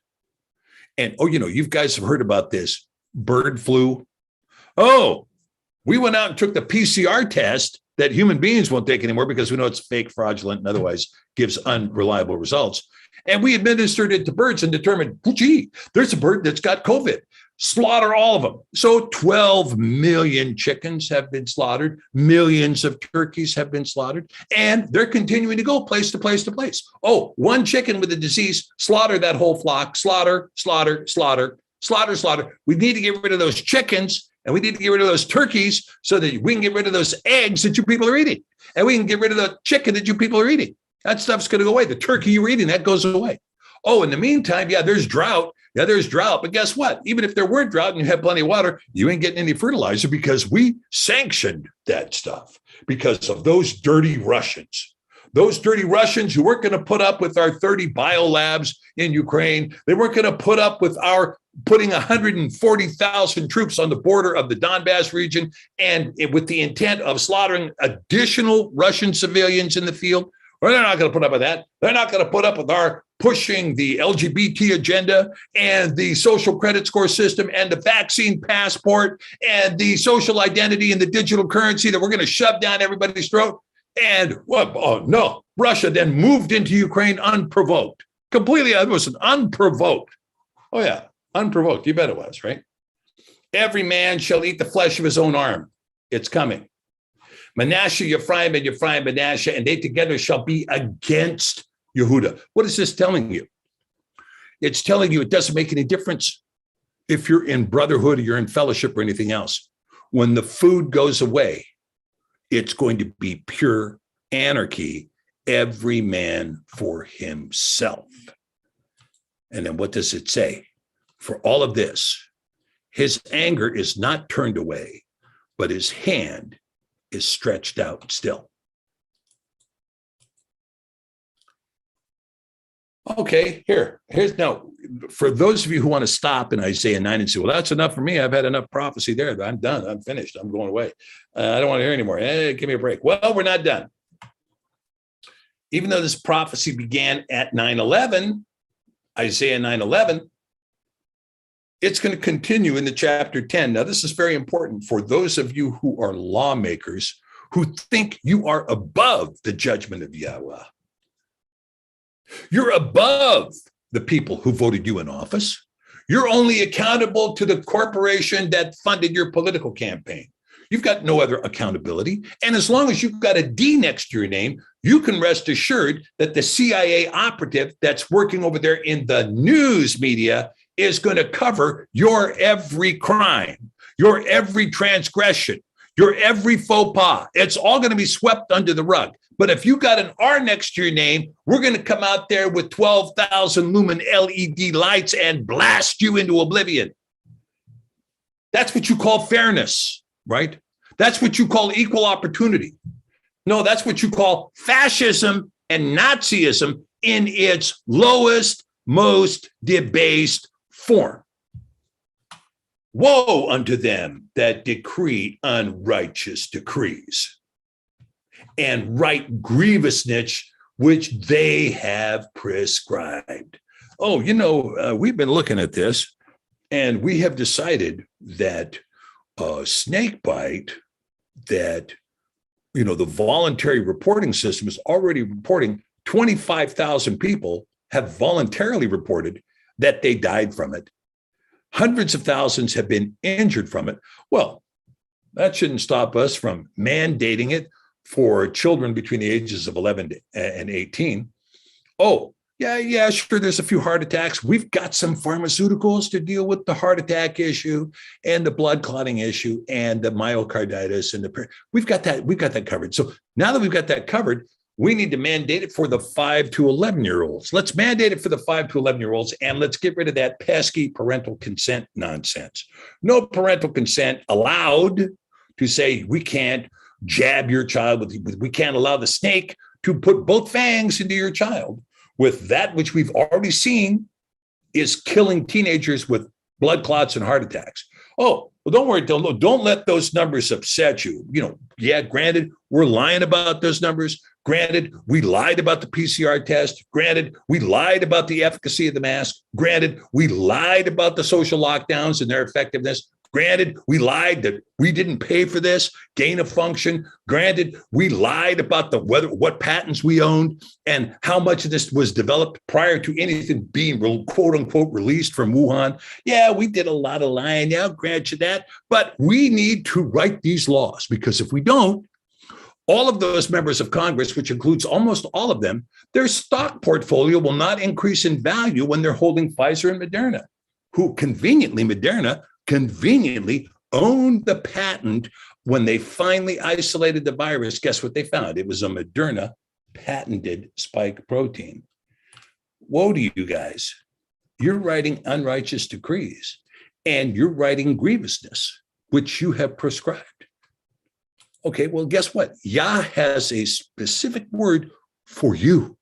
and you guys have heard about this bird flu. Oh, we went out and took the PCR test that human beings won't take anymore because we know it's fake, fraudulent, and otherwise gives unreliable results. And we administered it to birds and determined, there's a bird that's got COVID. Slaughter all of them. So 12 million chickens have been slaughtered. Millions of turkeys have been slaughtered. And they're continuing to go place to place to place. Oh, one chicken with a disease, slaughter that whole flock. Slaughter. We need to get rid of those chickens, and we need to get rid of those turkeys so that we can get rid of those eggs that you people are eating. And we can get rid of the chicken that you people are eating. That stuff's going to go away. The turkey you're eating, that goes away. Oh, in the meantime, there's drought. Yeah, there's drought, but guess what? Even if there weren't drought and you have plenty of water, you ain't getting any fertilizer because we sanctioned that stuff because of those dirty Russians. Those dirty Russians who weren't going to put up with our 30 biolabs in Ukraine. They weren't going to put up with our putting 140,000 troops on the border of the Donbass region and with the intent of slaughtering additional Russian civilians in the field. Well, they're not going to put up with that. They're not going to put up with our pushing the LGBT agenda and the social credit score system and the vaccine passport and the social identity and the digital currency that we're going to shove down everybody's throat. And what? Oh, no. Russia then moved into Ukraine unprovoked. Completely. It was an unprovoked. Oh, yeah. Unprovoked. You bet it was, right? Every man shall eat the flesh of his own arm. It's coming. Manasseh, Ephraim, and Ephraim, Manasseh, and they together shall be against Yehuda. What is this telling you? It's telling you it doesn't make any difference if you're in brotherhood or you're in fellowship or anything else. When the food goes away, it's going to be pure anarchy, every man for himself. And then what does it say? For all of this, his anger is not turned away, but his hand is stretched out still. Okay, here's now, for those of you who want to stop in Isaiah 9 and say, well, that's enough for me. I've had enough prophecy there. I'm done. I'm finished. I'm going away. I don't want to hear anymore. Hey, give me a break. Well, we're not done. Even though this prophecy began at 9:11, Isaiah 9:11, it's going to continue into chapter 10. Now, this is very important for those of you who are lawmakers who think you are above the judgment of Yahweh. You're above the people who voted you in office. You're only accountable to the corporation that funded your political campaign. You've got no other accountability. And as long as you've got a D next to your name, you can rest assured that the CIA operative that's working over there in the news media is going to cover your every crime, your every transgression, your every faux pas. It's all going to be swept under the rug. But if you got an R next to your name, we're going to come out there with 12,000 lumen LED lights and blast you into oblivion. That's what you call fairness, right? That's what you call equal opportunity. No, that's what you call fascism and Nazism in its lowest, most debased form. Woe unto them that decree unrighteous decrees and write grievousness which they have prescribed. Oh, we've been looking at this and we have decided that snake bite, that, the voluntary reporting system is already reporting 25,000 people have voluntarily reported that they died from it. Hundreds of thousands have been injured from it. Well, that shouldn't stop us from mandating it for children between the ages of 11 and 18. Oh, yeah, sure, there's a few heart attacks. We've got some pharmaceuticals to deal with the heart attack issue and the blood clotting issue and the myocarditis and we've got that covered. So now that we've got that covered, we need to mandate it for the 5 to 11-year-olds. Let's mandate it for the 5 to 11-year-olds, and let's get rid of that pesky parental consent nonsense. No parental consent allowed to say we can't jab your child we can't allow the snake to put both fangs into your child with that which we've already seen is killing teenagers with blood clots and heart attacks. Oh, well, don't worry, don't let those numbers upset you. Granted, we're lying about those numbers. Granted, we lied about the PCR test. Granted, we lied about the efficacy of the mask. Granted, we lied about the social lockdowns and their effectiveness. Granted, we lied that we didn't pay for this, gain of function. Granted, we lied about what patents we owned and how much of this was developed prior to anything being quote unquote released from Wuhan. Yeah, we did a lot of lying. Yeah, I'll grant you that. But we need to write these laws because if we don't, all of those members of Congress, which includes almost all of them, their stock portfolio will not increase in value when they're holding Pfizer and Moderna, who Moderna conveniently owned the patent when they finally isolated the virus. Guess what they found? It was a Moderna patented spike protein. Woe to you guys. you're writing unrighteous decrees, and you're writing grievousness, which you have prescribed. Okay, well, guess what? Yah has a specific word for you.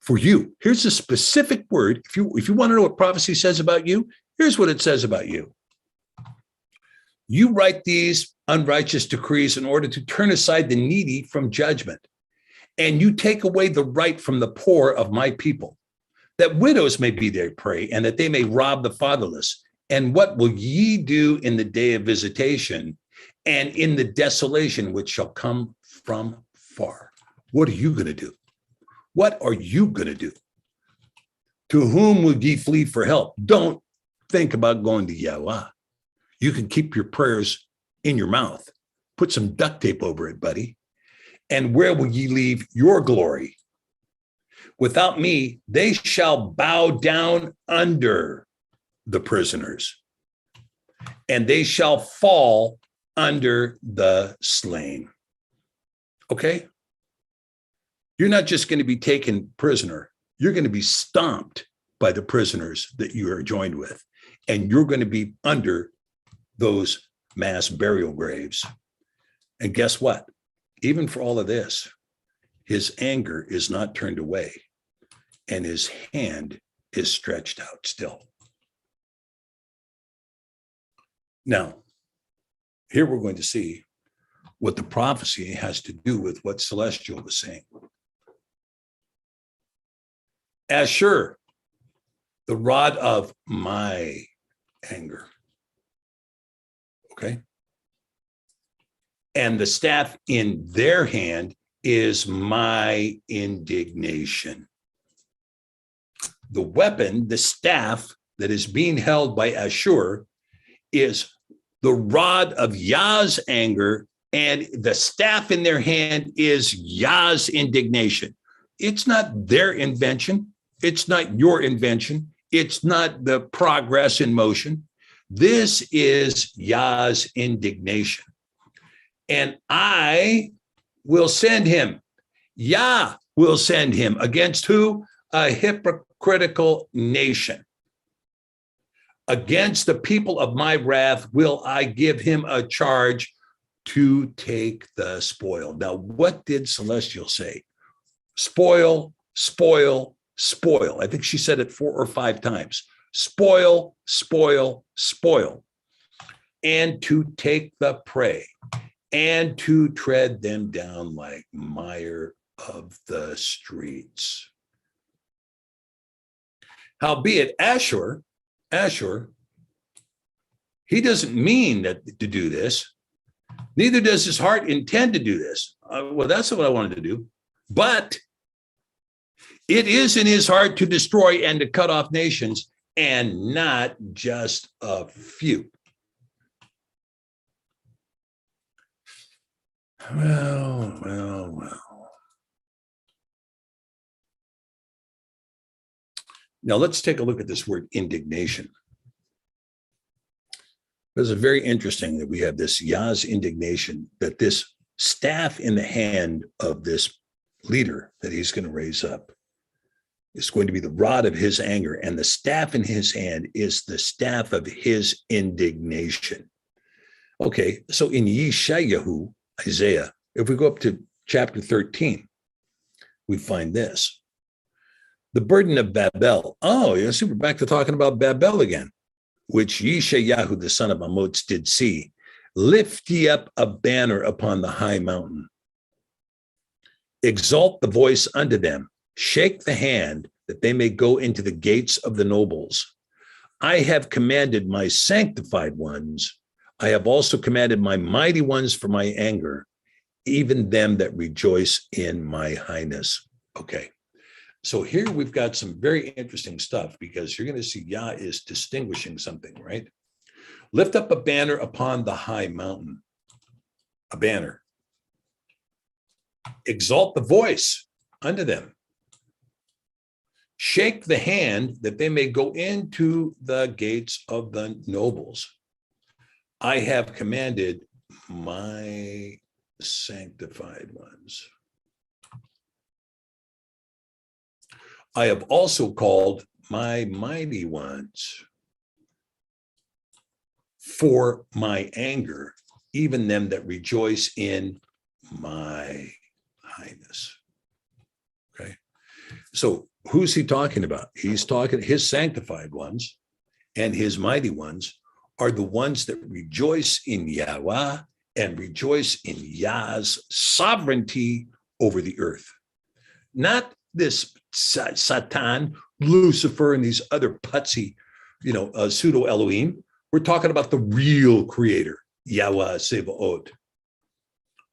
For you. Here's a specific word. If you want to know what prophecy says about you, here's what it says about you. You write these unrighteous decrees in order to turn aside the needy from judgment, and you take away the right from the poor of my people, that widows may be their prey, and that they may rob the fatherless. And what will ye do in the day of visitation and in the desolation which shall come from far? What are you going to do? What are you going to do? To whom would ye flee for help? Don't think about going to Yahuah. You can keep your prayers in your mouth. Put some duct tape over it, buddy. And where will ye leave your glory? Without me, they shall bow down under the prisoners, and they shall fall under the slain. Okay? You're not just going to be taken prisoner. You're going to be stomped by the prisoners that you are joined with, and you're going to be under those mass burial graves. And guess what? Even for all of this, his anger is not turned away, and his hand is stretched out still. Now, here we're going to see what the prophecy has to do with what Celestial was saying. Ashur, the rod of my anger. Okay? And the staff in their hand is my indignation. The weapon, the staff that is being held by Ashur, is the rod of Yah's anger, and the staff in their hand is Yah's indignation. It's not their invention. It's not your invention. It's not the progress in motion. This is Yah's indignation. And I will send him. Yah will send him against who? A hypocritical nation. Against the people of my wrath will I give him a charge to take the spoil. Now, what did Celestial say? Spoil, spoil, spoil. I think she said it 4 or 5 times. Spoil, spoil, spoil. And to take the prey, and to tread them down like mire of the streets. Howbeit, Ashur, he doesn't mean that to do this. Neither does his heart intend to do this. Well, that's what I wanted to do. But it is in his heart to destroy and to cut off nations, and not just a few. Well. Now let's take a look at this word indignation. It's very interesting that we have this Yah's indignation, that this staff in the hand of this leader that he's going to raise up is going to be the rod of his anger, and the staff in his hand is the staff of his indignation. Okay, so in Yesha'yahu, Isaiah, if we go up to chapter 13, we find this. The burden of Babel. Oh, you see, we're back to talking about Babel again, which Yesha'yahu, the son of Amoz, did see. Lift ye up a banner upon the high mountain. Exalt the voice unto them. Shake the hand, that they may go into the gates of the nobles. I have commanded my sanctified ones. I have also commanded my mighty ones for my anger, even them that rejoice in my highness. Okay. So here we've got some very interesting stuff, because you're going to see Yah is distinguishing something, right? Lift up a banner upon the high mountain, a banner. Exalt the voice unto them. Shake the hand, that they may go into the gates of the nobles. I have commanded my sanctified ones. I have also called my mighty ones, for my anger, even them that rejoice in my highness. Okay. So who's he talking about? He's talking his sanctified ones and his mighty ones are the ones that rejoice in Yahuah and rejoice in Yah's sovereignty over the earth. Not this Satan, Lucifer, and these other putsy, pseudo Elohim. We're talking about the real creator, Yahuah Sebaot.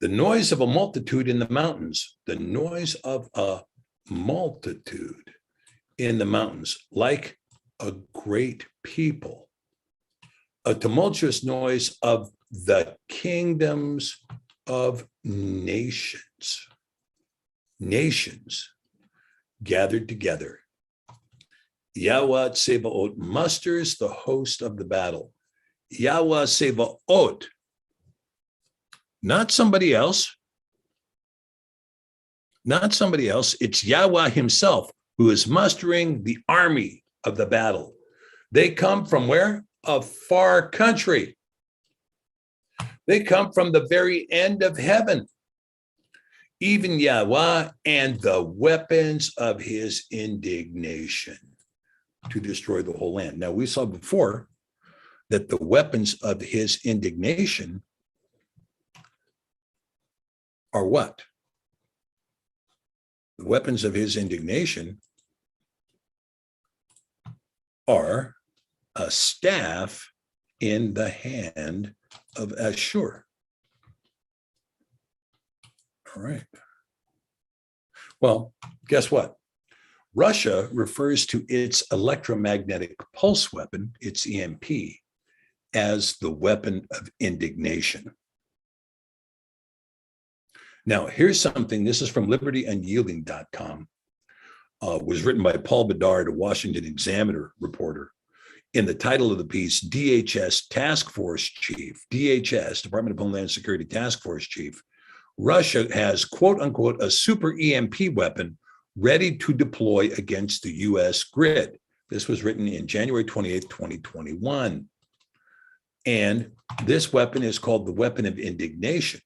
The noise of a multitude in the mountains, the noise of a multitude in the mountains, like a great people, a tumultuous noise of the kingdoms of nations. Nations gathered together. Yahuah Sebaot musters the host of the battle. Yahuah Sebaot, not somebody else. Not somebody else. It's Yahuah himself who is mustering the army of the battle. They come from where? A far country. They come from the very end of heaven. Even Yahuah and the weapons of his indignation to destroy the whole land. Now, we saw before that the weapons of his indignation are what? The weapons of his indignation are a staff in the hand of Ashur. All right. Well, guess what? Russia refers to its electromagnetic pulse weapon, its EMP, as the weapon of indignation. Now, here's something. This is from libertyunyielding.com. Was written by Paul Bedard, a Washington Examiner reporter. In the title of the piece, DHS Task Force Chief, DHS, Department of Homeland Security Task Force Chief, Russia has, quote unquote, a super EMP weapon ready to deploy against the US grid. This was written in January 28th, 2021. And this weapon is called the weapon of indignation.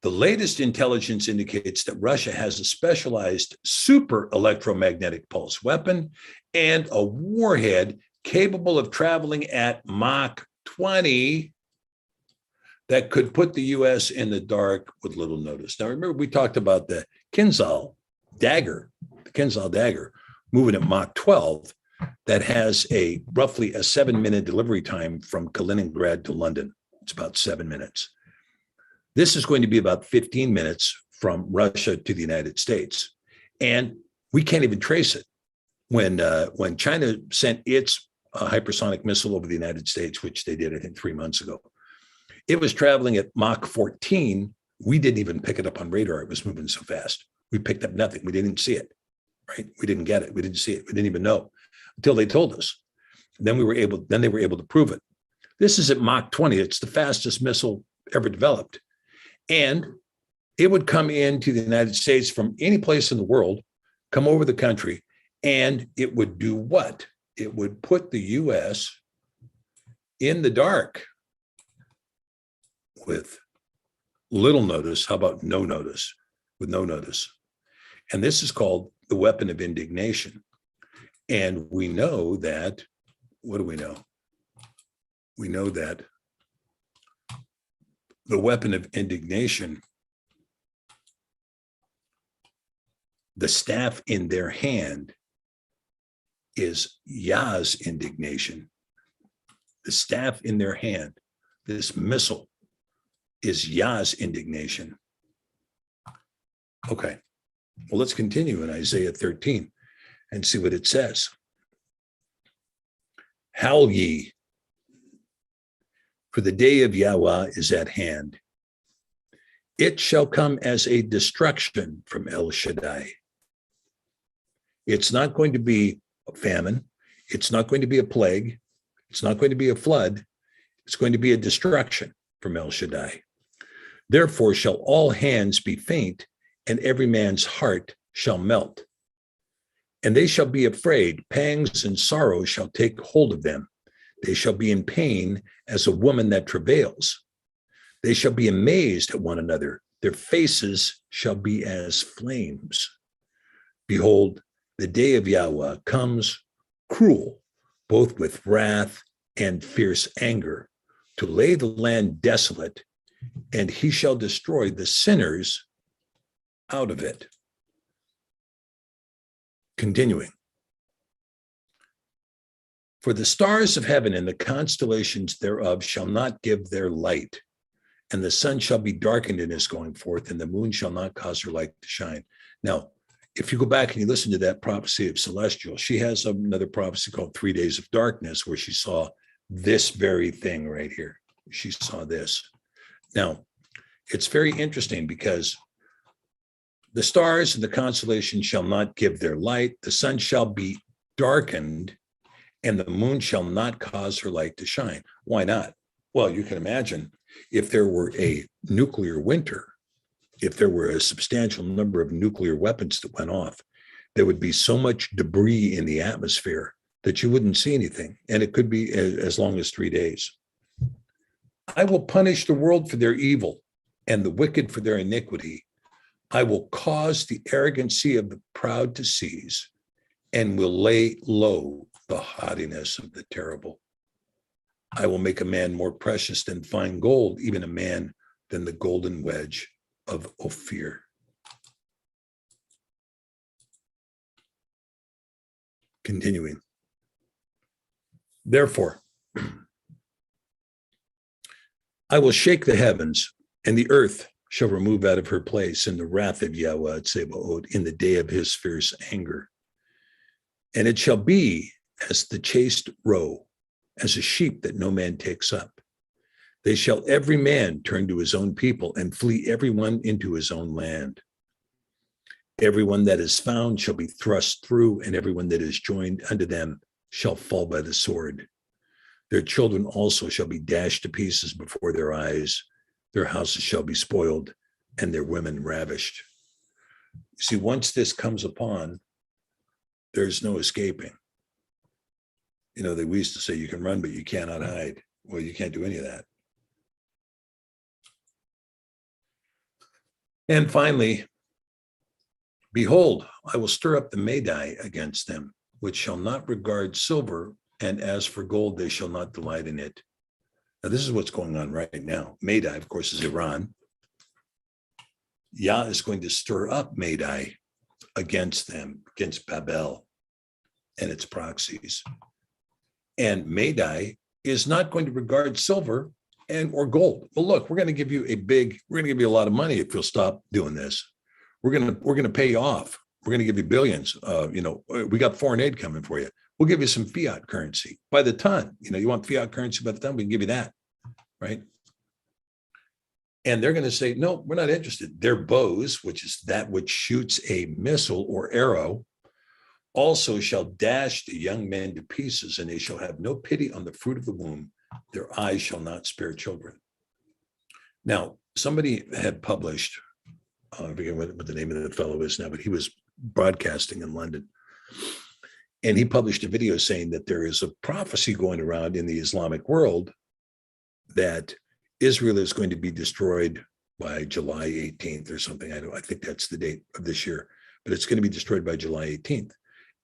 The latest intelligence indicates that Russia has a specialized super electromagnetic pulse weapon and a warhead capable of traveling at Mach 20 that could put the US in the dark with little notice. Now, remember, we talked about the Kinzhal dagger, moving at Mach 12, that has roughly a 7-minute delivery time from Kaliningrad to London. It's about 7 minutes. This is going to be about 15 minutes from Russia to the United States. And we can't even trace it. When China sent its hypersonic missile over the United States, which they did, I think, 3 months ago, it was traveling at Mach 14. We didn't even pick it up on radar. It was moving so fast. We picked up nothing. We didn't see it, right? We didn't get it. We didn't see it. We didn't even know until they told us. Then they were able to prove it. This is at Mach 20. It's the fastest missile ever developed. And it would come into the United States from any place in the world, come over the country, and it would do what? It would put the US in the dark with little notice. How about no notice? With no notice. And this is called the weapon of indignation. And we know that, what do we know? We know that the weapon of indignation, the staff in their hand, is Yah's indignation. The staff in their hand, this missile, is Yah's indignation. Okay, well, let's continue in Isaiah 13 and see what it says. Howl ye, for the day of Yahuah is at hand. It shall come as a destruction from El Shaddai. It's not going to be a famine. It's not going to be a plague. It's not going to be a flood. It's going to be a destruction from El Shaddai. Therefore shall all hands be faint, and every man's heart shall melt. And they shall be afraid, pangs and sorrow shall take hold of them. They shall be in pain as a woman that travails. They shall be amazed at one another. Their faces shall be as flames. Behold, the day of Yahuah comes cruel, both with wrath and fierce anger, to lay the land desolate, and he shall destroy the sinners out of it. Continuing. For the stars of heaven and the constellations thereof shall not give their light, and the sun shall be darkened in his going forth, and the moon shall not cause her light to shine. Now, if you go back and you listen to that prophecy of Celestial, she has another prophecy called 3 Days of Darkness, where she saw this very thing right here. She saw this. Now, it's very interesting because the stars and the constellations shall not give their light, the sun shall be darkened, and the moon shall not cause her light to shine. Why not? Well, you can imagine if there were a nuclear winter, if there were a substantial number of nuclear weapons that went off, there would be so much debris in the atmosphere that you wouldn't see anything. And it could be as long as 3 days. I will punish the world for their evil and the wicked for their iniquity. I will cause the arrogancy of the proud to cease and will lay low the haughtiness of the terrible. I will make a man more precious than fine gold, even a man than the golden wedge of Ophir. Continuing. Therefore, I will shake the heavens, and the earth shall remove out of her place in the wrath of Yahuah Tsebaot in the day of his fierce anger. And it shall be as the chased roe, as a sheep that no man takes up. They shall every man turn to his own people and flee everyone into his own land. Everyone that is found shall be thrust through, and everyone that is joined unto them shall fall by the sword. Their children also shall be dashed to pieces before their eyes. Their houses shall be spoiled, and their women ravished. You see, once this comes upon, there's no escaping. You know, we used to say you can run, but you cannot hide. Well, you can't do any of that. And finally, behold, I will stir up the Madai against them, which shall not regard silver, and as for gold, they shall not delight in it. Now, this is what's going on right now. Madai, of course, is Iran. Yah is going to stir up Madai against them, against Babel and its proxies. And Madai is not going to regard silver and or gold. Well, look, we're going to give you a lot of money if you'll stop doing this. We're going to pay you off. We're going to give you billions. We got foreign aid coming for you. We'll give you some fiat currency by the ton. You want fiat currency by the ton, we can give you that, right? And they're going to say, no, we're not interested. Their bows, which is that which shoots a missile or arrow, also shall dash the young men to pieces, and they shall have no pity on the fruit of the womb. Their eyes shall not spare children. Now, somebody had published, I forget what the name of the fellow is now, but he was broadcasting in London. And he published a video saying that there is a prophecy going around in the Islamic world that Israel is going to be destroyed by July 18th or something. I think that's the date of this year, but it's going to be destroyed by July 18th.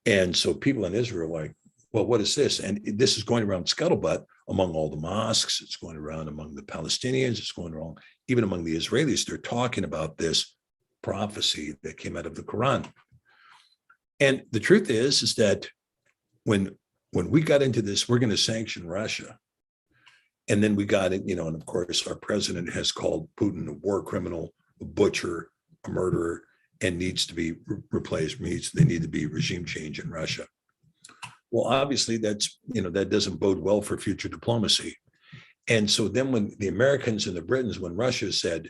And so people in Israel are like, well, what is this? And this is going around scuttlebutt among all the mosques. It's going around among the Palestinians. It's going around even among the Israelis. They're talking about this prophecy that came out of the Quran. And the truth is that when we got into this, we're going to sanction Russia. And then we got it, and of course, our president has called Putin a war criminal, a butcher, a murderer, and needs to be replaced. They need to be regime change in Russia. Well, obviously, that doesn't bode well for future diplomacy. And so then when the Americans and the Britons, when Russia said,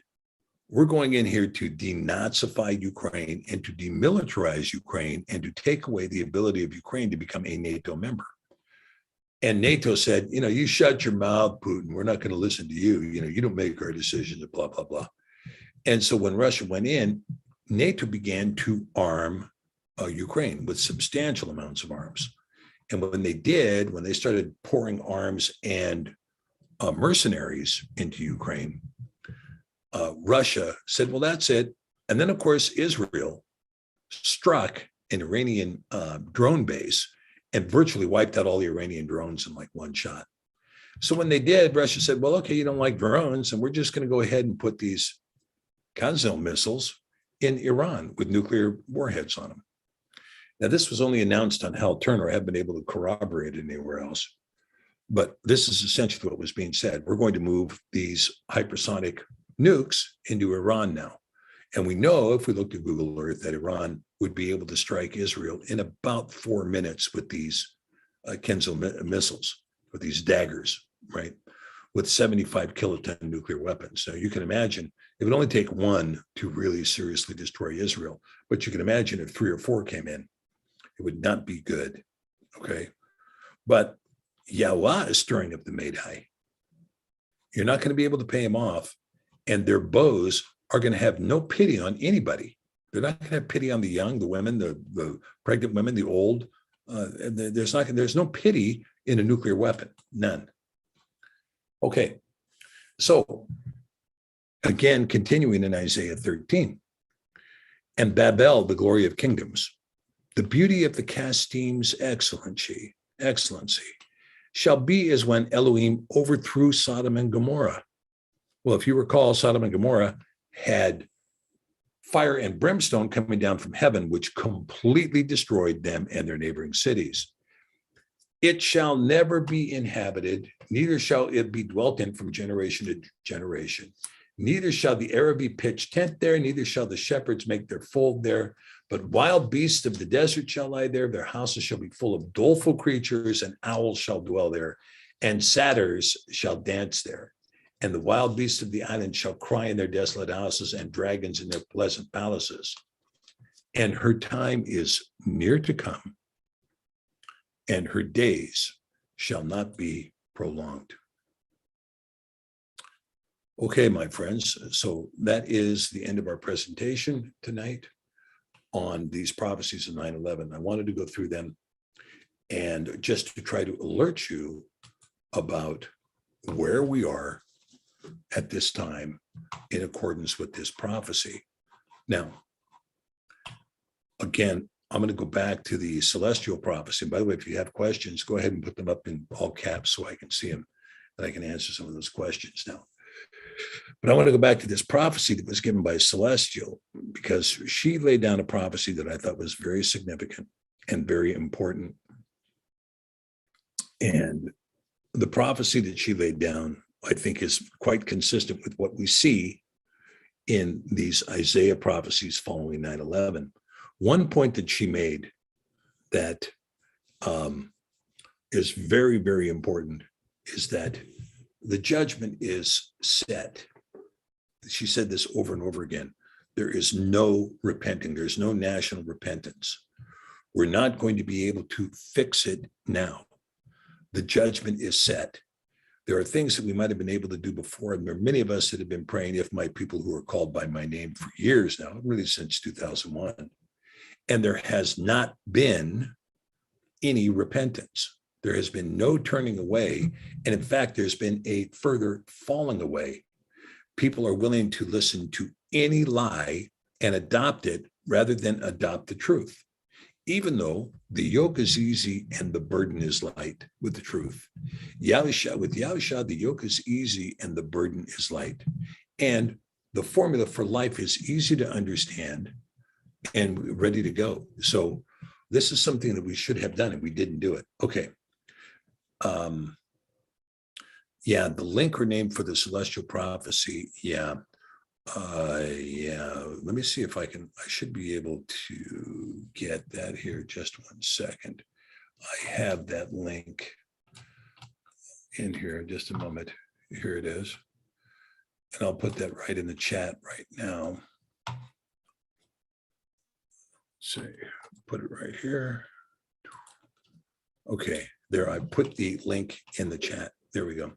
we're going in here to denazify Ukraine and to demilitarize Ukraine and to take away the ability of Ukraine to become a NATO member. And NATO said, you shut your mouth, Putin. We're not going to listen to you. You don't make our decisions, blah, blah, blah. And so when Russia went in, NATO began to arm Ukraine with substantial amounts of arms. And when they started pouring arms and mercenaries into Ukraine, Russia said, well, that's it. And then, of course, Israel struck an Iranian drone base and virtually wiped out all the Iranian drones in like one shot. So when they did, Russia said, well, okay, you don't like drones, and we're just going to go ahead and put these Kanzel missiles in Iran with nuclear warheads on them. Now, this was only announced on Hal Turner. I haven't been able to corroborate it anywhere else. But this is essentially what was being said. We're going to move these hypersonic nukes into Iran now. And we know, if we look at Google Earth, that Iran would be able to strike Israel in about 4 minutes with these Kenzel missiles, with these daggers, right? With 75 kiloton nuclear weapons. So you can imagine, it would only take one to really seriously destroy Israel. But you can imagine if 3 or 4 came in, it would not be good, okay? But Yahuah is stirring up the Madai. You're not going to be able to pay him off, and their bows are going to have no pity on anybody. They're not going to have pity on the young, the women, the pregnant women, the old. There's no pity in a nuclear weapon, none. Okay, so again, continuing in Isaiah 13, and Babel, the glory of kingdoms, the beauty of the Castim's excellency, shall be as when Elohim overthrew Sodom and Gomorrah. Well, if you recall, Sodom and Gomorrah had fire and brimstone coming down from heaven, which completely destroyed them and their neighboring cities. It shall never be inhabited, neither shall it be dwelt in from generation to generation. Neither shall the Arabi pitch tent there, neither shall the shepherds make their fold there. But wild beasts of the desert shall lie there. Their houses shall be full of doleful creatures, and owls shall dwell there, and satyrs shall dance there. And the wild beasts of the island shall cry in their desolate houses, and dragons in their pleasant palaces. And her time is near to come, and her days shall not be prolonged. Okay, my friends, so that is the end of our presentation tonight on these prophecies of 9/11. I wanted to go through them and just to try to alert you about where we are at this time in accordance with this prophecy. Now, again, I'm going to go back to the celestial prophecy. By the way, if you have questions, go ahead and put them up in all caps so I can see them and I can answer some of those questions now. But I want to go back to this prophecy that was given by Celestial, because she laid down a prophecy that I thought was very significant and very important. And the prophecy that she laid down, I think, is quite consistent with what we see in these Isaiah prophecies following 9/11. One point that she made that is very, very important is that the judgment is set. She said this over and over again. There is no repenting. There's no national repentance. We're not going to be able to fix it now. The judgment is set. There are things that we might have been able to do before, and there are many of us that have been praying, if my people who are called by my name, for years now, really since 2001. And there has not been any repentance. There has been no turning away. And in fact, there's been a further falling away. People are willing to listen to any lie and adopt it rather than adopt the truth, even though the yoke is easy and the burden is light with the truth. With Yahusha, the yoke is easy and the burden is light. And the formula for life is easy to understand and ready to go. So this is something that we should have done, and we didn't do it. Okay. Yeah, the link or name for the celestial prophecy. Yeah. Let me see if I should be able to get that here. Just 1 second. I have that link in here in just a moment. Here it is. And I'll put that right in the chat right now. So put it right here. Okay, there, I put the link in the chat. There we go.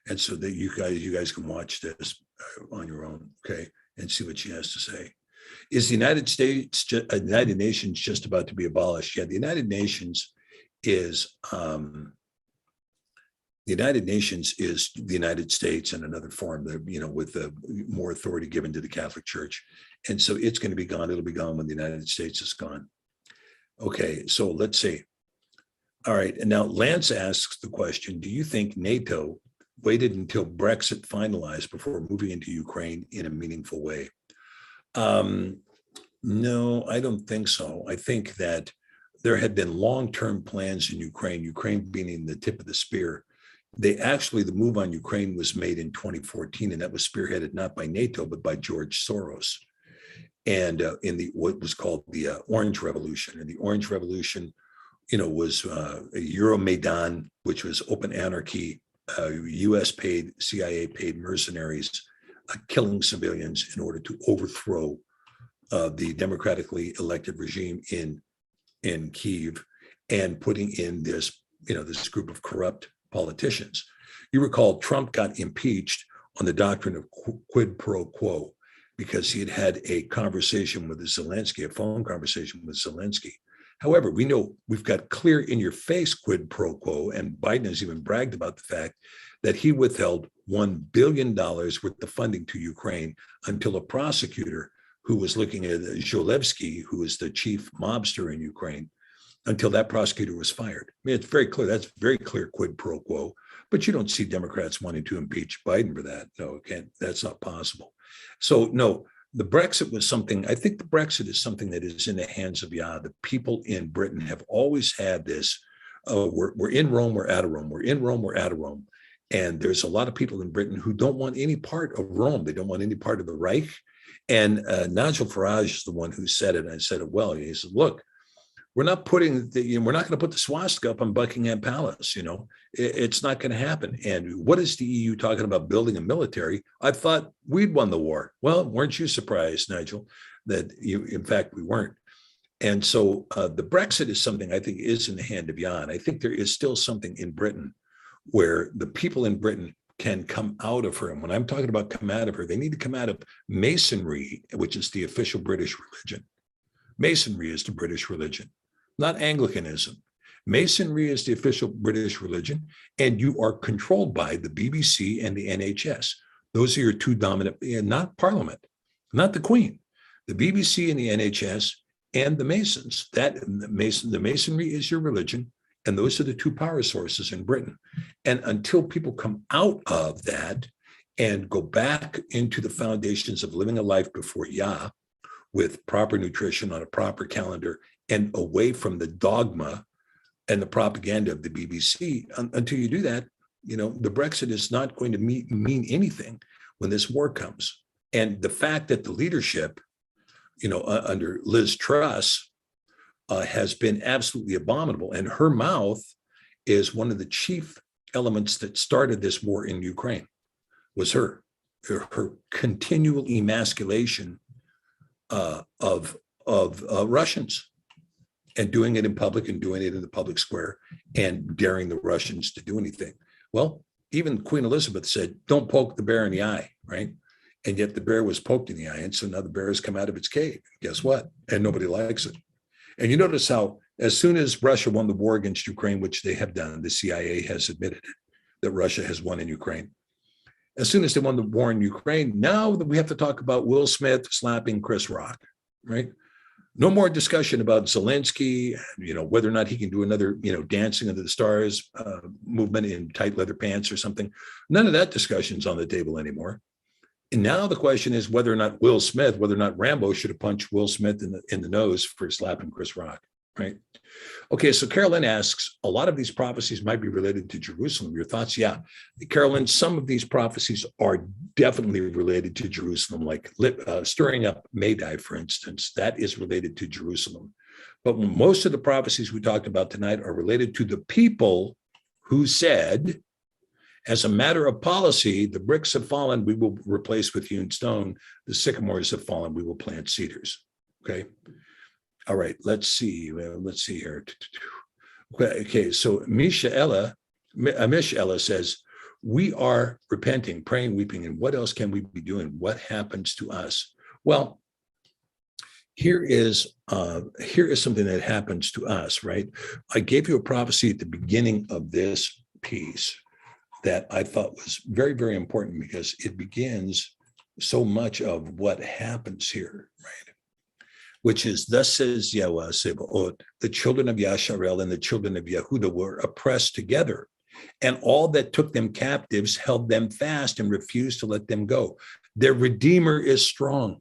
And so that you guys can watch this on your own, okay, and see what she has to say. Is the United Nations just about to be abolished? Yeah, the United Nations is the United States in another form, with more authority given to the Catholic Church. And so it's going to be gone. It'll be gone when the United States is gone. Okay, so let's see. All right, and now Lance asks the question, do you think NATO waited until Brexit finalized before moving into Ukraine in a meaningful way? No, I don't think so. I think that there had been long-term plans in Ukraine being the tip of the spear. The move on Ukraine was made in 2014, and that was spearheaded not by NATO, but by George Soros. And in what was called the Orange Revolution. And the Orange Revolution, was Euromaidan, which was open anarchy, US paid, CIA paid mercenaries killing civilians in order to overthrow the democratically elected regime in Kyiv, and putting in this group of corrupt politicians. You recall Trump got impeached on the doctrine of quid pro quo because he had had a conversation with Zelensky, a phone conversation with Zelensky. However, we know we've got clear in your face quid pro quo, and Biden has even bragged about the fact that he withheld $1 billion worth of funding to Ukraine until a prosecutor who was looking at Zholevsky, who is the chief mobster in Ukraine, until that prosecutor was fired. I mean, it's very clear. That's very clear quid pro quo. But you don't see Democrats wanting to impeach Biden for that. No, that's not possible. So no, the Brexit was something, I think the Brexit is something that is in the hands of Yah. The people in Britain have always had this, we're in Rome, we're out of Rome. We're in Rome, we're out of Rome. And there's a lot of people in Britain who don't want any part of Rome. They don't want any part of the Reich. And Nigel Farage is the one who said it. And I said it well. He said, look, we're not going to put the swastika up on Buckingham Palace. It's not going to happen. And what is the EU talking about building a military? I thought we'd won the war. Well, weren't you surprised, Nigel, that in fact, we weren't. And so the Brexit is something I think is in the hand of Yah. And I think there is still something in Britain where the people in Britain can come out of her. And when I'm talking about come out of her, they need to come out of Masonry, which is the official British religion. Masonry is the British religion, not Anglicanism. Masonry is the official British religion, and you are controlled by the BBC and the NHS. Those are your two dominant, not Parliament, not the Queen, the BBC and the NHS and the Masons. The Masonry is your religion, and those are the two power sources in Britain. And until people come out of that and go back into the foundations of living a life before Yah, with proper nutrition on a proper calendar and away from the dogma and the propaganda of the BBC, until you do that, the Brexit is not going to mean anything when this war comes. And the fact that the leadership, under Liz Truss, has been absolutely abominable. And her mouth is one of the chief elements that started this war in Ukraine, was her continual emasculation of Russians, and doing it in public and doing it in the public square and daring the Russians to do anything. Well, even Queen Elizabeth said, don't poke the bear in the eye, right? And yet the bear was poked in the eye. And so now the bear has come out of its cave. Guess what? And nobody likes it. And you notice how as soon as Russia won the war against Ukraine, which they have done, the CIA has admitted it, that Russia has won in Ukraine. As soon as they won the war in Ukraine, now we have to talk about Will Smith slapping Chris Rock, right? No more discussion about Zelensky, whether or not he can do another, Dancing Under the Stars movement in tight leather pants or something. None of that discussion's on the table anymore. And now the question is whether or not Rambo should have punched Will Smith in the nose for slapping Chris Rock, right? Okay, so Carolyn asks, a lot of these prophecies might be related to Jerusalem. Your thoughts? Yeah, Carolyn, some of these prophecies are definitely related to Jerusalem, like stirring up Madai, for instance. That is related to Jerusalem. But most of the prophecies we talked about tonight are related to the people who said, as a matter of policy, the bricks have fallen, we will replace with hewn stone. The sycamores have fallen, we will plant cedars. Okay. All right, let's see here. Okay, so Misha Ella says, we are repenting, praying, weeping, and what else can we be doing? What happens to us? Well, Here is something that happens to us, right? I gave you a prophecy at the beginning of this piece that I thought was very, very important because it begins so much of what happens here, right? Which is, thus says Yahuah Sebaot, the children of Yasharel and the children of Yehuda were oppressed together, and all that took them captives held them fast and refused to let them go. Their Redeemer is strong.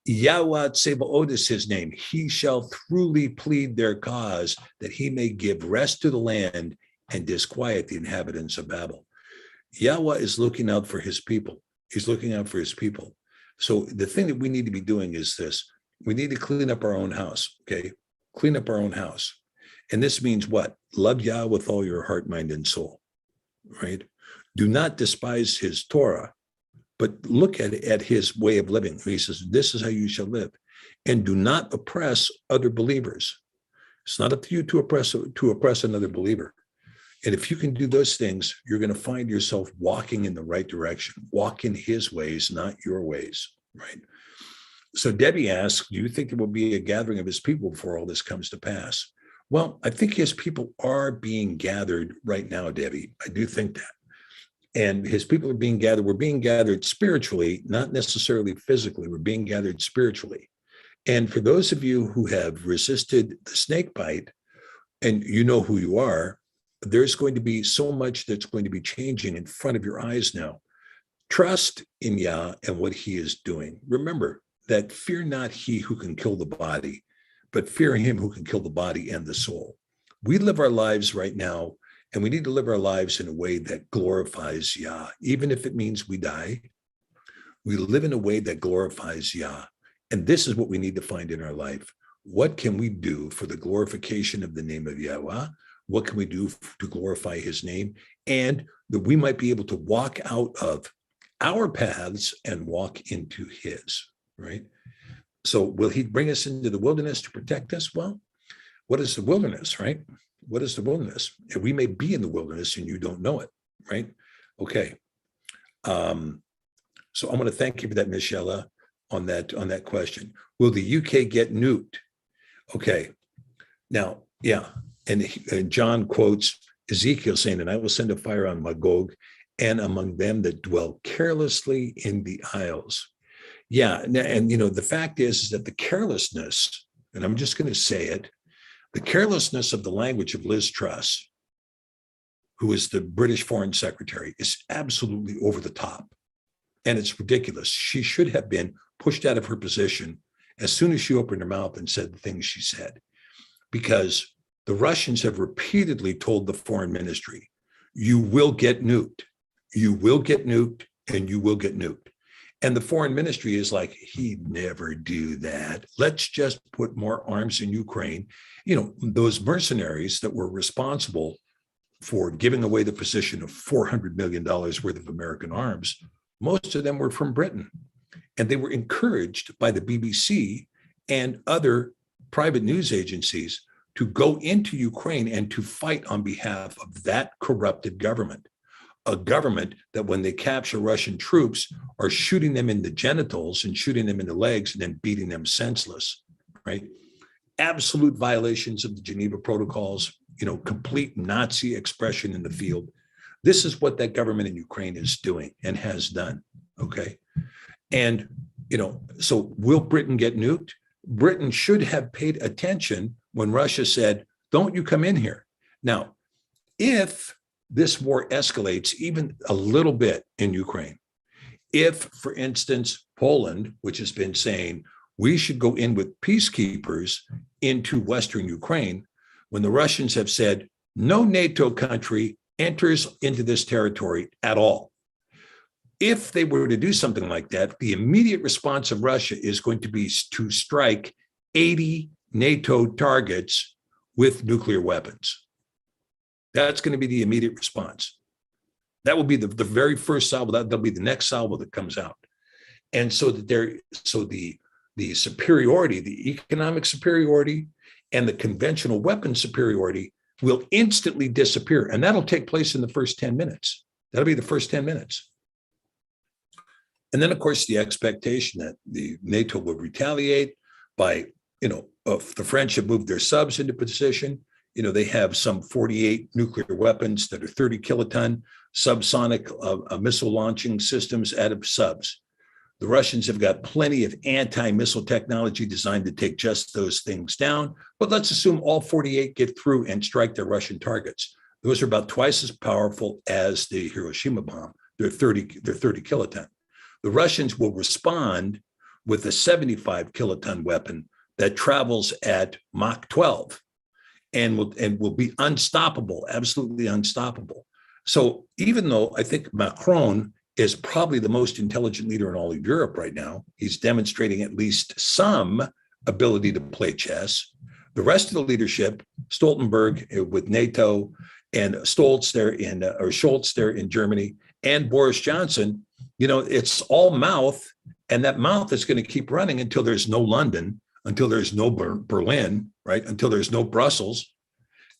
Yahuah Sebaot is his name. He shall truly plead their cause, that he may give rest to the land and disquiet the inhabitants of Babel. Yahuah is looking out for his people. He's looking out for his people. So the thing that we need to be doing is this. We need to clean up our own house, okay? Clean up our own house. And this means what? Love Yah with all your heart, mind, and soul, right? Do not despise his Torah, but look at his way of living. He says, this is how you shall live. And do not oppress other believers. It's not up to you to oppress another believer. And if you can do those things, you're going to find yourself walking in the right direction. Walk in his ways, not your ways, right? So Debbie asks, do you think there will be a gathering of his people before all this comes to pass? Well, I think his people are being gathered right now, Debbie. I do think that. And his people are being gathered. We're being gathered spiritually, not necessarily physically. We're being gathered spiritually. And for those of you who have resisted the snake bite, and you know who you are, there's going to be so much that's going to be changing in front of your eyes now. Trust in Yah and what he is doing. Remember that fear not he who can kill the body, but fear him who can kill the body and the soul. We live our lives right now, and we need to live our lives in a way that glorifies Yah. Even if it means we die, we live in a way that glorifies Yah. And this is what we need to find in our life. What can we do for the glorification of the name of Yahuah? What can we do to glorify his name? And that we might be able to walk out of our paths and walk into his, right? So will he bring us into the wilderness to protect us? Well, what is the wilderness, right? What is the wilderness? And we may be in the wilderness and you don't know it, right? Okay. So I'm going to thank you for that, Michelle, on that question. Will the UK get nuked? Okay. Now, yeah. And John quotes Ezekiel saying, and I will send a fire on Magog and among them that dwell carelessly in the isles. Yeah. And the fact is that the carelessness, and I'm just going to say it, the carelessness of the language of Liz Truss, who is the British Foreign Secretary, is absolutely over the top. And it's ridiculous. She should have been pushed out of her position as soon as she opened her mouth and said the things she said, because the Russians have repeatedly told the foreign ministry, you will get nuked, you will get nuked, and you will get nuked. And the foreign ministry is like, he'd never do that. Let's just put more arms in Ukraine. Those mercenaries that were responsible for giving away the position of $400 million worth of American arms, most of them were from Britain. And they were encouraged by the BBC and other private news agencies to go into Ukraine and to fight on behalf of that corrupted government, a government that when they capture Russian troops are shooting them in the genitals and shooting them in the legs and then beating them senseless, right? Absolute violations of the Geneva Protocols, complete Nazi expression in the field. This is what that government in Ukraine is doing and has done, okay? And, so will Britain get nuked? Britain should have paid attention when Russia said, don't you come in here. Now, if this war escalates even a little bit in Ukraine, if, for instance, Poland, which has been saying we should go in with peacekeepers into Western Ukraine, when the Russians have said no NATO country enters into this territory at all. If they were to do something like that, the immediate response of Russia is going to be to strike 80 NATO targets with nuclear weapons. That's going to be the immediate response. That will be the very first salvo. That'll be the next salvo that comes out. And so that the superiority, the economic superiority and the conventional weapon superiority will instantly disappear. And that'll take place in the first 10 minutes. That'll be the first 10 minutes. And then, of course, the expectation that the NATO would retaliate by, if the French have moved their subs into position, they have some 48 nuclear weapons that are 30 kiloton subsonic missile launching systems out of subs. The Russians have got plenty of anti-missile technology designed to take just those things down. But let's assume all 48 get through and strike their Russian targets. Those are about twice as powerful as the Hiroshima bomb. They're 30 kiloton. The Russians will respond with a 75 kiloton weapon that travels at Mach 12 and will be unstoppable, absolutely unstoppable. So even though I think Macron is probably the most intelligent leader in all of Europe right now, he's demonstrating at least some ability to play chess. The rest of the leadership, Stoltenberg with NATO and Scholz there in Germany, and Boris Johnson, it's all mouth, and that mouth is going to keep running until there's no London, until there's no Berlin, right? Until there's no Brussels.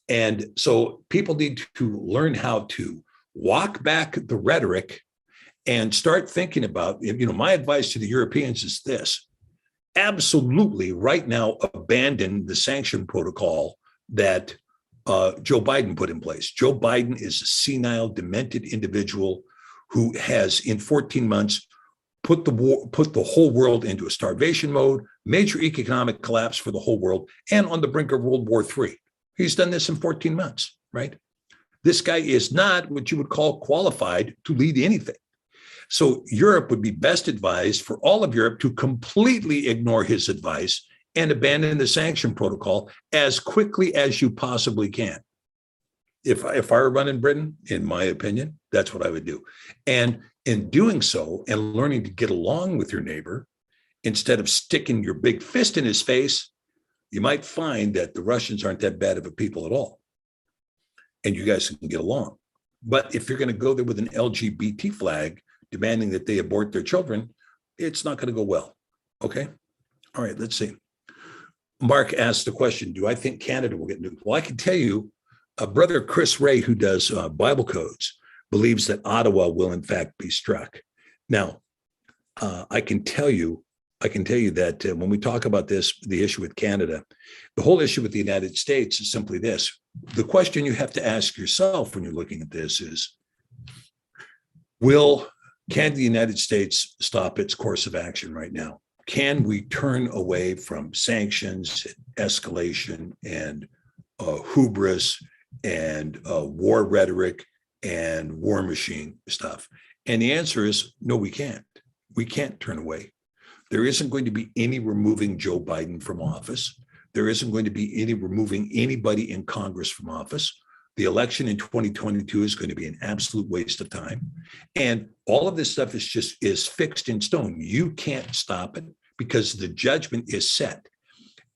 And so people need to learn how to walk back the rhetoric and start thinking about, my advice to the Europeans is this: absolutely right now abandon the sanction protocol that Joe Biden put in place. Joe Biden is a senile, demented individual who has, in 14 months, put the whole world into a starvation mode, major economic collapse for the whole world, and on the brink of World War III. He's done this in 14 months, right? This guy is not what you would call qualified to lead anything. So Europe would be best advised for all of Europe to completely ignore his advice and abandon the sanction protocol as quickly as you possibly can. If I were running Britain, in my opinion, that's what I would do. And in doing so and learning to get along with your neighbor, instead of sticking your big fist in his face, you might find that the Russians aren't that bad of a people at all. And you guys can get along. But if you're going to go there with an LGBT flag demanding that they abort their children, it's not going to go well. Okay? All right, let's see. Mark asked the question, do I think Canada will get nuked? Well, I can tell you, Brother Chris Ray, who does Bible codes, believes that Ottawa will in fact be struck. Now, I can tell you that when we talk about this, the issue with Canada, the whole issue with the United States is simply this. The question you have to ask yourself when you're looking at this is, can the United States stop its course of action right now? Can we turn away from sanctions, escalation, and hubris, and war rhetoric, and war machine stuff? And the answer is no, we can't. We can't turn away. There isn't going to be any removing Joe Biden from office. There isn't going to be any removing anybody in Congress from office. The election in 2022 is going to be an absolute waste of time. And all of this stuff is fixed in stone. You can't stop it because the judgment is set.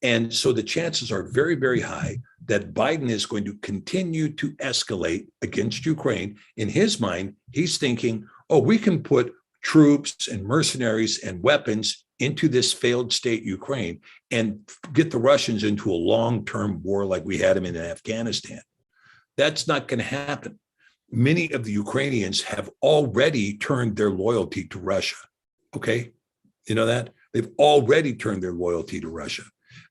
And so the chances are very, very high that Biden is going to continue to escalate against Ukraine. In his mind, he's thinking, we can put troops and mercenaries and weapons into this failed state, Ukraine, and get the Russians into a long-term war like we had them in Afghanistan. That's not going to happen. Many of the Ukrainians have already turned their loyalty to Russia. Okay? You know that? They've already turned their loyalty to Russia.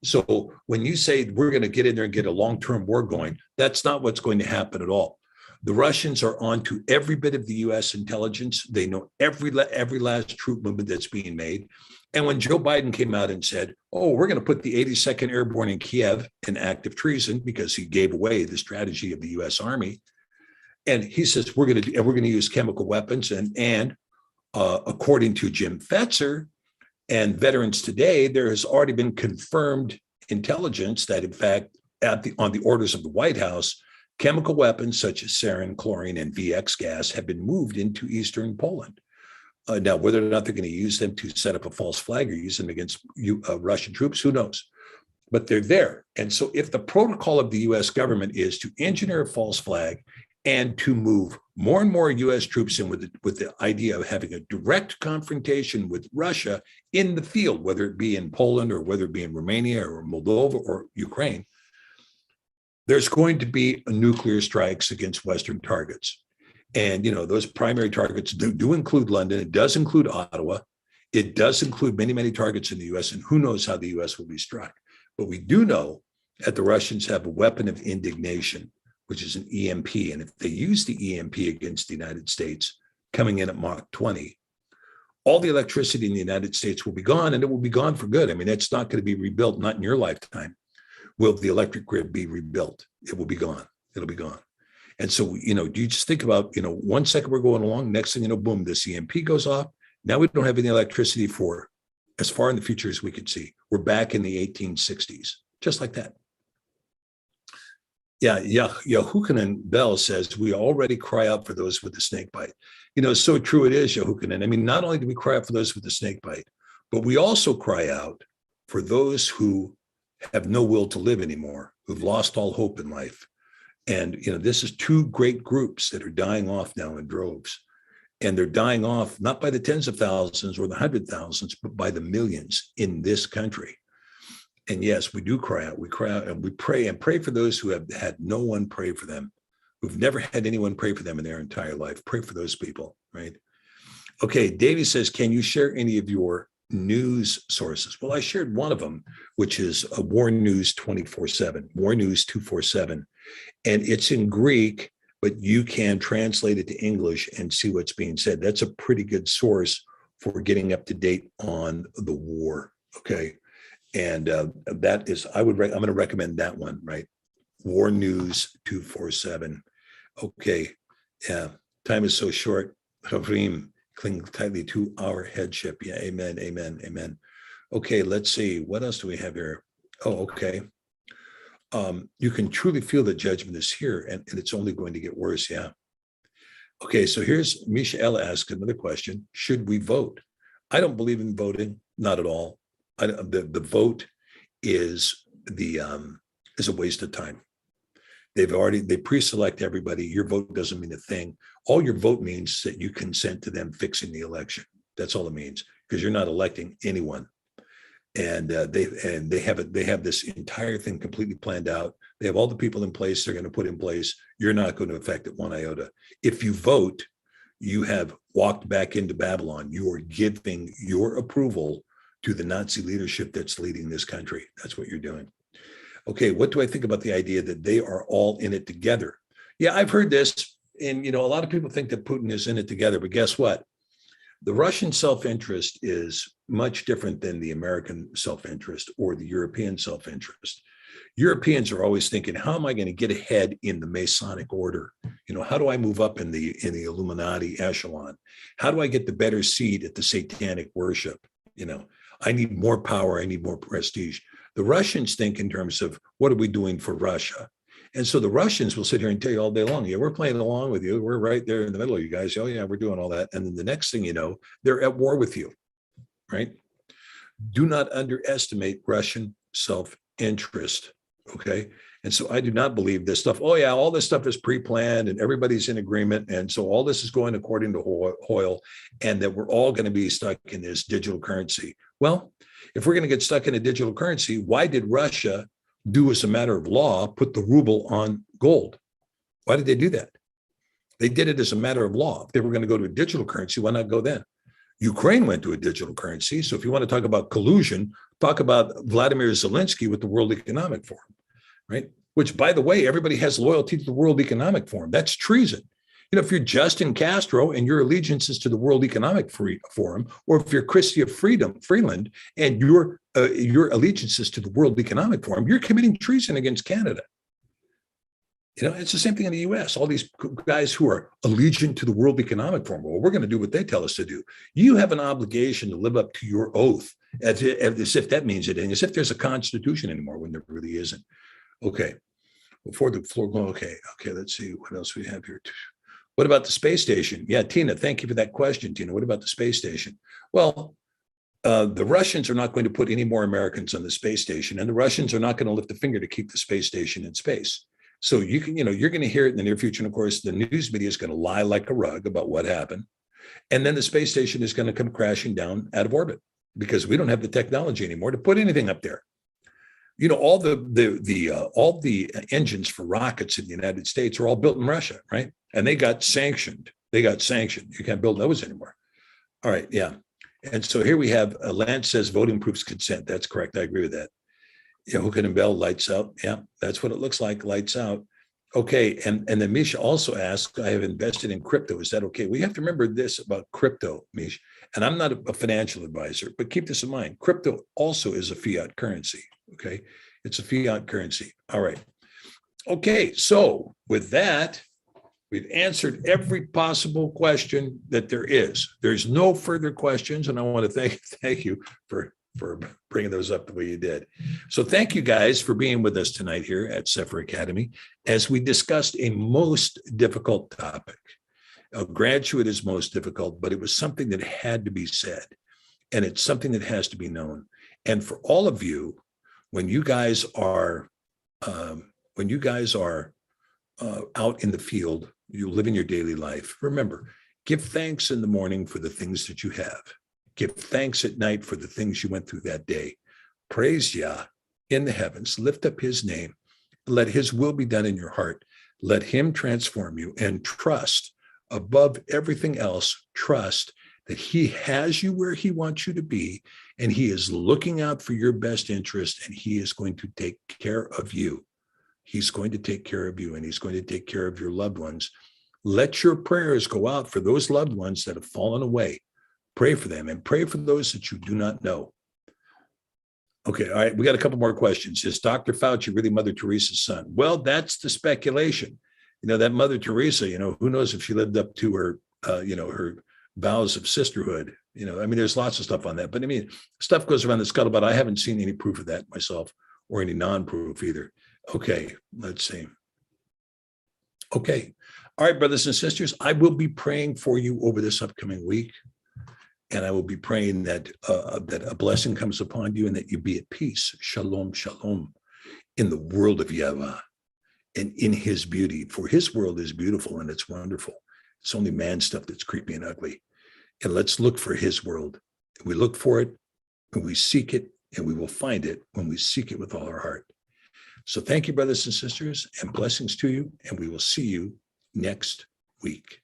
So when you say we're going to get in there and get a long-term war going, that's not what's going to happen at all. The Russians are on to every bit of the U.S. intelligence. They know every last troop movement that's being made. And when Joe Biden came out and said, we're going to put the 82nd Airborne in Kiev in active treason because he gave away the strategy of the U.S. Army. And he says, we're going to use chemical weapons. And according to Jim Fetzer and Veterans Today, there has already been confirmed intelligence that, in fact, on the orders of the White House, chemical weapons such as sarin, chlorine, and VX gas have been moved into eastern Poland. Now, whether or not they're going to use them to set up a false flag or use them against Russian troops, who knows? But they're there. And so if the protocol of the U.S. government is to engineer a false flag and to move more and more U.S. troops in with the idea of having a direct confrontation with Russia in the field, whether it be in Poland or whether it be in Romania or Moldova or Ukraine, there's going to be nuclear strikes against Western targets. And, those primary targets do include London. It does include Ottawa. It does include many, many targets in the US, and who knows how the US will be struck. But we do know that the Russians have a weapon of indignation, which is an EMP. And if they use the EMP against the United States coming in at Mach 20, all the electricity in the United States will be gone, and it will be gone for good. I mean, it's not going to be rebuilt, not in your lifetime. Will the electric grid be rebuilt? It will be gone. It'll be gone. And so, do you just think about, 1 second we're going along, next thing you know, boom, this EMP goes off. Now we don't have any electricity for as far in the future as we could see. We're back in the 1860s, just like that. Yeah, Yahuah Bell says, we already cry out for those with the snake bite. So true it is, Yahuah. I mean, not only do we cry out for those with the snake bite, but we also cry out for those who have no will to live anymore, who've lost all hope in life. And, this is two great groups that are dying off now in droves. And they're dying off not by the tens of thousands or the 100,000s, but by the millions in this country. And yes, we do cry out. We cry out and we pray for those who have had no one pray for them, who've never had anyone pray for them in their entire life. Pray for those people, right? Okay, Davey says, can you share any of your news sources? Well, I shared one of them, which is a War News 24/7, War News 247. And it's in Greek, but you can translate it to English and see what's being said. That's a pretty good source for getting up to date on the war, okay? And that is, I'm going to recommend that one, right? War News 247. Okay, yeah, time is so short. Chavrim, cling tightly to our headship. Yeah, amen, amen, amen. Okay, let's see. What else do we have here? Oh, okay. You can truly feel the judgment is here, and it's only going to get worse, yeah. Okay, so here's Mishaela asked another question. Should we vote? I don't believe in voting, not at all. The vote is a waste of time. They pre-select everybody. Your vote doesn't mean a thing. All your vote means is that you consent to them fixing the election. That's all it means, because you're not electing anyone. And they have this entire thing completely planned out. They have all the people in place they're going to put in place. You're not going to affect it one iota. If you vote, you have walked back into Babylon. You are giving your approval to the Nazi leadership that's leading this country. That's what you're doing. Okay, what do I think about the idea that they are all in it together? Yeah, I've heard this, and a lot of people think that Putin is in it together, but guess what? The Russian self-interest is much different than the American self-interest or the European self-interest. Europeans are always thinking, how am I going to get ahead in the Masonic order? How do I move up in the Illuminati echelon? How do I get the better seat at the satanic worship? I need more power. I need more prestige. The Russians think in terms of, what are we doing for Russia? And so the Russians will sit here and tell you all day long, yeah, we're playing along with you. We're right there in the middle of you guys. Oh, yeah, we're doing all that. And then the next thing you know, they're at war with you, right? Do not underestimate Russian self-interest, okay? And so I do not believe this stuff. Oh, yeah, all this stuff is pre-planned and everybody's in agreement. And so all this is going according to Hoyle, and that we're all going to be stuck in this digital currency. Well, if we're going to get stuck in a digital currency, why did Russia do, as a matter of law, put the ruble on gold? Why did they do that? They did it as a matter of law. If they were going to go to a digital currency, why not go then? Ukraine went to a digital currency. So if you want to talk about collusion, talk about Vladimir Zelensky with the World Economic Forum, right? Which, by the way, everybody has loyalty to the World Economic Forum. That's treason. If you're Justin Castro and your allegiance is to the World Economic Forum, or if you're Chrystia Freeland and your allegiance is to the World Economic Forum, you're committing treason against Canada. It's the same thing in the US. All these guys who are allegiant to the World Economic Forum, well, we're going to do what they tell us to do. You have an obligation to live up to your oath, as if that means anything, as if there's a constitution anymore when there really isn't. Okay, before the floor, okay, let's see what else we have here. What about the space station? Yeah, Tina, thank you for that question, Tina. What about the space station? Well, the Russians are not going to put any more Americans on the space station, and the Russians are not going to lift a finger to keep the space station in space. So you're going to hear it in the near future. And of course, the news media is going to lie like a rug about what happened. And then the space station is going to come crashing down out of orbit because we don't have the technology anymore to put anything up there. all the engines for rockets in the United States are all built in Russia, right? And they got sanctioned. You can't build those anymore. All right, yeah. And so here we have Lance says voting proves consent. That's correct. I agree with that. Hookah and Bell, lights out. Yeah, that's what it looks like. Lights out. Okay, and then Misha also asked, I have invested in crypto. Is that okay? We have to remember this about crypto, Misha. And I'm not a financial advisor, but keep this in mind. Crypto also is a fiat currency. Okay, it's a fiat currency. All right. Okay, so with that, we've answered every possible question that there is. There's no further questions, and I want to thank you for bringing those up the way you did. So thank you guys for being with us tonight here at Sefer Academy as we discussed a most difficult topic. A graduate is most difficult, but it was something that had to be said, and it's something that has to be known. And for all of you, when you guys are out in the field, you live in your daily life, remember, give thanks in the morning for the things that you have. Give thanks at night for the things you went through that day. Praise Yah in the heavens. Lift up his name. Let his will be done in your heart. Let him transform you, and trust above everything else. Trust that he has you where he wants you to be, and he is looking out for your best interest, and he is going to take care of you. He's going to take care of you, and he's going to take care of your loved ones. Let your prayers go out for those loved ones that have fallen away. Pray for them, and pray for those that you do not know. Okay, all right, we got a couple more questions. Is Dr. Fauci really Mother Teresa's son? Well, that's the speculation. That Mother Teresa, who knows if she lived up to her, her vows of sisterhood. There's lots of stuff on that. But stuff goes around the scuttlebutt. I haven't seen any proof of that myself, or any non-proof either. Okay, let's see. Okay, all right, brothers and sisters, I will be praying for you over this upcoming week. And I will be praying that a blessing comes upon you and that you be at peace. Shalom, shalom, in the world of Yahuah and in his beauty. For his world is beautiful and it's wonderful. It's only man stuff that's creepy and ugly. And let's look for his world. We look for it, and we seek it, and we will find it when we seek it with all our heart. So thank you, brothers and sisters, and blessings to you. And we will see you next week.